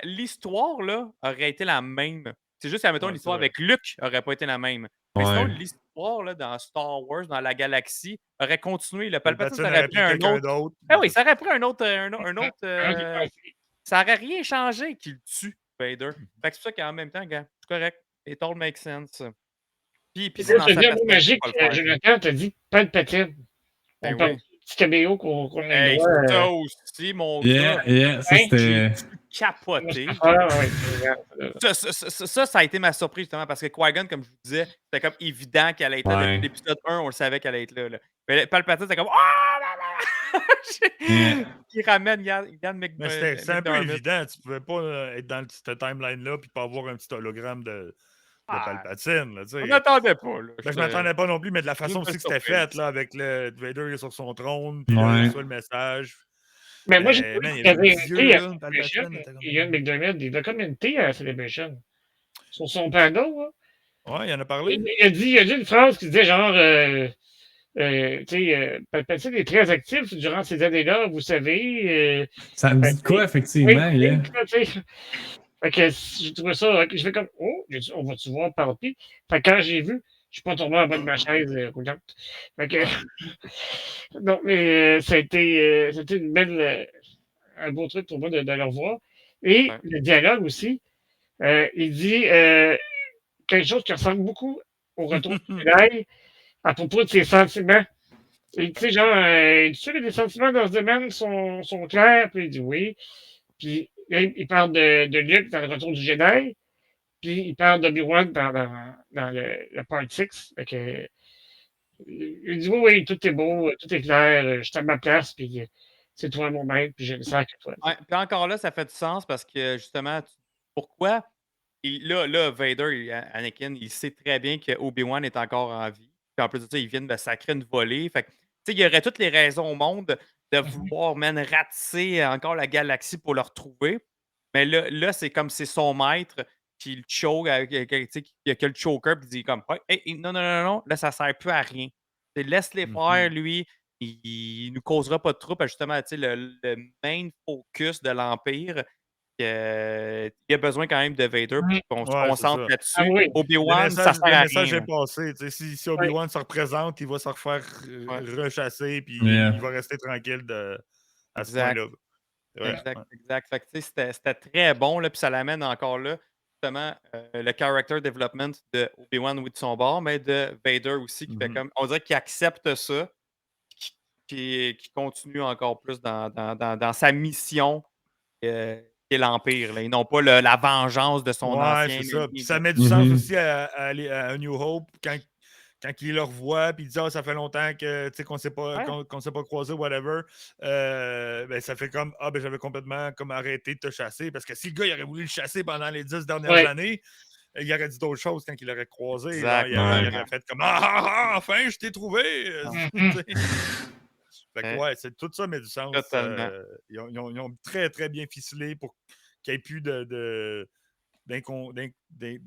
Speaker 6: L'histoire, là, aurait été la même. C'est juste, admettons,
Speaker 5: Ouais,
Speaker 6: l'histoire
Speaker 5: c'est vrai.
Speaker 6: avec Luke aurait pas été la même. Mais
Speaker 7: Ouais.
Speaker 6: sinon, l'histoire, là, dans Star Wars, dans la galaxie, aurait continué. Le Palpatine
Speaker 5: Palpatine
Speaker 6: aurait
Speaker 5: aurait
Speaker 6: pris un
Speaker 5: quelqu'un
Speaker 6: autre.
Speaker 5: d'autre.
Speaker 6: Ah oui, ça aurait pris un autre.
Speaker 8: Ouais.
Speaker 6: Ça aurait rien changé qu'il tue Vader. Fait que c'est pour ça qu'en même temps, gars, c'est correct. It all makes sense. Puis
Speaker 8: Puis
Speaker 6: c'est dans
Speaker 8: je te
Speaker 6: sa
Speaker 8: dis un mot
Speaker 6: perspective
Speaker 8: magique,
Speaker 6: qu'on va le faire.
Speaker 8: Jonathan t'a dit Palpatine.
Speaker 6: Ben
Speaker 8: On parle
Speaker 6: oui.
Speaker 8: du petit caméo qu'on a eu
Speaker 6: Hey,
Speaker 8: droit,
Speaker 6: ça aussi, mon
Speaker 7: Yeah,
Speaker 6: gars.
Speaker 7: yeah. Ça,
Speaker 8: Hein,
Speaker 7: c'était.
Speaker 6: Capoté.
Speaker 8: Mustafar, ouais.
Speaker 6: Ça a été ma surprise, justement, parce que Qui-Gon, comme je vous disais, c'était comme évident qu'elle allait être là.
Speaker 7: Ouais.
Speaker 6: Depuis l'épisode 1, on le savait qu'elle allait être là. Mais Palpatine, c'était comme Ah! Il ramène Yann
Speaker 5: Mais c'est un peu
Speaker 6: McDermott.
Speaker 5: évident. Tu pouvais pas être dans cette timeline-là et pas avoir un petit hologramme de
Speaker 6: Ah,
Speaker 5: Palpatine. Là, tu sais.
Speaker 6: on m'attendait pas. Là.
Speaker 5: Ben, je m'attendais pas non plus, mais de la façon
Speaker 6: une
Speaker 5: aussi que c'était
Speaker 6: surprise.
Speaker 5: fait, là, avec le Vader sur son trône, puis là,
Speaker 7: Ouais.
Speaker 5: il reçoit le message.
Speaker 8: Mais moi, j'ai
Speaker 5: Man,
Speaker 8: trouvé
Speaker 5: il
Speaker 8: qu'il
Speaker 5: y
Speaker 8: y
Speaker 5: avait
Speaker 8: avait
Speaker 5: des
Speaker 8: un
Speaker 5: yeux,
Speaker 8: thé à
Speaker 5: là,
Speaker 8: Celebration.
Speaker 5: Palpatine était comme-
Speaker 8: Ian McDermott, il a comme une thé à Celebration. Sur son panneau, là.
Speaker 5: Ouais, il en a parlé.
Speaker 8: Il a dit une phrase qui disait genre tu sais, Palpatine est très actif durant ces années-là, vous savez.
Speaker 7: Ça me dit de quoi, effectivement,
Speaker 8: Oui,
Speaker 7: yeah.
Speaker 8: tu sais. Fait que j'ai trouvé ça. Je fais comme oh, j'ai dit, on va-tu voir Palpi? Fait que quand j'ai vu, je suis pas tombé en bas de ma chaise roulante. Fait que non, mais ça a été une belle un beau truc pour moi de le revoir. Et
Speaker 6: Ouais.
Speaker 8: le dialogue aussi, il dit quelque chose qui ressemble beaucoup au retour du Jedi à propos de ses sentiments. Et tu sais, genre, tu sais que les sentiments dans ce domaine sont clairs? Puis il dit oui. Puis là, il parle de Luke dans le retour du Jedi. Puis il parle d'Obi-Wan dans le Part 6. Fait que, il dit oui, tout est beau, tout est clair, je suis à ma place, puis c'est toi mon maître, puis je le sens que toi.
Speaker 6: Ouais, puis encore là, ça fait du sens parce que justement, pourquoi là, Vader, Anakin, il sait très bien que Obi-Wan est encore en vie. Puis en plus de ça, ils viennent de sacrer une volée. Fait que, tu sais, il y aurait toutes les raisons au monde de vouloir, man, ratisser encore la galaxie pour le retrouver. Mais là c'est comme c'est son maître, puis il choke, tu sais, il y a que le choker, puis il dit comme, ouais, hey, non, là, ça sert plus à rien. Tu sais, laisse-les faire, lui. Il nous causera pas de trouble. Justement, tu sais, le main focus de l'Empire, il y a besoin quand même de Vader
Speaker 8: Oui.
Speaker 6: pour qu'on se
Speaker 5: Ouais,
Speaker 6: concentre
Speaker 5: c'est
Speaker 6: là-dessus.
Speaker 8: Ah oui.
Speaker 6: Obi-Wan, ça sert
Speaker 5: Le
Speaker 6: à
Speaker 5: message
Speaker 6: rien.
Speaker 5: est passé. Tu sais, si Obi-Wan se représente, il va se refaire rechasser, puis
Speaker 7: Yeah.
Speaker 5: il va rester tranquille à ce
Speaker 6: Exact.
Speaker 5: point-là. Ouais,
Speaker 6: Exact,
Speaker 5: ouais.
Speaker 6: exact. Fait que, tu sais, c'était très bon, là, puis ça l'amène encore là, justement, le character development de Obi-Wan, oui, de son bord, mais de Vader aussi, qui fait comme, on dirait qu'il accepte ça, qui continue encore plus dans sa mission, qui est l'Empire, là, et non pas la vengeance de son
Speaker 5: Ouais,
Speaker 6: ancien
Speaker 5: c'est ça.
Speaker 6: ennemi,
Speaker 5: Puis
Speaker 6: là.
Speaker 5: ça met du sens aussi à A New Hope quand il le revoit, puis il dit ça fait longtemps que qu'on ne s'est pas,
Speaker 6: Ouais.
Speaker 5: qu'on s'est pas croisé, whatever. Ben, ça fait comme ben, j'avais complètement comme arrêté de te chasser. Parce que si le gars il aurait voulu le chasser pendant les 10 dernières années, il aurait dit d'autres choses quand il l'aurait croisé.
Speaker 6: Exact.
Speaker 5: Il aurait fait comme enfin, je t'ai trouvé. Tu sais. Fait que ouais, tout ça met du sens.
Speaker 6: Totalement.
Speaker 5: Ils ont très, très bien ficelé pour qu'il n'y ait plus de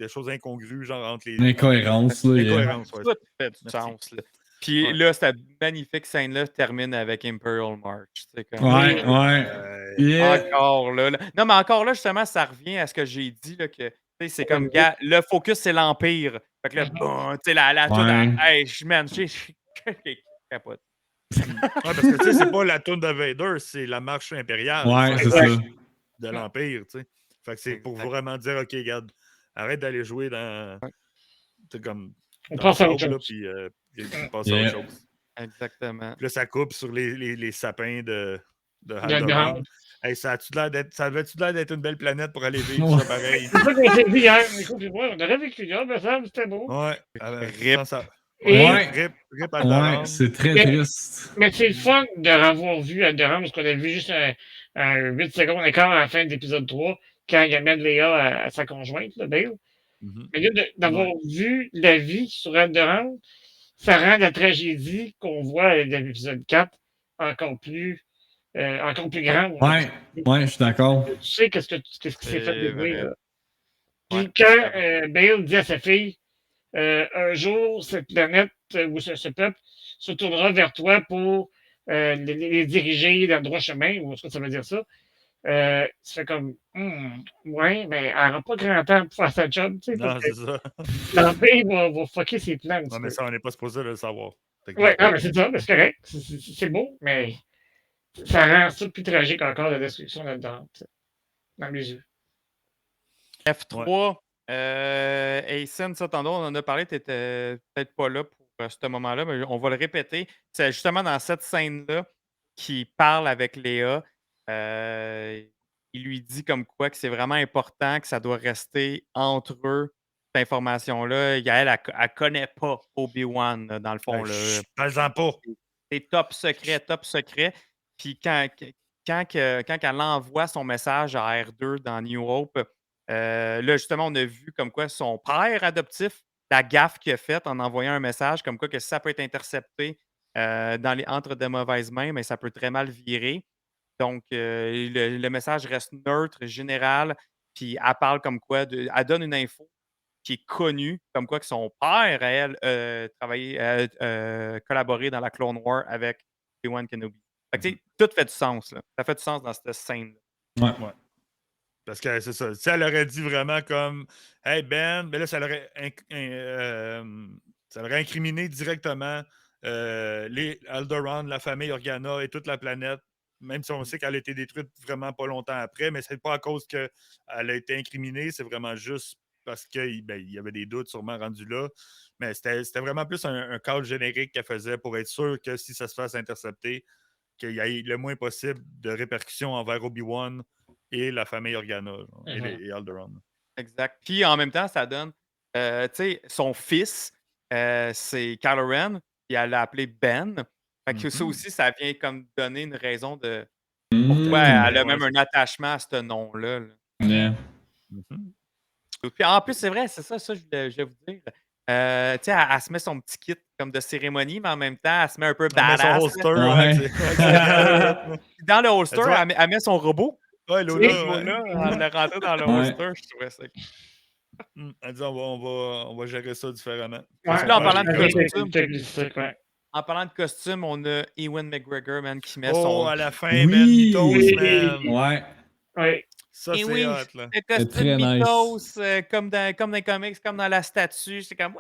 Speaker 5: choses incongrues, genre entre les.
Speaker 7: L'incohérence, là.
Speaker 5: L'incohérence, ouais.
Speaker 6: Tout fait du
Speaker 5: Merci.
Speaker 6: sens. Là. Puis
Speaker 5: Ouais.
Speaker 6: là, cette magnifique scène-là termine avec Imperial March. Comme,
Speaker 7: Ouais, ouais. Yeah.
Speaker 6: encore là. Non, mais encore là, justement, ça revient à ce que j'ai dit, là, que c'est comme, gars, le focus, c'est l'Empire. Fait que là, bon, tu sais, la toune, hey, je capote.
Speaker 5: Ouais, parce que, tu sais, c'est pas la toune de Vader, c'est la marche impériale.
Speaker 7: Ouais, c'est ça.
Speaker 5: De l'Empire, tu sais. Fait que c'est pour vraiment dire, OK, regarde, arrête d'aller jouer dans. C'est comme.
Speaker 8: On
Speaker 5: dans
Speaker 8: passe à
Speaker 5: le
Speaker 8: autre
Speaker 5: sable,
Speaker 8: chose.
Speaker 5: Puis on passe à autre chose.
Speaker 6: Exactement.
Speaker 5: Puis là, ça coupe sur les sapins de
Speaker 8: Alderaan.
Speaker 5: Alderaan. Hey, ça avait-tu l'air d'être une belle planète pour aller vivre ça pareil?
Speaker 8: C'est ça qu'on s'est dit hier. Écoute, moi, on aurait vécu là, mais ça, c'était beau.
Speaker 5: Ouais.
Speaker 6: Rip.
Speaker 5: Rip Alderaan.
Speaker 7: Ouais, c'est très
Speaker 8: Mais-
Speaker 7: triste.
Speaker 8: Mais c'est le fun de revoir vu Alderaan, parce qu'on a vu juste un 8 secondes d'écart à la fin de l'épisode 3, quand il amène Léa à sa conjointe, là, Bale.
Speaker 5: Mhm.
Speaker 8: Mais là, d'avoir vu la vie sur Alderaan, ça rend la tragédie qu'on voit dans l'épisode 4 encore plus grande.
Speaker 7: Ouais, je suis d'accord.
Speaker 8: Tu sais qu'est-ce qui s'est fait
Speaker 6: C'est
Speaker 8: déduire,
Speaker 6: vrai.
Speaker 8: là. Puis
Speaker 6: Ouais.
Speaker 8: quand Bale dit à sa fille, un jour, cette planète ou ce peuple se tournera vers toi pour les diriger dans le droit chemin, ou ce que ça veut dire ça. Tu fais comme, ouais, mais elle n'aura pas grand temps pour faire sa job, tu sais,
Speaker 5: Non,
Speaker 8: parce que
Speaker 5: c'est ça.
Speaker 8: l'Empire va fucker ses plans.
Speaker 5: Non, mais ça, on n'est pas supposé le savoir.
Speaker 8: Ouais, non, mais c'est ça, mais c'est correct. C'est beau, mais ça rend ça plus tragique encore, la destruction là-dedans, dans mes yeux.
Speaker 6: F3, Aysen, ça, tantôt, on en a parlé, tu n'étais peut-être pas là pour ce moment-là, mais on va le répéter. C'est justement dans cette scène-là qu'il parle avec Léa. Il lui dit comme quoi que c'est vraiment important, que ça doit rester entre eux, cette information-là. Elle ne connaît pas Obi-Wan, dans le fond.
Speaker 5: Parle-en pas.
Speaker 6: C'est top secret, top secret. Puis quand elle envoie son message à R2 dans New Hope, là, justement, on a vu comme quoi son père adoptif, la gaffe qu'il a faite en envoyant un message, comme quoi que ça peut être intercepté entre de mauvaises mains, mais ça peut très mal virer. Donc, le message reste neutre, général, puis elle parle comme quoi, elle donne une info qui est connue, comme quoi que son père, à elle, collaboré dans la Clone War avec Obi-Wan Kenobi. Fait que, tu sais, tout fait du sens, là. Ça fait du sens dans cette scène-là.
Speaker 5: Ouais. Parce que c'est ça. Si elle aurait dit vraiment comme Hey Ben, mais là, ça l'aurait incriminé directement les Alderaan, la famille Organa et toute la planète, même si on sait qu'elle a été détruite vraiment pas longtemps après, mais c'est pas à cause qu'elle a été incriminée, c'est vraiment juste parce qu'il y avait des doutes sûrement rendus là. Mais c'était vraiment plus un cadre générique qu'elle faisait pour être sûr que si ça se fasse intercepter, qu'il y ait le moins possible de répercussions envers Obi-Wan et la famille Organa et Alderaan.
Speaker 6: Exact. Puis en même temps, ça donne, tu sais, son fils, c'est Kylo Ren, puis elle l'a appelé Ben. Fait que ça aussi, ça vient comme donner une raison de pourquoi elle a même un attachement à ce nom-là.
Speaker 7: Yeah.
Speaker 6: Puis en plus, c'est vrai, c'est ça, je voulais vous dire. Tu sais, elle se met son petit kit comme de cérémonie, mais en même temps, elle se met un peu badass.
Speaker 5: Son holster,
Speaker 6: Dans le holster, elle met son robot.
Speaker 5: Ouais,
Speaker 6: Lola, elle l'a rentré dans le holster, je trouvais ça.
Speaker 5: Elle dit on va gérer ça différemment.
Speaker 6: Là, en parlant de costume,
Speaker 8: En
Speaker 6: parlant de costume, on a Ewan McGregor, man, qui met son.
Speaker 5: à la fin, man, Mythos, man.
Speaker 7: Ouais.
Speaker 5: Ça, c'est hot, là.
Speaker 6: Le costume
Speaker 7: très
Speaker 6: Mythos, comme dans les comics, comme dans la statue. C'est comme,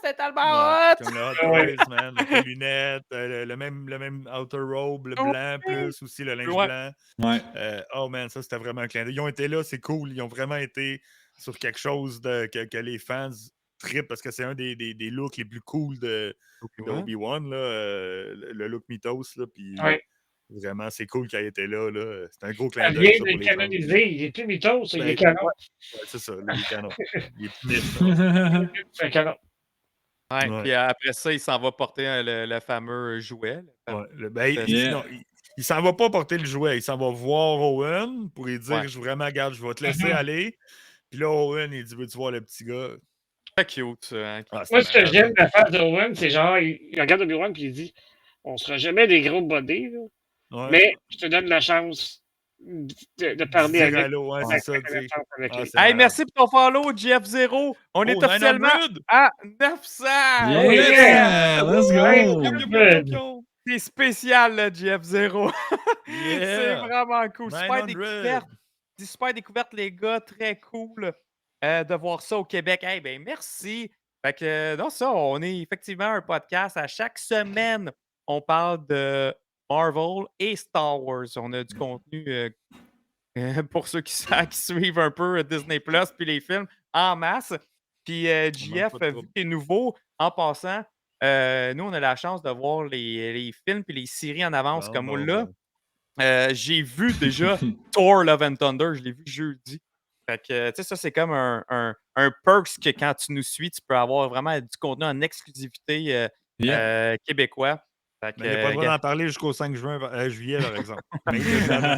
Speaker 6: c'est tellement hot!
Speaker 5: Comme le Hot Toys, man. Avec les lunettes, le même outer robe, le blanc plus, aussi le linge blanc.
Speaker 7: Ouais.
Speaker 5: Oh, man, ça, c'était vraiment un clin d'œil. Ils ont été là, c'est cool. Ils ont vraiment été sur quelque chose que les fans trippent parce que c'est un des looks les plus cool de Obi-Wan, le look Mythos, là. Puis vraiment, c'est cool qu'elle était là. C'est un gros clin d'œil.
Speaker 8: Il vient de canoniser. Il est plus Mythos, il est canon.
Speaker 5: Ouais, c'est ça, il est canon. Il est mythe.
Speaker 8: C'est un canon.
Speaker 6: Ouais. Puis après ça, il s'en va porter le fameux jouet.
Speaker 5: Il s'en va pas porter le jouet. Il s'en va voir Owen pour lui dire vraiment, regarde, je vais te laisser aller. Puis là, Owen, il dit veux-tu voir le petit gars?
Speaker 6: Très cute, ça. Hein?
Speaker 8: Moi, ce que j'aime de la face d'Owen, c'est genre, il regarde Obi-Wan puis il dit On sera jamais des gros bodés, là.
Speaker 5: Ouais.
Speaker 8: Mais je te donne la chance de parler
Speaker 5: Dire
Speaker 8: avec.
Speaker 5: allô, ouais,
Speaker 8: avec
Speaker 5: c'est ça,
Speaker 8: la
Speaker 5: tu sais.
Speaker 8: connaissance avec
Speaker 5: Ah,
Speaker 8: les-
Speaker 5: c'est
Speaker 6: Hey,
Speaker 5: malade.
Speaker 6: merci pour ton follow, GF0. On est
Speaker 5: Oh,
Speaker 6: officiellement
Speaker 5: 900!
Speaker 6: à 900.
Speaker 7: Yeah! Let's
Speaker 8: Hey,
Speaker 7: go!
Speaker 8: piou, piou, piou.
Speaker 6: C'est spécial, le GF0. C'est
Speaker 5: Yeah!
Speaker 6: vraiment cool. Super
Speaker 5: 900!
Speaker 6: découverte. Super découverte, les gars. Très cool de voir ça au Québec. Hey, ben merci. Fait que, non, ça, on est effectivement un podcast. À chaque semaine, on parle de Marvel et Star Wars. On a du contenu pour ceux qui suivent un peu Disney Plus puis les films en masse. Puis JF,
Speaker 5: pas de
Speaker 6: vu
Speaker 5: trouble.
Speaker 6: que t'es nouveau, en passant, nous, on a la chance de voir les films puis les séries en avance
Speaker 5: Bon,
Speaker 6: comme moi
Speaker 5: bon,
Speaker 6: là.
Speaker 5: bon.
Speaker 6: J'ai vu déjà Thor Love and Thunder, je l'ai vu jeudi. Fait que, tu sais, ça, c'est comme un perks que quand tu nous suis, tu peux avoir vraiment du contenu en exclusivité québécois. Fait que,
Speaker 5: Mais il n'a pas le droit d'en parler jusqu'au 5 juillet, par exemple. Mais il le savait.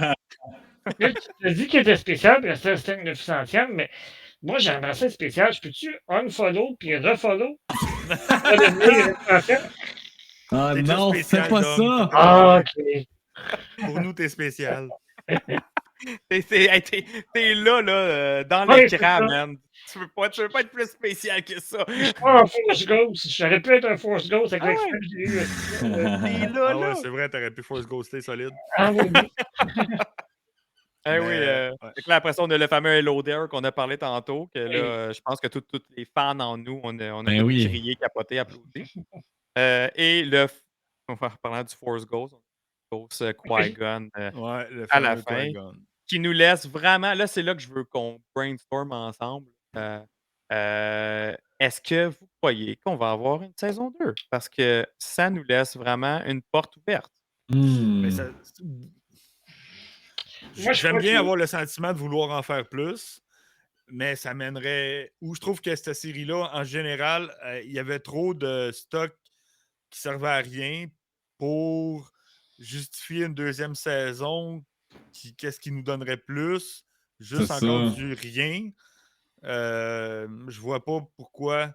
Speaker 8: Là, tu t'as dit qu'il était spécial, puis c'était une 900e, mais moi, j'aimerais ça être spécial. Je peux-tu unfollow puis refollow? Pour devenir 900e?
Speaker 7: Ah
Speaker 5: T'es déjà
Speaker 7: non,
Speaker 5: spécial,
Speaker 7: fais pas
Speaker 5: Dom.
Speaker 7: ça!
Speaker 8: Ah, OK.
Speaker 5: Pour nous, t'es spécial.
Speaker 6: T'es là, dans
Speaker 8: Ouais,
Speaker 6: l'écran,
Speaker 8: c'est ça.
Speaker 6: man. Tu veux pas être plus spécial que ça.
Speaker 8: Je suis pas un Force Ghost. J'aurais pu être un Force Ghost avec
Speaker 6: Ah ouais.
Speaker 8: l'expérience que j'ai eu.
Speaker 6: T'es là,
Speaker 5: Ah
Speaker 6: là.
Speaker 5: ouais, c'est vrai, t'aurais pu Force Ghoster solide.
Speaker 8: Ah oui, oui.
Speaker 6: Eh oui,
Speaker 5: Mais, ouais.
Speaker 6: fait que là, après ça, on a le fameux Hello There qu'on a parlé tantôt, que là,
Speaker 8: Oui.
Speaker 6: je pense que tous les fans en nous, on a
Speaker 7: Ben
Speaker 6: tous
Speaker 7: oui.
Speaker 6: crié, capoté, applaudi. Et en parlant du Force Ghost, Ghost Qui-Gon
Speaker 5: Ouais, le
Speaker 6: à la
Speaker 5: fameux
Speaker 6: fin,
Speaker 5: Qui-Gon.
Speaker 6: qui nous laisse vraiment, là, c'est là que je veux qu'on brainstorm ensemble. Est-ce que vous croyez qu'on va avoir une saison 2? Parce que ça nous laisse vraiment une porte ouverte.
Speaker 7: Hmm.
Speaker 5: Mais ça-
Speaker 8: Moi, je
Speaker 5: J'aime
Speaker 8: crois
Speaker 5: bien
Speaker 8: que-
Speaker 5: avoir le sentiment de vouloir en faire plus, mais ça mènerait. Ou je trouve que cette série-là, en général, il y avait trop de stock qui servait à rien pour justifier une deuxième saison. Qu'est-ce qui nous donnerait plus? Juste
Speaker 7: C'est
Speaker 5: encore
Speaker 7: ça.
Speaker 5: du rien. Je vois pas pourquoi.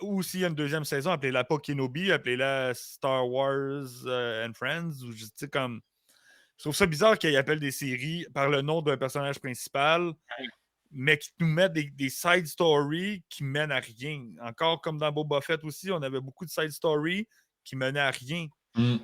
Speaker 5: Ou s'il y a une deuxième saison, appelez-la pas Kenobi, appelez-la Star Wars and Friends. Ou tu sais, comme. Je trouve ça bizarre qu'ils appellent des séries par le nom d'un personnage principal, mais qui nous mettent des side stories qui mènent à rien. Encore comme dans Boba Fett aussi, on avait beaucoup de side stories qui menaient à rien.
Speaker 7: Hmm.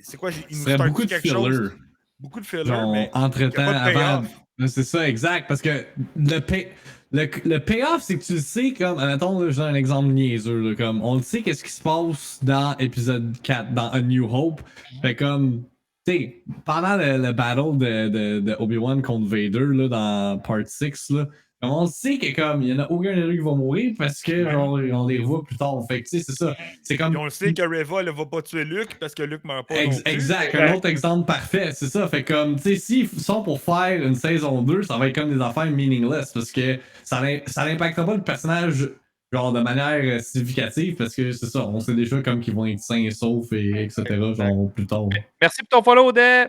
Speaker 5: C'est quoi?
Speaker 7: Ce
Speaker 5: Ils nous
Speaker 7: serait
Speaker 5: startent
Speaker 7: beaucoup de
Speaker 5: quelque
Speaker 7: filler.
Speaker 5: chose. Beaucoup de filler,
Speaker 7: Genre,
Speaker 5: mais
Speaker 7: entre-temps,
Speaker 5: y a pas de
Speaker 7: avant.
Speaker 5: payoff.
Speaker 7: C'est ça, exact. Parce que le payoff, c'est que tu le sais, comme, admettons, là, je donne un exemple niaiseux, là, comme, on le sait qu'est-ce qui se passe dans épisode 4, dans A New Hope. Fait comme, tu sais, pendant le battle de Obi-Wan contre Vader, là, dans Part 6, là, comme on sait que, comme, il y en a aucun des deux qui va mourir parce que, genre, on les revoit plus tard. Fait que, tu sais, c'est ça. C'est comme.
Speaker 5: Puis on le sait que Reva, elle va pas tuer Luke parce que Luke meurt pas. non plus.
Speaker 7: Exact, un autre exemple parfait, c'est ça. Fait comme, tu sais, s'ils sont pour faire une saison 2, ça va être comme des affaires meaningless parce que ça n'impactera pas le personnage genre de manière significative parce que c'est ça, on sait déjà comme qu'ils vont être sains et saufs et etc. genre plus tard.
Speaker 6: Merci pour ton follow, de.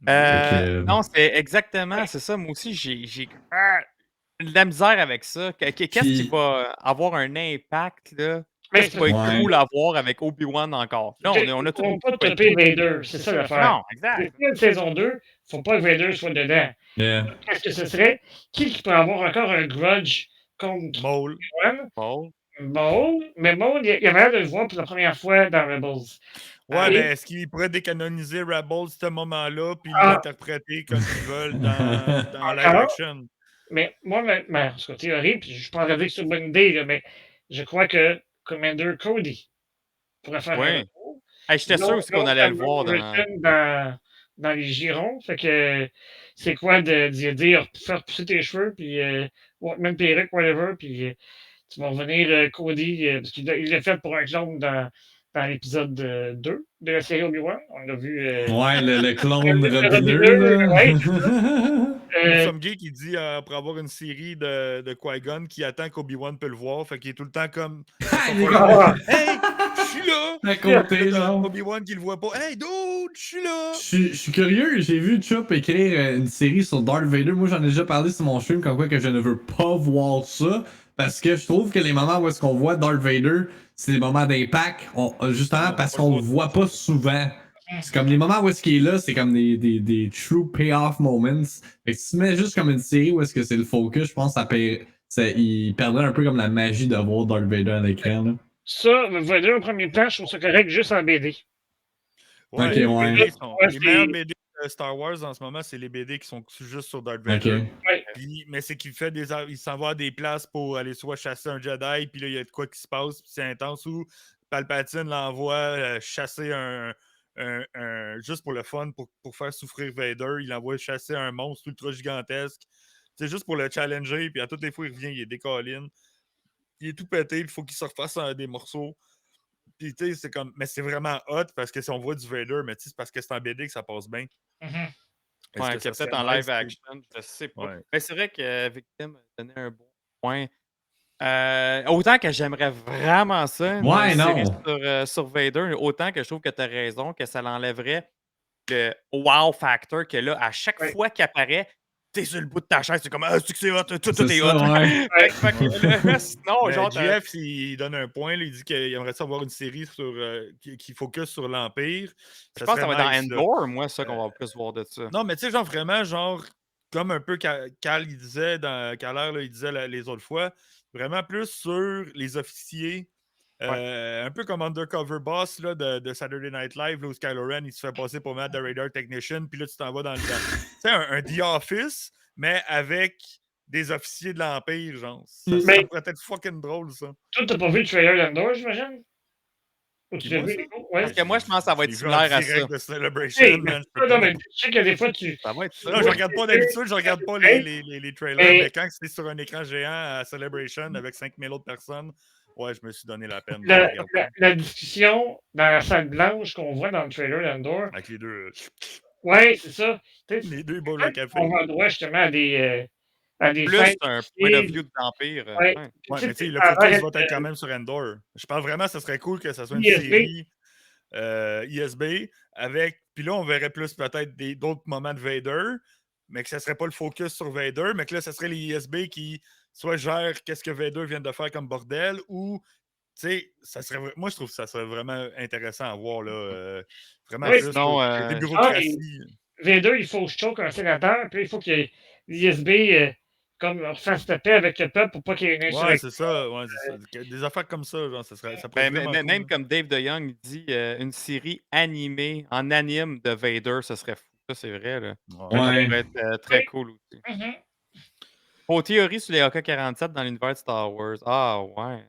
Speaker 7: que-
Speaker 6: Non, c'est exactement, c'est ça. Moi aussi, j'ai de la misère avec ça. Qu'est-ce qui
Speaker 7: Puis-
Speaker 6: va avoir un impact, là?
Speaker 8: Mais
Speaker 6: Qu'est-ce qui va être
Speaker 7: Ouais.
Speaker 6: cool à voir avec Obi-Wan encore? Là, on a tout.
Speaker 8: Faut pas taper Vader, c'est ça l'affaire.
Speaker 6: Non, exact.
Speaker 8: S'il y a une saison 2, faut pas que Vader soit dedans.
Speaker 7: Yeah.
Speaker 8: Qu'est-ce que ce serait? Qui peut avoir encore un grudge contre
Speaker 5: Maul.
Speaker 8: Obi-Wan?
Speaker 6: Bon.
Speaker 8: Maul, mais Maul, il y avait l'air de le voir pour la première fois dans Rebels.
Speaker 5: Ouais,
Speaker 8: Et-
Speaker 5: mais est-ce qu'ils pourraient décanoniser Rebels ce moment-là puis
Speaker 8: Ah.
Speaker 5: l'interpréter comme ils veulent dans live
Speaker 8: Alors?
Speaker 5: action?
Speaker 8: Mais moi, ma théorie, puis je pense que c'est une bonne idée, là, mais je crois que Commander Cody pourrait faire
Speaker 6: Oui.
Speaker 8: un retour.
Speaker 6: Hey, j'étais sûr aussi qu'on allait le voir
Speaker 8: dans les girons. Fait que c'est quoi de dire faire pousser tes cheveux, puis même perruque, whatever, puis tu vas revenir Cody, parce qu'il l'a fait pour un clone dans l'épisode 2 de la série Obi-Wan. On l'a vu.
Speaker 7: Ouais, le clone
Speaker 8: Le
Speaker 7: robineux,
Speaker 8: ouais.
Speaker 5: Nous sommes gay qui dit pour avoir une série de Qui-Gon qui attend qu'Obi-Wan peut le voir. Fait qu'il est tout le temps comme.
Speaker 8: Ah,
Speaker 5: Hey, je suis là!
Speaker 7: À côté,
Speaker 5: Là,
Speaker 7: genre.
Speaker 5: Obi-Wan qui le voit pas. Hey, dude, je suis là!
Speaker 7: Je suis curieux, j'ai vu Chup écrire une série sur Darth Vader. Moi, j'en ai déjà parlé sur mon stream, comme quoi que je ne veux pas voir ça. parce que je trouve que les moments où est-ce qu'on voit Darth Vader, c'est des moments d'impact, justement parce qu'on le voit pas souvent. C'est comme les moments où est-ce qu'il est là, c'est comme des true payoff moments. Fait que si tu mets juste comme une série où est-ce que c'est le focus, je pense que il perdrait un peu comme la magie de voir Darth Vader à l'écran. Là.
Speaker 8: Ça, Vader au premier plan, je trouve ça correct juste en BD.
Speaker 5: Ouais,
Speaker 7: Ok,
Speaker 5: les
Speaker 7: ouais.
Speaker 5: BD sont-
Speaker 8: Ouais,
Speaker 5: les meilleurs BD de Star Wars en ce moment, c'est les BD qui sont juste sur Darth Vader.
Speaker 7: Ok.
Speaker 5: Mais c'est qu'il fait il s'en va à des places pour aller soit chasser un Jedi, puis là, il y a de quoi qui se passe, puis c'est intense, ou Palpatine l'envoie chasser juste pour le fun, pour faire souffrir Vader. Il l'envoie chasser un monstre ultra gigantesque. C'est juste pour le challenger, puis à toutes les fois, il revient, il est décolline. Il est tout pété, il faut qu'il se refasse en des morceaux. Puis, tu sais, c'est comme. Mais c'est vraiment hot parce que si on voit du Vader, mais tu sais, c'est parce que c'est en BD que ça passe bien.
Speaker 8: Mhm.
Speaker 5: Est-ce
Speaker 6: Ouais,
Speaker 5: que
Speaker 6: qu'il y a
Speaker 5: ça
Speaker 6: peut-être en
Speaker 5: serait
Speaker 6: live
Speaker 5: nice
Speaker 6: action, je sais pas.
Speaker 5: Ouais.
Speaker 6: Mais c'est vrai que Victim donnait un bon point. Autant que j'aimerais vraiment ça, une
Speaker 7: Ouais,
Speaker 6: série
Speaker 7: non.
Speaker 6: sur Vader, autant que je trouve que tu as raison, que ça l'enlèverait le wow factor que là, à chaque
Speaker 8: Ouais.
Speaker 6: fois qu'il apparaît, t'es sur le bout de ta chaise, c'est comme ah, c'est hot, tout
Speaker 7: C'est
Speaker 6: est
Speaker 7: ça,
Speaker 6: hot.
Speaker 7: ouais.
Speaker 6: Fait que là, sinon,
Speaker 5: Mais
Speaker 6: genre,
Speaker 5: GF, il donne un point. Là, il dit qu'il aimerait ça avoir une série qui focus sur l'Empire.
Speaker 6: je pense que ça va
Speaker 5: serait
Speaker 6: être
Speaker 5: nice,
Speaker 6: dans
Speaker 5: là.
Speaker 6: Endor, moi, ça, qu'on va plus voir de ça.
Speaker 5: Non, mais tu sais, genre vraiment, genre, comme un peu Cal il disait, Caler, là, il disait les autres fois, vraiment plus sur les officiers. Un peu comme Undercover Boss là, de Saturday Night Live, là, où Kylo Ren il se fait passer pour Matt the Radar Technician, puis là tu t'en vas dans le. Tu sais, un The Office, mais avec des officiers de l'Empire, genre. Ça
Speaker 8: Mais-
Speaker 5: pourrait être fucking drôle, ça.
Speaker 8: Toi, t'as pas vu le trailer d'Andor, j'imagine? Ou tu
Speaker 5: Puis
Speaker 8: l'as
Speaker 5: moi,
Speaker 8: vu,
Speaker 5: ça?
Speaker 8: Nico? Ouais.
Speaker 6: Parce que moi, je pense que ça va être
Speaker 5: J'ai vu en
Speaker 6: similaire à ça.
Speaker 5: direct de Celebration,
Speaker 8: Hey,
Speaker 5: man.
Speaker 8: non, mais je sais que des fois, tu.
Speaker 6: Ça va être ça.
Speaker 5: Non, je regarde pas d'habitude, je regarde pas les trailers,
Speaker 8: Hey.
Speaker 5: mais quand c'est sur un écran géant à Celebration avec 5000 autres personnes, ouais, je me suis donné la peine de
Speaker 8: La,
Speaker 5: regarder.
Speaker 8: la discussion dans la salle blanche qu'on voit dans le trailer d'Andor,
Speaker 5: Avec les deux.
Speaker 8: ouais, c'est ça. Tu sais,
Speaker 5: Les deux boivent le café.
Speaker 8: on va droit justement à des
Speaker 6: Plus
Speaker 8: scènes
Speaker 6: un
Speaker 8: qui-
Speaker 6: point of view de l'Empire.
Speaker 8: Ouais.
Speaker 6: Ouais.
Speaker 5: Ouais, mais tu sais, le
Speaker 8: ça
Speaker 5: focus
Speaker 8: va
Speaker 5: va
Speaker 8: être,
Speaker 5: être quand même sur Endor. Je pense vraiment que ça serait cool que ça soit une
Speaker 8: ISB.
Speaker 5: série ISB avec. Puis là, on verrait plus peut-être d'autres moments de Vader, mais que ça serait pas le focus sur Vader, mais que là, ça serait les ISB qui soit gèrent qu'est-ce que Vader vient de faire comme bordel ou. Tu sais, ça serait. Moi, je trouve que ça serait vraiment intéressant à voir, là. Vraiment
Speaker 8: Oui,
Speaker 5: plus.
Speaker 6: sinon,
Speaker 5: Des bureaucraties.
Speaker 8: Vader, il faut choke un sénateur, puis il faut que l'ISB comme fasse la paix avec le peuple pour pas qu'il y ait une
Speaker 5: Ouais,
Speaker 8: insurrection.
Speaker 5: c'est ça. Ouais, c'est ça. Des affaires comme ça, genre, ça pourrait être vraiment cool,
Speaker 6: même
Speaker 5: là.
Speaker 6: comme Dave DeYoung il dit, une série animée, en anime de Vader, ce serait fou. Ça, c'est vrai. Là. Ça
Speaker 7: Ouais.
Speaker 6: pourrait être très
Speaker 8: Oui.
Speaker 6: cool aussi.
Speaker 8: Mhm.
Speaker 6: Aux théories sur les AK-47 dans l'univers de Star Wars. Ah, ouais.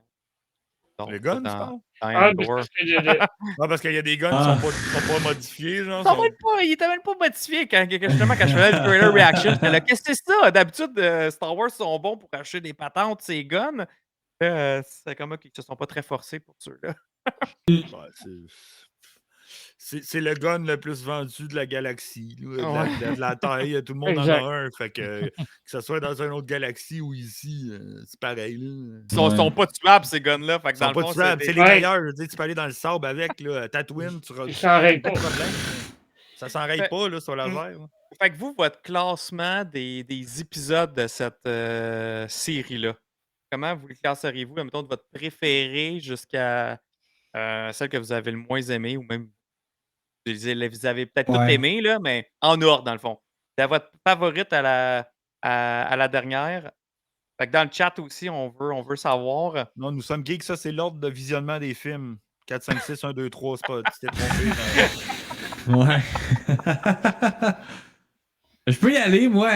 Speaker 6: Donc,
Speaker 5: Les guns, tu
Speaker 6: dans,
Speaker 5: parles?
Speaker 6: dans
Speaker 8: Ah, mais c'est
Speaker 6: Endor.
Speaker 8: parce que
Speaker 5: Non, parce qu'il y a des guns
Speaker 7: Ah.
Speaker 5: qui sont pas modifiés, genre.
Speaker 6: Il était même pas modifié justement quand je faisais le trailer reaction. J'étais là, qu'est-ce que c'est ça? D'habitude, Star Wars sont bons pour acheter des patentes, ces guns. C'est comme qu'ils se sont pas très forcés pour ceux-là.
Speaker 5: Ouais, c'est le gun le plus vendu de la galaxie, là, de la taille. Tout le monde
Speaker 8: Exact.
Speaker 5: en a un. Fait que ce soit dans une autre galaxie ou ici, c'est pareil. Là.
Speaker 6: Ils sont pas tuables, ces guns-là. Fait que
Speaker 5: Ils
Speaker 6: dans
Speaker 5: sont
Speaker 6: le
Speaker 5: pas
Speaker 6: fond,
Speaker 5: tuables, c'est
Speaker 6: c'est
Speaker 5: les
Speaker 8: Ouais.
Speaker 5: meilleurs. Je veux dire, tu peux aller dans le sable avec, là, Tatooine,
Speaker 8: ils s'enrayent
Speaker 5: pas
Speaker 8: pas.
Speaker 5: de problème. Ça s'enraye
Speaker 6: Fait-
Speaker 5: pas là, sur la laser.
Speaker 6: Fait que vous, votre classement des épisodes de cette série-là, comment vous le classeriez-vous, mettons, de votre préféré jusqu'à celle que vous avez le moins aimé, ou même vous avez peut-être tout
Speaker 7: Ouais.
Speaker 6: aimé, là, mais en ordre, dans le fond. C'est votre favorite à la dernière. Fait que dans le chat aussi, on veut savoir.
Speaker 5: Non, nous sommes geeks, ça c'est l'ordre de visionnement des films. 4, 5, 6, 1, 2, 3, c'est pas. Tu t'es trompé.
Speaker 7: Ouais. Je peux y aller, moi.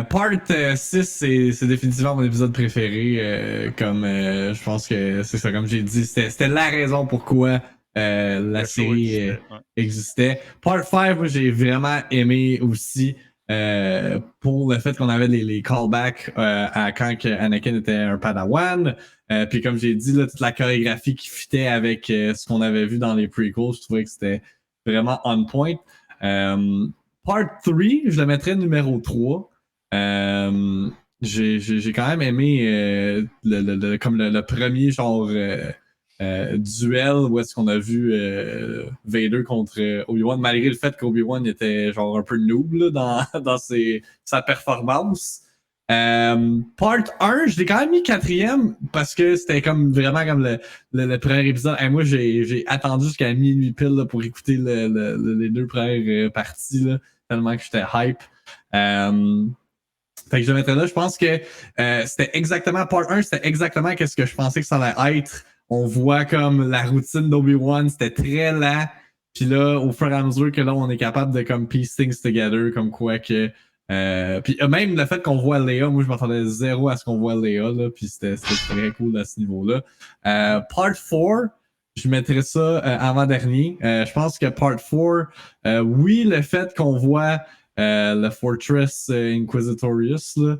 Speaker 7: Part 6, c'est définitivement mon épisode préféré. Je pense que c'est ça, comme j'ai dit, c'était la raison pourquoi la série existait. Part 5, moi, j'ai vraiment aimé aussi pour le fait qu'on avait les callbacks à quand Anakin était un padawan. Puis comme j'ai dit, là, toute la chorégraphie qui fitait avec ce qu'on avait vu dans les prequels, je trouvais que c'était vraiment on point. Part 3, je le mettrais numéro 3. J'ai quand même aimé le premier genre duel où est-ce qu'on a vu Vader contre Obi-Wan, malgré le fait qu'Obi-Wan était genre un peu noob là, dans sa performance. Part 1, je l'ai quand même mis 4e parce que c'était comme vraiment comme le premier épisode. Et moi, j'ai attendu jusqu'à minuit pile là, pour écouter les 2 premières parties, là, tellement que j'étais hype. Fait que je le mettrais là. Je pense que c'était exactement Part 1, c'était exactement qu'est-ce que je pensais que ça allait être. On voit comme la routine d'Obi-Wan, c'était très lent. Puis là, au fur et à mesure que là, on est capable de comme piece things together, comme quoi que. Puis même le fait qu'on voit Léa, moi je m'attendais zéro à ce qu'on voit Léa, là, puis c'était très cool à ce niveau-là. Part 4, je mettrais ça avant-dernier. Je pense que Part 4, oui, le fait qu'on voit le Fortress Inquisitorius, là,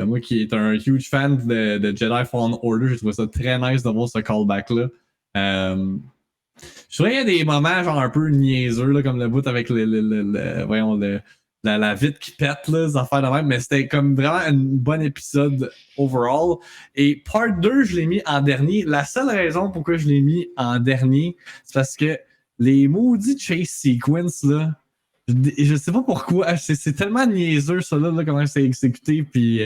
Speaker 7: moi qui est un huge fan de Jedi Fallen Order, j'ai trouvé ça très nice de voir ce callback-là. Je trouvais qu'il y a des moments genre un peu niaiseux, là, comme le bout avec voyons, la vitre qui pète, là, les affaires de même, mais c'était comme vraiment un bon épisode overall. Et Part 2, je l'ai mis en dernier. La seule raison pourquoi je l'ai mis en dernier, c'est parce que les maudits chase sequence, là, je sais pas pourquoi, c'est tellement niaiseux, ça, là comment c'est exécuté, puis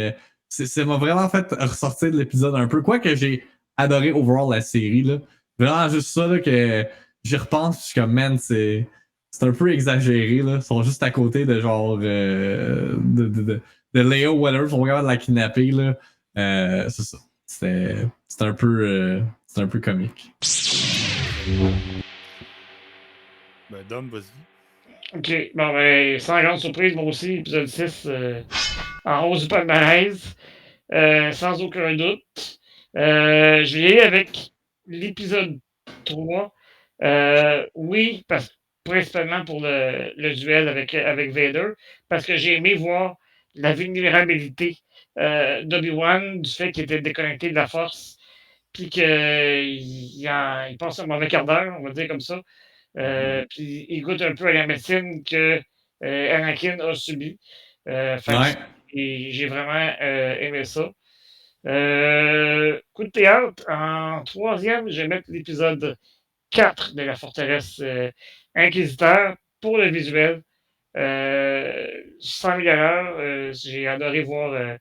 Speaker 7: ça m'a vraiment fait ressortir de l'épisode un peu. Quoique j'ai adoré overall la série, là. Vraiment juste ça, là, que j'y repense, je suis comme, man, c'est un peu exagéré, là. Ils sont juste à côté de genre de Léa ou whatever, ils sont capables de la kidnapper, là. C'est ça. C'est un peu comique.
Speaker 5: Ben, Dom, vas-y.
Speaker 8: OK. Bon, ben, sans grande surprise, moi aussi, épisode 6, en hausse du palmarès, sans aucun doute. Je vais y aller avec l'épisode 3. Oui, principalement pour le duel avec Vader, parce que j'ai aimé voir la vulnérabilité d'Obi-Wan, du fait qu'il était déconnecté de la Force, puis qu'il passe un mauvais quart d'heure, on va dire comme ça. Puis il goûte un peu à la médecine que Anakin a subi. Et j'ai vraiment aimé ça. Coup de théâtre, en 3e, je vais mettre l'épisode 4 de la forteresse Inquisiteur pour le visuel. Sans erreur, j'ai adoré voir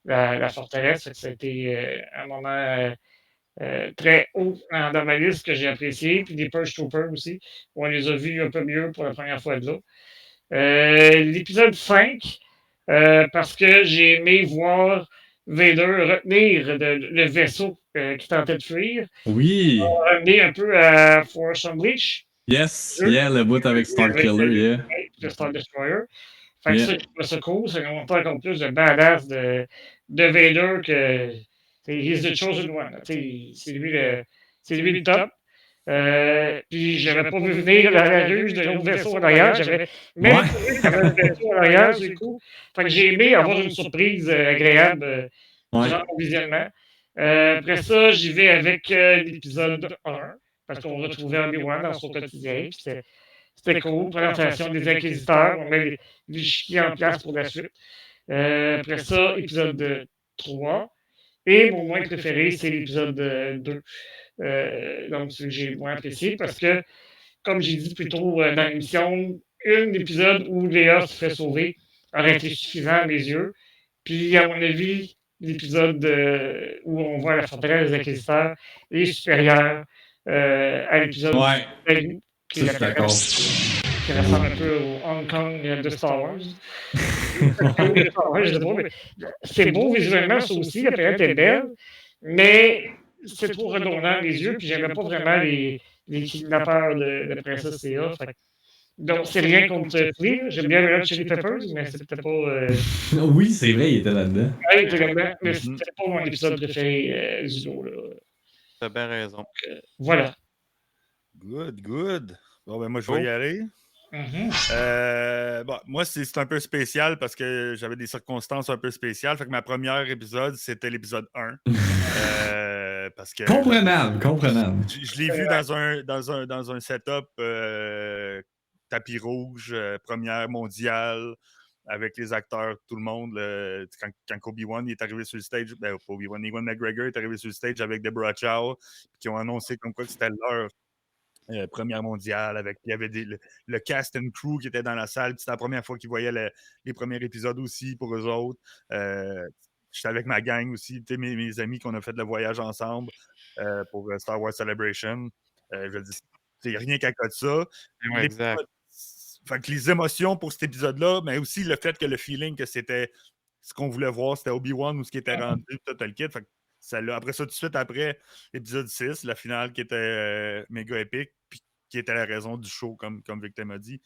Speaker 8: la forteresse. Ça a été un moment très haut dans ma liste que j'ai apprécié. Puis des Purge Troopers aussi, où on les a vus un peu mieux pour la première fois de là. L'épisode 5, parce que j'ai aimé voir Vader retenir le vaisseau qui tentait de fuir.
Speaker 7: Oui!
Speaker 8: Ramener un peu à Force Unleashed.
Speaker 7: Yes! Yeah, le bout avec Starkiller, yeah.
Speaker 8: Le Star Destroyer. Fait que ça, je trouve ça cool. Ça nous montre encore plus de badass de Vader que he's the chosen one. C'est lui le top. Puis j'avais pas vu venir la ruche de l'autre vaisseau en arrière. J'avais même pas vu qu'il y avait un vaisseau en arrière, c'est cool. Fait que j'ai aimé avoir une surprise agréable durant mon visionnement. Après ça, j'y vais avec l'épisode 1, parce qu'on retrouvait Obi-Wan dans son quotidien. C'était cool. Présentation des Inquisiteurs. On met les chiquiers en place pour la suite. Après ça, épisode 3. Et mon moins préféré, c'est l'épisode 2. Donc, celui que j'ai le moins apprécié parce que, comme j'ai dit plus tôt dans l'émission, un épisode où Léa se fait sauver aurait été suffisant à mes yeux. Puis, à mon avis, l'épisode où on voit la forteresse des Inquisiteurs est supérieur à l'épisode qui est d'accord. Qui ressemble un peu au Hong Kong de Star Wars. C'est beau visuellement, ça aussi, la planète est belle, mais c'est trop redondant les yeux, puis j'aimais pas vraiment les kidnappeurs de Princesse Leia. Donc, c'est rien contre Flea. J'aime bien le Chili Peppers, mais c'était pas.
Speaker 7: Oui, c'est vrai, il était là-dedans.
Speaker 8: Oui, il était là-dedans, mais c'était pas mon épisode préféré du lot.
Speaker 6: T'as bien raison.
Speaker 8: Donc, voilà.
Speaker 5: Good. Bon, ben moi, je vais y aller. Bon, moi, c'est un peu spécial parce que j'avais des circonstances un peu spéciales. Fait que ma première épisode, c'était l'épisode 1. Parce que
Speaker 7: comprenable.
Speaker 5: Je l'ai vu dans un setup tapis rouge, première mondiale, avec les acteurs, tout le monde. Quand Obi-Wan est arrivé sur le stage, Obi-Wan, Ewan McGregor est arrivé sur le stage avec Deborah Chow, qui ont annoncé comme quoi que c'était leur Première mondiale, il y avait le cast and crew qui était dans la salle. C'était la première fois qu'ils voyaient les premiers épisodes aussi pour eux autres. J'étais avec ma gang aussi, mes amis qu'on a fait le voyage ensemble pour Star Wars Celebration. Je dis, c'est rien qu'à côté de ça.
Speaker 6: Ouais, exact.
Speaker 5: Fait que les émotions pour cet épisode-là, mais aussi le fait que le feeling que c'était ce qu'on voulait voir, c'était Obi-Wan ou ce qui était rendu, tout le kit. Fait que après ça, tout de suite après l'épisode 6, la finale qui était méga épique, puis qui était la raison du show, comme Victor m'a dit.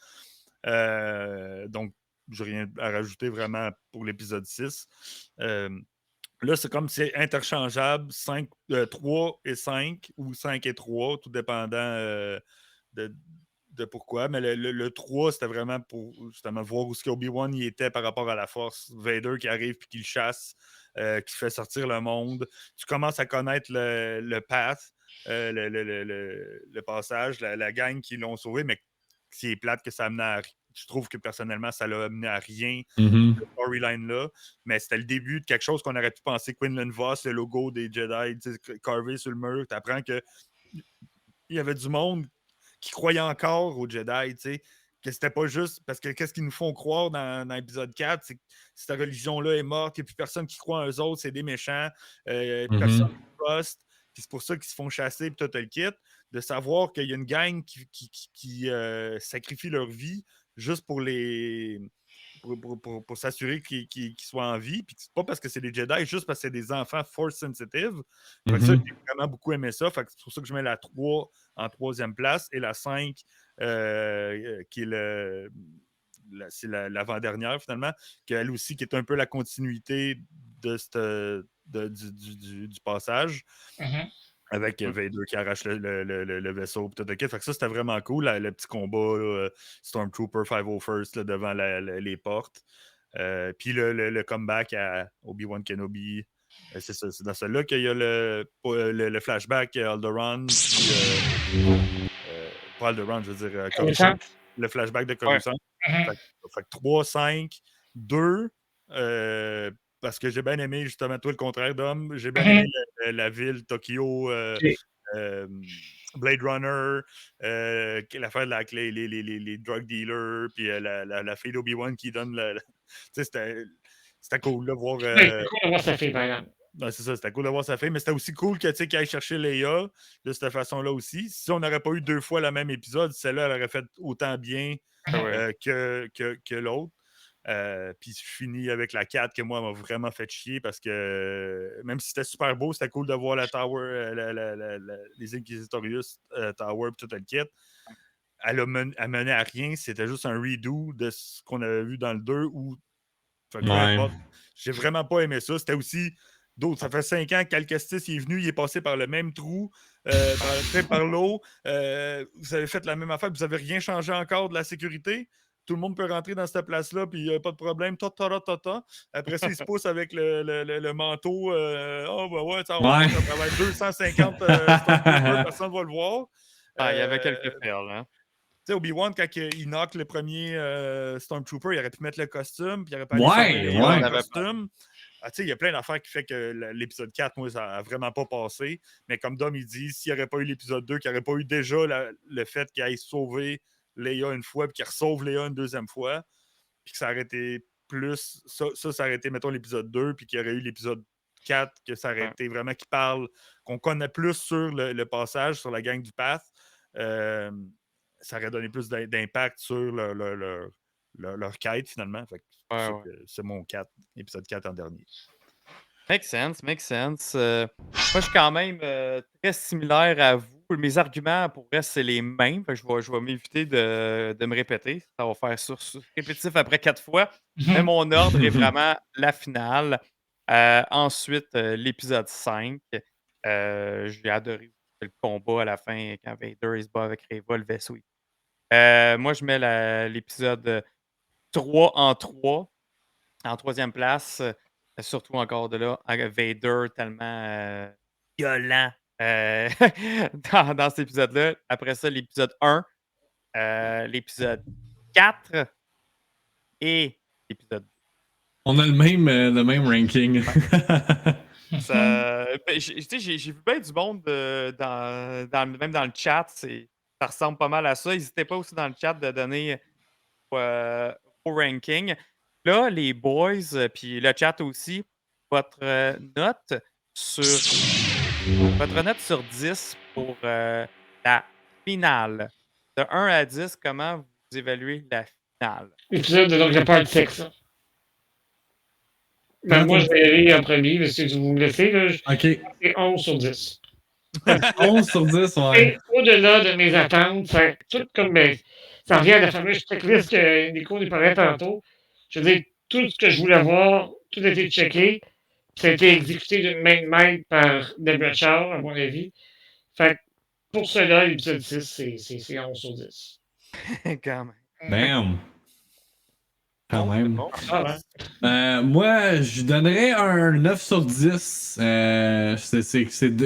Speaker 5: Donc, j'ai rien à rajouter vraiment pour l'épisode 6. Là, c'est comme c'est interchangeable, 3 et 5 ou 5 et 3, tout dépendant de pourquoi. Mais le 3, c'était vraiment pour justement voir où Obi-Wan y était par rapport à la Force. Vader qui arrive puis qui le chasse, qui fait sortir le monde. Tu commences à connaître le path, le passage, la gang qui l'ont sauvé, mais c'est plate que ça amenait à... Je trouve que personnellement, ça l'a amené à rien, cette storyline-là. Mais c'était le début de quelque chose qu'on aurait pu penser. Quinlan Voss, le logo des Jedi, carvé sur le mur. Tu apprends qu'il y avait du monde qui croyait encore aux Jedi, tu sais. Que c'était pas juste. Parce que qu'est-ce qu'ils nous font croire dans l'épisode 4, c'est que cette religion-là est morte, qu'il n'y a plus personne qui croit en eux autres, c'est des méchants, personne ne trust. Puis c'est pour ça qu'ils se font chasser, puis tout le kit. De savoir qu'il y a une gang qui sacrifie leur vie juste pour pour s'assurer qu'ils soient en vie. Puis c'est pas parce que c'est des Jedi, juste parce que c'est des enfants force sensitive. Fait que ça, j'ai vraiment beaucoup aimé ça. Fait que c'est pour ça que je mets la 3 en 3e place et la 5 qui est c'est l'avant-dernière finalement, qu'elle aussi qui est un peu la continuité du passage. Avec Vader qui arrache le vaisseau. Fait que ça, c'était vraiment cool. Le petit combat, là, Stormtrooper 501st là, devant les portes. Puis le comeback à Obi-Wan Kenobi. C'est ça. C'est dans celui-là qu'il y a le flashback Alderaan. Pas Alderaan, je veux dire Coruscant. Le flashback de Coruscant. Fait que 3, 5, 2. Parce que j'ai bien aimé, justement, tout le contraire d'Homme. J'ai bien aimé la ville, Tokyo, Blade Runner, l'affaire de les drug dealers, puis la fille d'Obi-Wan qui donne le. Tu sais, c'était cool de voir.
Speaker 8: C'était cool de voir sa fille, par exemple.
Speaker 5: Non, c'est ça, c'était cool de voir sa fille, mais c'était aussi cool qu'il aille chercher Leia de cette façon-là aussi. Si on n'aurait pas eu 2 fois le même épisode, celle-là, elle aurait fait autant bien que l'autre. Puis je finis avec la 4 que moi m'a vraiment fait chier parce que même si c'était super beau, c'était cool de voir la Tower, les Inquisitorius Tower et tout le kit. Elle menait à rien, c'était juste un redo de ce qu'on avait vu dans le 2 où j'ai vraiment pas aimé ça. C'était aussi d'autres. Ça fait 5 ans que Cal Kestis est venu, il est passé par le même trou, par l'eau. Vous avez fait la même affaire, vous n'avez rien changé encore de la sécurité. Tout le monde peut rentrer dans cette place-là, puis il n'y a pas de problème. Après ça, il se pousse avec le manteau. Ça travaille 250 personne ne va le voir.
Speaker 6: Il y avait quelques perles, hein.
Speaker 5: Tu sais, Obi-Wan, quand il knock le premier Stormtrooper, il aurait pu mettre le costume, puis il aurait pas le costume. Il y a plein d'affaires qui fait que l'épisode 4, moi, ça n'a vraiment pas passé. Mais comme Dom, il dit, s'il n'y aurait pas eu l'épisode 2, qu'il n'y aurait pas eu déjà le fait qu'il aille sauver Leia une fois, puis qu'il sauve Leia une deuxième fois, puis que ça aurait été plus... Ça aurait été, mettons, l'épisode 2, puis qu'il y aurait eu l'épisode 4, que ça aurait été vraiment qui parle, qu'on connaît plus sur le passage, sur la gang du Path. Ça aurait donné plus d'impact sur leur quête, finalement. Fait que c'est mon épisode 4 en dernier.
Speaker 6: Make sense. Moi, je suis quand même très similaire à vous. Mes arguments, pour vrai, c'est les mêmes. Fait que je vais m'éviter de me répéter. Ça va faire répétitif après 4 fois. Mais mon ordre est vraiment la finale. Ensuite, l'épisode 5. J'ai adoré le combat à la fin quand Vader se bat avec Reva, le vaisseau. Moi, je mets l'épisode 3 en 3. En 3e place. Surtout encore de là, Vader tellement violent dans cet épisode-là. Après ça, l'épisode 1, l'épisode 4 et l'épisode 2.
Speaker 7: On a le même ranking.
Speaker 6: J'ai vu bien du monde même dans le chat. ça ressemble pas mal à ça. N'hésitez pas aussi dans le chat de donner vos rankings. Là, les boys, puis le chat aussi, votre note sur 10 pour la finale. De 1 à 10, comment vous évaluez la finale?
Speaker 8: Épisode de Donc j'ai pas de sexe. Ben, moi, je vais aller en premier, mais si vous me laissez, là,
Speaker 7: Ok.
Speaker 8: c'est 11 sur 10.
Speaker 7: 11 sur 10, ouais.
Speaker 8: Et au-delà de mes attentes, tout comme ça revient à la fameuse checklist que Nico nous parlait tantôt. Je veux dire, tout ce que je voulais voir, tout a été checké. Ça a été exécuté d'une main de maître par Deborah Chow, à mon avis. Fait que pour cela, l'épisode 6, c'est 11 sur 10.
Speaker 6: Quand même.
Speaker 7: Bam! Quand même.
Speaker 6: Bon.
Speaker 8: Ah, ouais.
Speaker 7: Moi, je donnerais un 9 sur 10.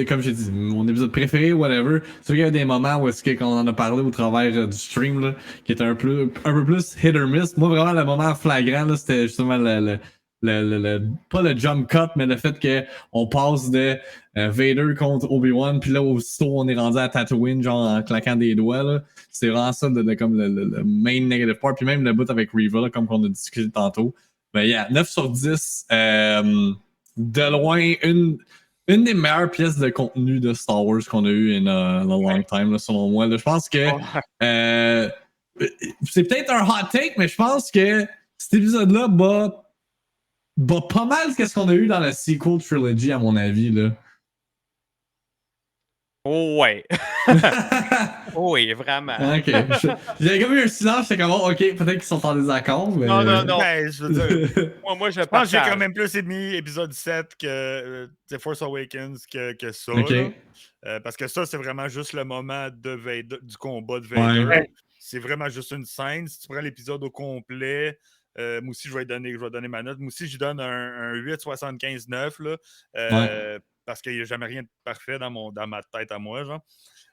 Speaker 7: Comme j'ai dit, mon épisode préféré, whatever. C'est sûr qu'il y a des moments où est-ce qu'on en a parlé au travers du stream, là, qui était un peu plus hit or miss. Moi, vraiment, le moment flagrant, là, c'était justement pas le jump cut, mais le fait qu'on passe de Vader contre Obi-Wan, puis là, aussitôt, on est rendu à Tatooine, genre en claquant des doigts, là. C'est vraiment ça, comme le main negative part, puis même le bout avec Reva, là, comme on a discuté tantôt. Mais yeah, 9 sur 10. De loin, une des meilleures pièces de contenu de Star Wars qu'on a eu in a long time, là, selon moi. Là. Je pense que c'est peut-être un hot take, mais je pense que cet épisode-là bat pas mal ce qu'on a eu dans la sequel trilogy, à mon avis. Là.
Speaker 6: Ouais. Oui, vraiment.
Speaker 7: Ok. J'avais comme eu un silence, j'étais comme, ok, peut-être qu'ils sont en désaccord. Mais...
Speaker 6: Non.
Speaker 5: Ben, je veux dire,
Speaker 6: moi, je
Speaker 5: je pense que j'ai
Speaker 6: partage.
Speaker 5: quand même plus aimé épisode 7 que The Force Awakens que ça.
Speaker 7: Ok.
Speaker 5: Là. Parce que ça, c'est vraiment juste le moment de Vader, du combat de Vader.
Speaker 8: Ouais.
Speaker 5: C'est vraiment juste une scène. Si tu prends l'épisode au complet, moi aussi, je vais donner ma note. Moi aussi, je donne un 8,75-9. Là, parce qu'il n'y a jamais rien de parfait dans ma tête à moi. Genre.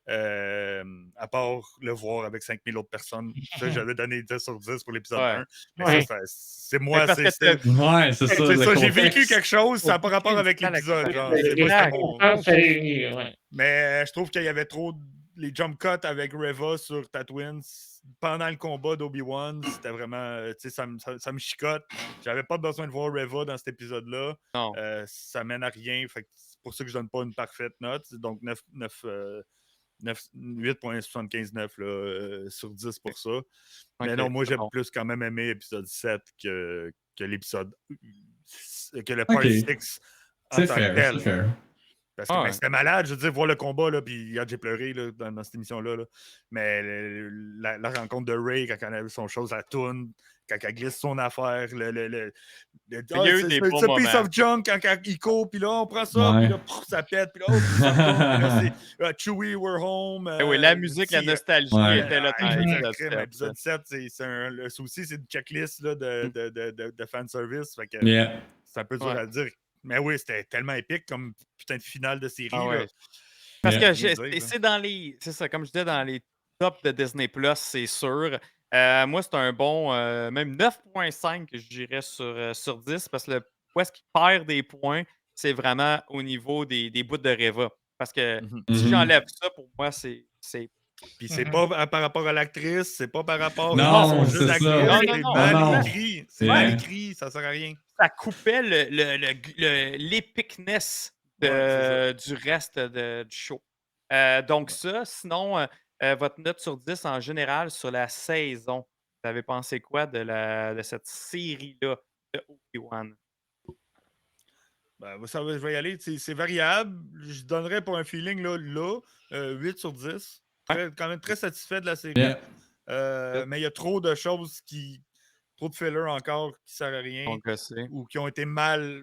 Speaker 5: À part le voir avec 5000 autres personnes. Ça, j'avais donné 10 sur 10 pour l'épisode 1. Mais ça, c'est moi.
Speaker 6: Mais parce que
Speaker 7: Ouais, c'est ça.
Speaker 5: J'ai vécu quelque chose, ça n'a pas rapport avec l'épisode. Genre, mais je trouve qu'il y avait trop les jump cuts avec Reva sur Tatooine pendant le combat d'Obi-Wan. C'était vraiment, ça me chicote. J'avais pas besoin de voir Reva dans cet épisode-là. Ça mène à rien. Fait que c'est pour ça que je donne pas une parfaite note. Donc 8,79 sur 10 pour ça. Mais non, moi, j'ai plus quand même aimé l'épisode 7 que l'épisode... que le part 6 en tant que tel.
Speaker 7: C'est fair.
Speaker 5: Parce que c'était malade, je veux dire, voir le combat, là, puis j'ai pleuré là, dans cette émission-là. Là. Mais la rencontre de Rey, quand elle a vu son chose, la toune, quand elle glisse son affaire, il y a eu des bons piece of junk quand il court, puis là, on prend ça, puis là, ça pète, puis là, c'est Chewie, we're home.
Speaker 6: Oui, la musique, la nostalgie était là.
Speaker 5: L'épisode 7, ça aussi, c'est une checklist là, de fanservice. Fait que c'est un peu dur à dire. Mais oui, c'était tellement épique comme putain de finale de série. Là.
Speaker 6: Parce que c'est dans les... C'est ça, comme je disais, dans les tops de Disney+, c'est sûr. Moi, c'est un bon... même 9.5 que je dirais sur 10, parce que où est-ce qu'il perd des points, c'est vraiment au niveau des bouts de Reva. Parce que si j'enlève ça, pour moi, c'est...
Speaker 5: Puis c'est pas par rapport à l'actrice, c'est pas par rapport
Speaker 7: à
Speaker 5: juste l'actrice.
Speaker 6: Non.
Speaker 5: C'est mal écrit. C'est mal écrit, ça sert à rien.
Speaker 6: Ça coupait l'épicness du reste du show. Donc ça, sinon, votre note sur 10 en général sur la saison, vous avez pensé quoi de cette série-là de Obi-Wan?
Speaker 5: Ben, vous savez, je vais y aller. C'est variable. Je donnerais pour un feeling là 8 sur 10. Quand même très satisfait de la série. Mais il y a trop de choses trop de fillers encore qui ne servent à rien. Ou qui ont été mal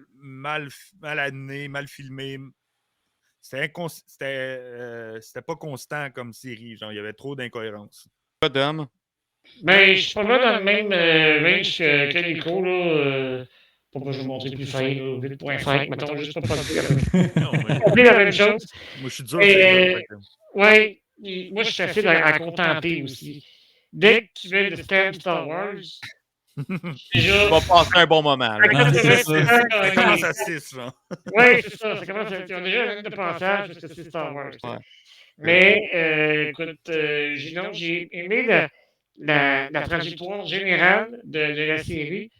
Speaker 5: amenés, mal filmés. C'était pas constant comme série. Genre, il y avait trop d'incohérences.
Speaker 6: Pas d'homme.
Speaker 8: Ben, je suis pas mal dans le même range que Nico, là. Pourquoi je vais montrer plus fin, 8.5, mettons, juste pour pas dire la même chose.
Speaker 5: Moi, je suis dur.
Speaker 8: Ouais, moi, je suis assez à contenter aussi. Dès que tu mets le thème Star Wars, déjà...
Speaker 6: Tu vas passer un bon moment.
Speaker 5: Ça commence à 6, genre.
Speaker 8: Oui, c'est ça. Ça commence à... On a déjà un de passage parce que c'est Star Wars. Mais, écoute, j'ai aimé la trajectoire générale de la série.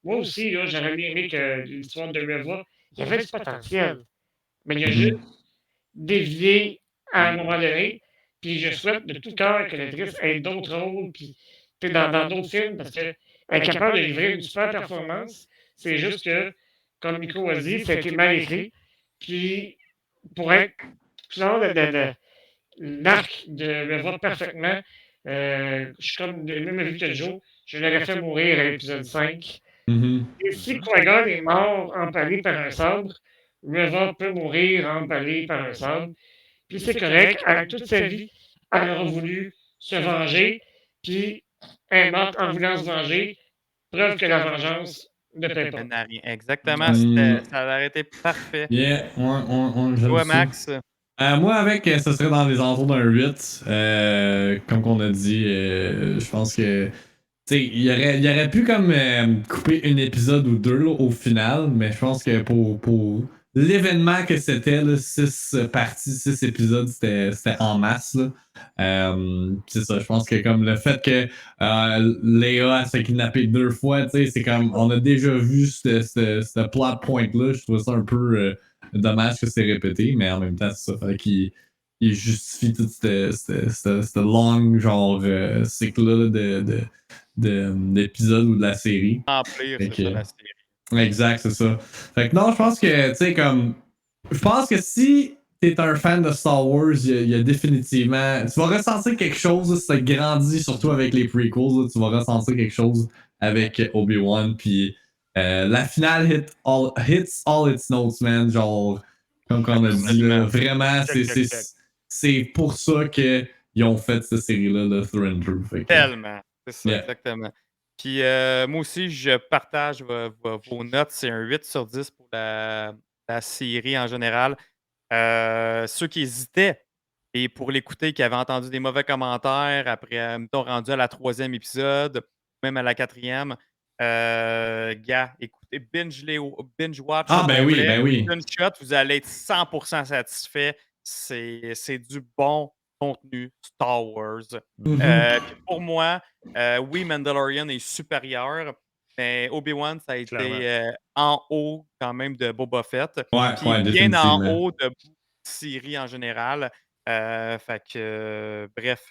Speaker 8: Moi aussi, là, j'aurais bien aimé que l'histoire de Reva, il y avait du potentiel. Mais il y a juste dévié à un moment donné. Puis je souhaite de tout cœur que l'actrice ait d'autres rôles, puis dans d'autres films, parce qu'elle est capable de livrer une super performance. C'est juste que, comme Nico a dit, ça a été mal écrit. Puis, pour être genre l'arc de Reva parfaitement, je suis comme le même avis que Joe, je l'aurais fait mourir à l'épisode 5. Et si Qui-Gon est mort empalé par un sabre, Reva peut mourir empalé par un sabre. Puis c'est correct, toute sa vie, elle aura voulu se venger, puis elle est morte en voulant se venger. Preuve que la vengeance ne paie pas.
Speaker 6: Elle n'a rien. Exactement, ça aurait été parfait.
Speaker 7: Yeah, j'aime
Speaker 6: Toi,
Speaker 7: ça.
Speaker 6: Max?
Speaker 7: Moi, avec, ça serait dans les alentours d'un 8. Comme qu'on a dit, je pense que. Tu sais, il aurait pu comme couper un épisode ou deux là, au final, mais je pense que pour l'événement que c'était, 6 parties, 6 épisodes, c'était en masse. Là. C'est ça, je pense que comme le fait que Léa s'est kidnappée 2 fois, tu sais, c'est comme on a déjà vu ce plot point-là. Je trouve ça un peu dommage que c'est répété, mais en même temps, c'est ça. Fait qu'il justifie toute cette longue genre cycle-là d'épisodes ou de la série.
Speaker 6: Remplir, c'est ça, la série.
Speaker 7: Exact, c'est ça. Fait que non, je pense que, tu sais, comme. Je pense que si t'es un fan de Star Wars, il y a définitivement. Tu vas ressentir quelque chose, si t'as grandi, surtout avec les prequels, là, tu vas ressentir quelque chose avec Obi-Wan, puis la finale hits all its notes, man. Genre, comme on a dit, là, vraiment, c'est pour ça qu'ils ont fait cette série-là, le Through and Through. Fait que,
Speaker 6: Tellement. C'est ça,
Speaker 7: Yeah.
Speaker 6: exactement. Puis moi aussi, je partage vos notes. C'est un 8 sur 10 pour la série en général. Ceux qui hésitaient et pour l'écouter, qui avaient entendu des mauvais commentaires après, mettons, rendu à la 3e épisode, même à la 4e, gars, écoutez, binge watch.
Speaker 7: Ah, ben oui, ben oui.
Speaker 6: Une shot, vous allez être 100% satisfait. C'est du bon contenu Star Wars. Puis pour moi, oui, Mandalorian est supérieur, mais Obi-Wan, ça a été en haut quand même de Boba Fett.
Speaker 7: Ouais,
Speaker 6: Puis
Speaker 7: ouais,
Speaker 6: bien en
Speaker 7: définitivement.
Speaker 6: haut de beaucoup de séries en général. Fait que, bref,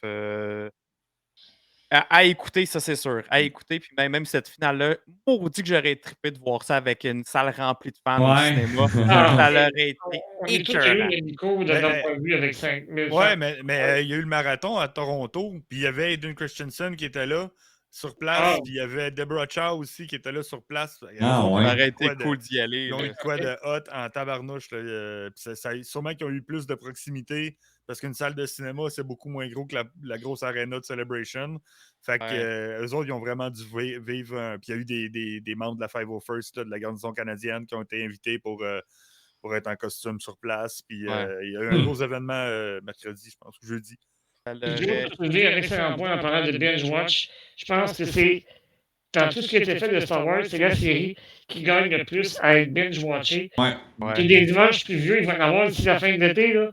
Speaker 6: à écouter, ça c'est sûr. À écouter, puis même cette finale-là, maudit que j'aurais trippé de voir ça avec une salle remplie de fans au
Speaker 7: Ouais.
Speaker 6: cinéma.
Speaker 8: Ah,
Speaker 6: Ça aurait été
Speaker 8: On est tous
Speaker 6: écœurant.
Speaker 8: eu Nico de notre point de vue avec 5000
Speaker 5: Ouais, mais il y a eu le marathon à Toronto, puis il y avait Aiden Christensen qui était là sur place,
Speaker 8: Ah.
Speaker 5: puis il y avait Deborah Chow aussi qui était là sur place.
Speaker 7: Ah, ouais.
Speaker 6: Ça aurait été cool d'y aller.
Speaker 5: Ils ont
Speaker 6: là.
Speaker 5: eu de quoi de hot en tabarnouche. Là, puis sûrement qu'ils ont eu plus de proximité parce qu'une salle de cinéma, c'est beaucoup moins gros que la grosse arena de Celebration. Fait que
Speaker 6: Ouais.
Speaker 5: eux autres, ils ont vraiment dû vivre. Puis il y a eu des membres de la 501st, là, de la garnison canadienne, qui ont été invités pour être en costume sur place. Puis
Speaker 6: Ouais.
Speaker 5: il y a eu un gros événement mercredi, je pense, ou jeudi.
Speaker 6: Ça
Speaker 8: Joe
Speaker 6: l'aurait-
Speaker 8: a soulevé un excellent point en parlant de binge watch. Je pense que c'est dans tout ce qui a été fait de Star Wars, c'est la série qui gagne le plus à être binge watchée.
Speaker 7: Ouais.
Speaker 6: Ouais.
Speaker 8: Puis des dimanches plus vieux, il va en avoir d'ici la fin de l'été. Là.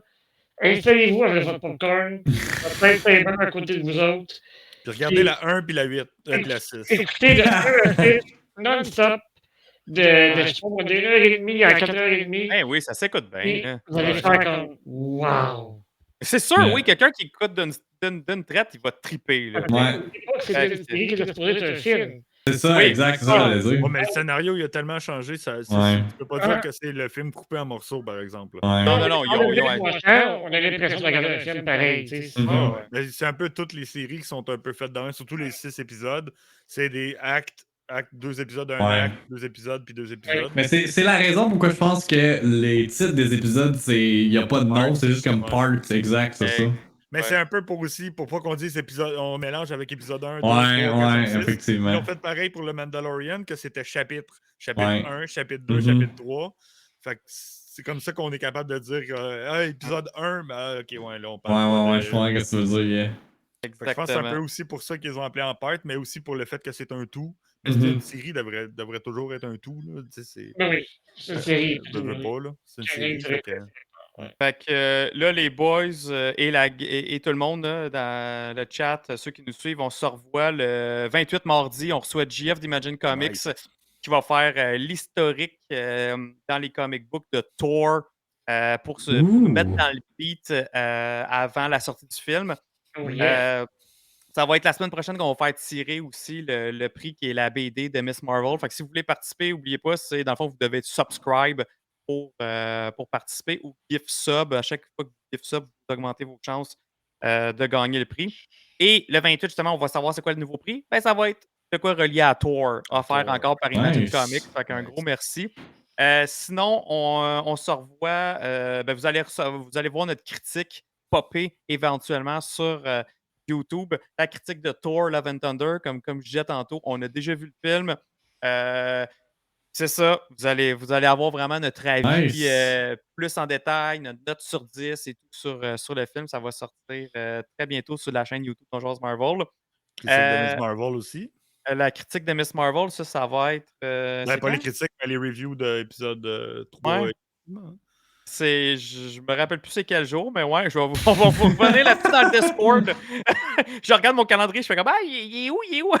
Speaker 8: Installez-vous avec votre popcorn, votre PlayStation à côté de vous autres.
Speaker 5: Puis regardez la 1 puis la 8, puis la 6.
Speaker 8: Écoutez de 1 à 6 non-stop de 1h30 à 4h30.
Speaker 6: Eh oui, ça s'écoute bien.
Speaker 8: Puis
Speaker 6: hein.
Speaker 8: vous allez faire comme wow!
Speaker 6: C'est sûr,
Speaker 7: Ouais.
Speaker 6: oui, quelqu'un qui écoute d'une traite, il va triper. Là.
Speaker 7: Ouais.
Speaker 8: C'est une série qui est supposée être un film.
Speaker 7: C'est ça,
Speaker 6: Oui,
Speaker 7: exact, c'est ça, j'allais dire.
Speaker 5: Ouais, mais le scénario, il a tellement changé.
Speaker 7: Ouais.
Speaker 5: Tu peux pas dire que c'est le film coupé en morceaux, par exemple.
Speaker 7: Ouais.
Speaker 6: Non, non, non,
Speaker 8: On a l'impression de regarder un film pareil. tu sais.
Speaker 7: Mhm.
Speaker 5: Mais c'est un peu toutes les séries qui sont un peu faites dans surtout les 6 épisodes. C'est des actes, 2 épisodes, un
Speaker 7: Ouais.
Speaker 5: acte, 2 épisodes, puis 2 épisodes.
Speaker 7: Mais c'est la raison pourquoi je pense que les titres des épisodes, il n'y a pas de nom, c'est juste comme part, exact, c'est ça.
Speaker 5: Mais
Speaker 6: Ouais.
Speaker 5: c'est un peu pour pas qu'on dise épisode, on mélange avec épisode 1, 2,
Speaker 7: Ouais,
Speaker 5: 3, 4,
Speaker 7: ouais,
Speaker 5: 5, 6.
Speaker 7: effectivement.
Speaker 5: Ils ont fait pareil pour le Mandalorian, que c'était chapitre. Chapitre
Speaker 7: Ouais.
Speaker 5: 1, chapitre 2,
Speaker 7: Mhm.
Speaker 5: chapitre 3. Fait que c'est comme ça qu'on est capable de dire épisode 1, ben ok, ouais, là on parle.
Speaker 7: Ouais, je comprends ce que tu veux dire, yeah.
Speaker 5: Fait que je pense que c'est un peu
Speaker 6: Exactement.
Speaker 5: aussi pour ça qu'ils ont appelé en part, mais aussi pour le fait que c'est un tout. Mais
Speaker 7: Mhm.
Speaker 5: une série devrait toujours être un tout. Là. Tu sais,
Speaker 8: Ben oui, c'est une série.
Speaker 5: je veux pas, là. C'est une série. Fait que,
Speaker 6: Fait que là, les boys et tout le monde là, dans le chat, ceux qui nous suivent, on se revoit le 28 mardi. On reçoit JF d'Imagine Comics
Speaker 5: Nice.
Speaker 6: qui va faire l'historique dans les comic books de Thor pour nous mettre dans le beat avant la sortie du film.
Speaker 8: Oh, yeah.
Speaker 6: Ça va être la semaine prochaine qu'on va faire tirer aussi le prix qui est la BD de Miss Marvel. Fait que si vous voulez participer, n'oubliez pas, c'est dans le fond, vous devez subscribe pour participer ou gift sub. À chaque fois que vous gift sub, vous augmentez vos chances de gagner le prix. Et le 28, justement, on va savoir c'est quoi le nouveau prix. Ben, ça va être de quoi relié à Thor, offert
Speaker 5: Thor.
Speaker 6: encore par Imagine
Speaker 7: Nice.
Speaker 6: Comics. Fait qu'un gros merci. Sinon, on se revoit. Ben, vous allez voir notre critique popper éventuellement sur YouTube. La critique de Thor, Love and Thunder, comme je disais tantôt, on a déjà vu le film. C'est ça. Vous allez avoir vraiment notre avis
Speaker 7: Nice.
Speaker 6: plus en détail, notre note sur 10 et tout sur le film. Ça va sortir très bientôt sur la chaîne YouTube Don Jazz Marvel.
Speaker 5: Critique de Miss Marvel aussi.
Speaker 6: La critique de Miss Marvel, ça va être.
Speaker 5: Ben,
Speaker 6: c'est
Speaker 5: pas les
Speaker 6: quand?
Speaker 5: critiques, mais les reviews d'épisode 3.
Speaker 6: Ouais. Je me rappelle plus c'est quel jour, mais ouais, on va vous revenir là-dessus dans le Discord. Je regarde mon calendrier, je fais comme il est où?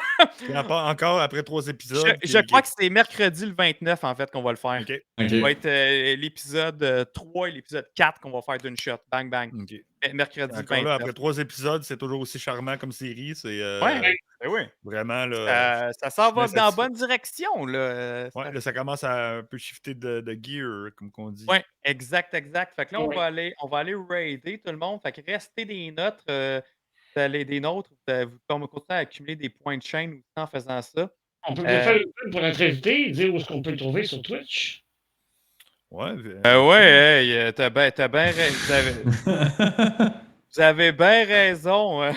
Speaker 5: Encore après 3 épisodes.
Speaker 6: Je crois que c'est mercredi le 29 en fait qu'on va le faire.
Speaker 5: OK.
Speaker 6: Ça va être l'épisode 3 et l'épisode 4 qu'on va faire d'une shot. Bang bang.
Speaker 5: OK.
Speaker 6: Mercredi le
Speaker 5: Encore là,
Speaker 6: 29.
Speaker 5: après 3 épisodes, c'est toujours aussi charmant comme série. C'est
Speaker 6: Ouais, ben oui.
Speaker 5: vraiment là.
Speaker 6: Ça s'en va
Speaker 5: je suis
Speaker 6: dans la
Speaker 5: satisfait.
Speaker 6: bonne direction. Là.
Speaker 5: Ouais, là, ça commence à un peu shifter de gear, comme qu'on dit.
Speaker 6: Ouais, exact. Fait que là, on
Speaker 8: Ouais.
Speaker 6: va aller raider tout le monde. Fait que restez des notes. Des nôtres. Vous continuez à accumuler des points de chaîne aussi en faisant ça.
Speaker 8: On peut peut-être faire une pub pour notre invité et dire où est-ce qu'on peut le trouver sur Twitch.
Speaker 5: Ouais.
Speaker 6: Ouais, hey, t'as bien vous avez bien raison.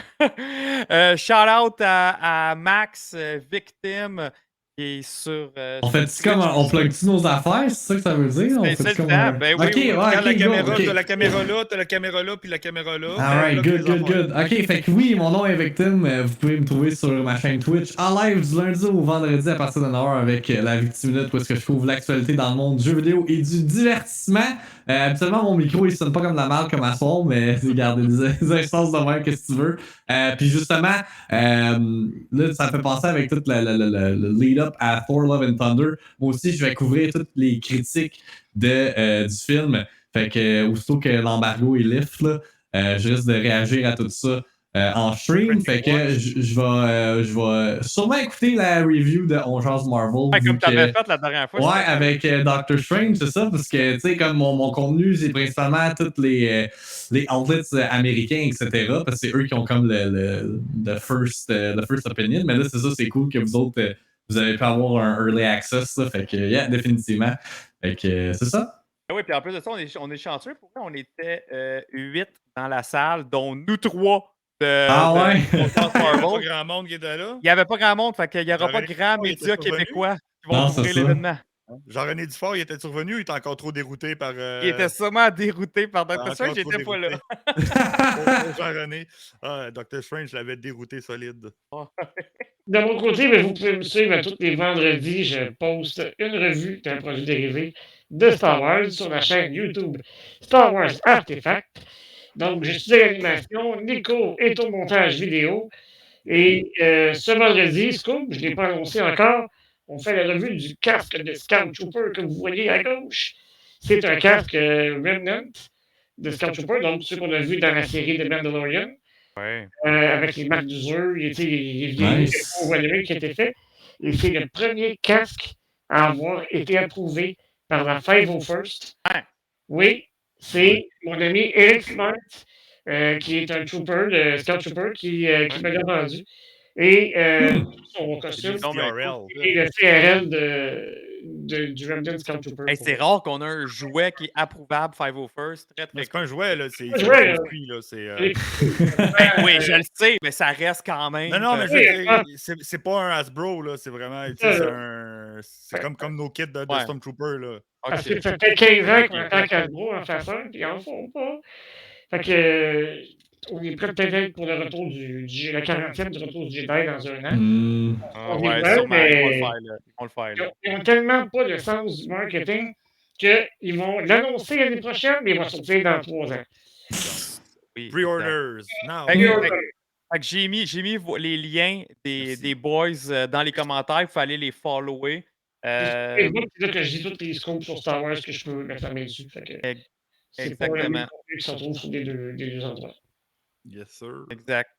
Speaker 6: Shout out à Max Victim qui est sur.
Speaker 7: On fait-tu comme on plug-tu nos affaires? C'est ça que ça veut dire? On
Speaker 6: C'est
Speaker 7: fait-tu
Speaker 6: le
Speaker 7: comme
Speaker 6: temps. Ben oui,
Speaker 7: Ok,
Speaker 6: oui.
Speaker 7: ouais,
Speaker 5: Regarde la
Speaker 7: ok, go,
Speaker 5: caméra,
Speaker 7: ok.
Speaker 5: t'as la caméra là, t'as la caméra là, puis la caméra là.
Speaker 7: Alright,
Speaker 5: Là,
Speaker 7: good,
Speaker 5: puis les
Speaker 7: good, good.
Speaker 5: affaires.
Speaker 7: Ok, fait que oui, mon nom est Victim. Vous pouvez me trouver sur ma chaîne Twitch en live du lundi au vendredi à partir de 9h avec la Victiminute où est-ce que je trouve l'actualité dans le monde du jeu vidéo et du divertissement. Habituellement, mon micro il sonne pas comme de la merde comme à soir, mais regardez des instances de même, qu'est-ce que tu veux. Puis justement, là, ça me fait penser avec tout le lead-up à Thor Love and Thunder. Moi aussi, je vais couvrir toutes les critiques du film. Fait que aussitôt que l'embargo est lift, là, je risque de réagir à tout ça en stream. Fait que je vais sûrement écouter la review de On Jase Marvel.
Speaker 6: Ouais, comme tu avais fait la dernière fois.
Speaker 7: Ouais, avec Doctor Strange, c'est ça, parce que, tu sais, comme mon contenu, c'est principalement tous les outlets américains, etc., parce que c'est eux qui ont comme le first opinion, mais là, c'est ça, c'est cool que vous autres, vous avez pu avoir un early access, là, fait que, yeah, définitivement. Fait que, c'est ça.
Speaker 6: Oui, puis en plus de ça, on est chanceux. Pourquoi on était 8 dans la salle, dont nous 3
Speaker 7: ouais?
Speaker 5: Il n'y a pas grand monde qui était là.
Speaker 6: Il n'y avait pas grand monde, fait qu'il n'y aura pas
Speaker 5: Jean-René
Speaker 6: grand
Speaker 5: Dufort, il
Speaker 6: média
Speaker 5: était survenu?
Speaker 6: québécois qui vont
Speaker 7: Non, c'est
Speaker 6: couvrir
Speaker 7: ça.
Speaker 6: l'événement.
Speaker 5: Jean-René Dufort, il était survenu ou il était encore trop dérouté par.
Speaker 6: Il était sûrement dérouté par Doctor
Speaker 5: encore
Speaker 6: Strange,
Speaker 5: trop
Speaker 6: j'étais pas là.
Speaker 5: Pauvre Jean-René. Doctor Strange l'avait dérouté solide.
Speaker 8: De mon côté, ben, vous pouvez me suivre à tous les vendredis. Je poste une revue d'un produit dérivé de Star Wars sur la chaîne YouTube Star Wars Artifact. Donc, je suis à l'animation, Nico est au montage vidéo. Et ce vendredi, Scoop, je ne l'ai pas annoncé encore, on fait la revue du casque de Scout Trooper que vous voyez à gauche. C'est un casque Remnant de Scout Trooper, donc ce qu'on a vu dans la série de Mandalorian.
Speaker 6: Ouais.
Speaker 8: Avec les marques d'usure, il y a
Speaker 7: Nice.
Speaker 8: des qui a été fait. Et c'est le premier casque à avoir été approuvé par la 501st.
Speaker 6: Ouais.
Speaker 8: Oui, c'est mon ami Eric Smart, qui est un trooper, de Scout Trooper, qui me l'a vendu. Et son costume,
Speaker 6: Non, mais
Speaker 8: et le CRL du Remnant Scout Trooper.
Speaker 6: hey, c'est rare qu'on a un jouet qui est approuvable 501st. Très, très
Speaker 5: Mais c'est pas un jouet, là. C'est
Speaker 8: jouet,
Speaker 5: construit, là.
Speaker 6: Ben oui, je le sais, mais ça reste quand même.
Speaker 5: Non, mais
Speaker 8: Oui,
Speaker 5: c'est pas un Hasbro, là. C'est vraiment. C'est comme nos kits de
Speaker 6: Ouais.
Speaker 5: Stormtrooper, là.
Speaker 8: Parce
Speaker 6: Ok.
Speaker 8: que ça fait 15 ans qu'on attend qu'Hasbro en fasse un, puis ils en font pas. Fait que on est prêt peut-être pour le retour la 40e du retour du Jedi dans un an.
Speaker 6: Ah,
Speaker 8: On
Speaker 6: ouais,
Speaker 8: est prêt,
Speaker 6: sûrement,
Speaker 8: mais
Speaker 6: ils vont le faire, là. Ils vont le faire, là.
Speaker 8: ils n'ont tellement pas le sens du marketing qu'ils vont l'annoncer l'année prochaine, mais il va sortir dans 3 ans.
Speaker 6: Oui, exact.
Speaker 5: Pre-orders, now.
Speaker 6: Fait que-
Speaker 8: Pre-order.
Speaker 6: Fait que j'ai mis les liens des boys dans les commentaires. Il faut aller les follower.
Speaker 8: Facebook, c'est là que je dis toutes les scopes sur Star Wars que je peux mettre la main dessus. Fait que c'est pas le
Speaker 6: Exactement.
Speaker 8: même contenu qui se retrouve sur les deux endroits.
Speaker 5: Yes, sir.
Speaker 6: Exact.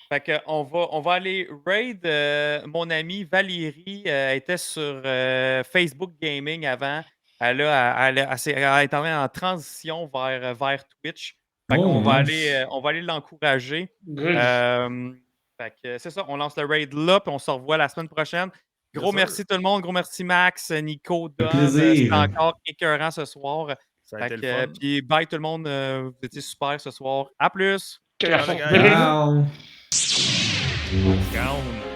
Speaker 6: Fait que on va aller raid. Mon amie Valérie était sur Facebook Gaming avant. Elle est en transition vers Twitch. Fait qu'on va aller l'encourager.
Speaker 8: Good.
Speaker 6: Fait que c'est ça, on lance le raid là, puis on se revoit la semaine prochaine. Gros
Speaker 5: Yes, sir.
Speaker 6: merci tout le monde, gros merci Max, Nico, Dom.
Speaker 7: plaisir.
Speaker 6: C'était encore écœurant ce soir.
Speaker 5: Ça a
Speaker 6: Fait
Speaker 5: été le
Speaker 6: que,
Speaker 5: fun.
Speaker 6: puis bye tout le monde, vous étiez super ce soir. À plus!
Speaker 8: Que la
Speaker 5: Ciao,
Speaker 8: force
Speaker 5: les gars.
Speaker 8: de
Speaker 7: Ciao.
Speaker 5: Down.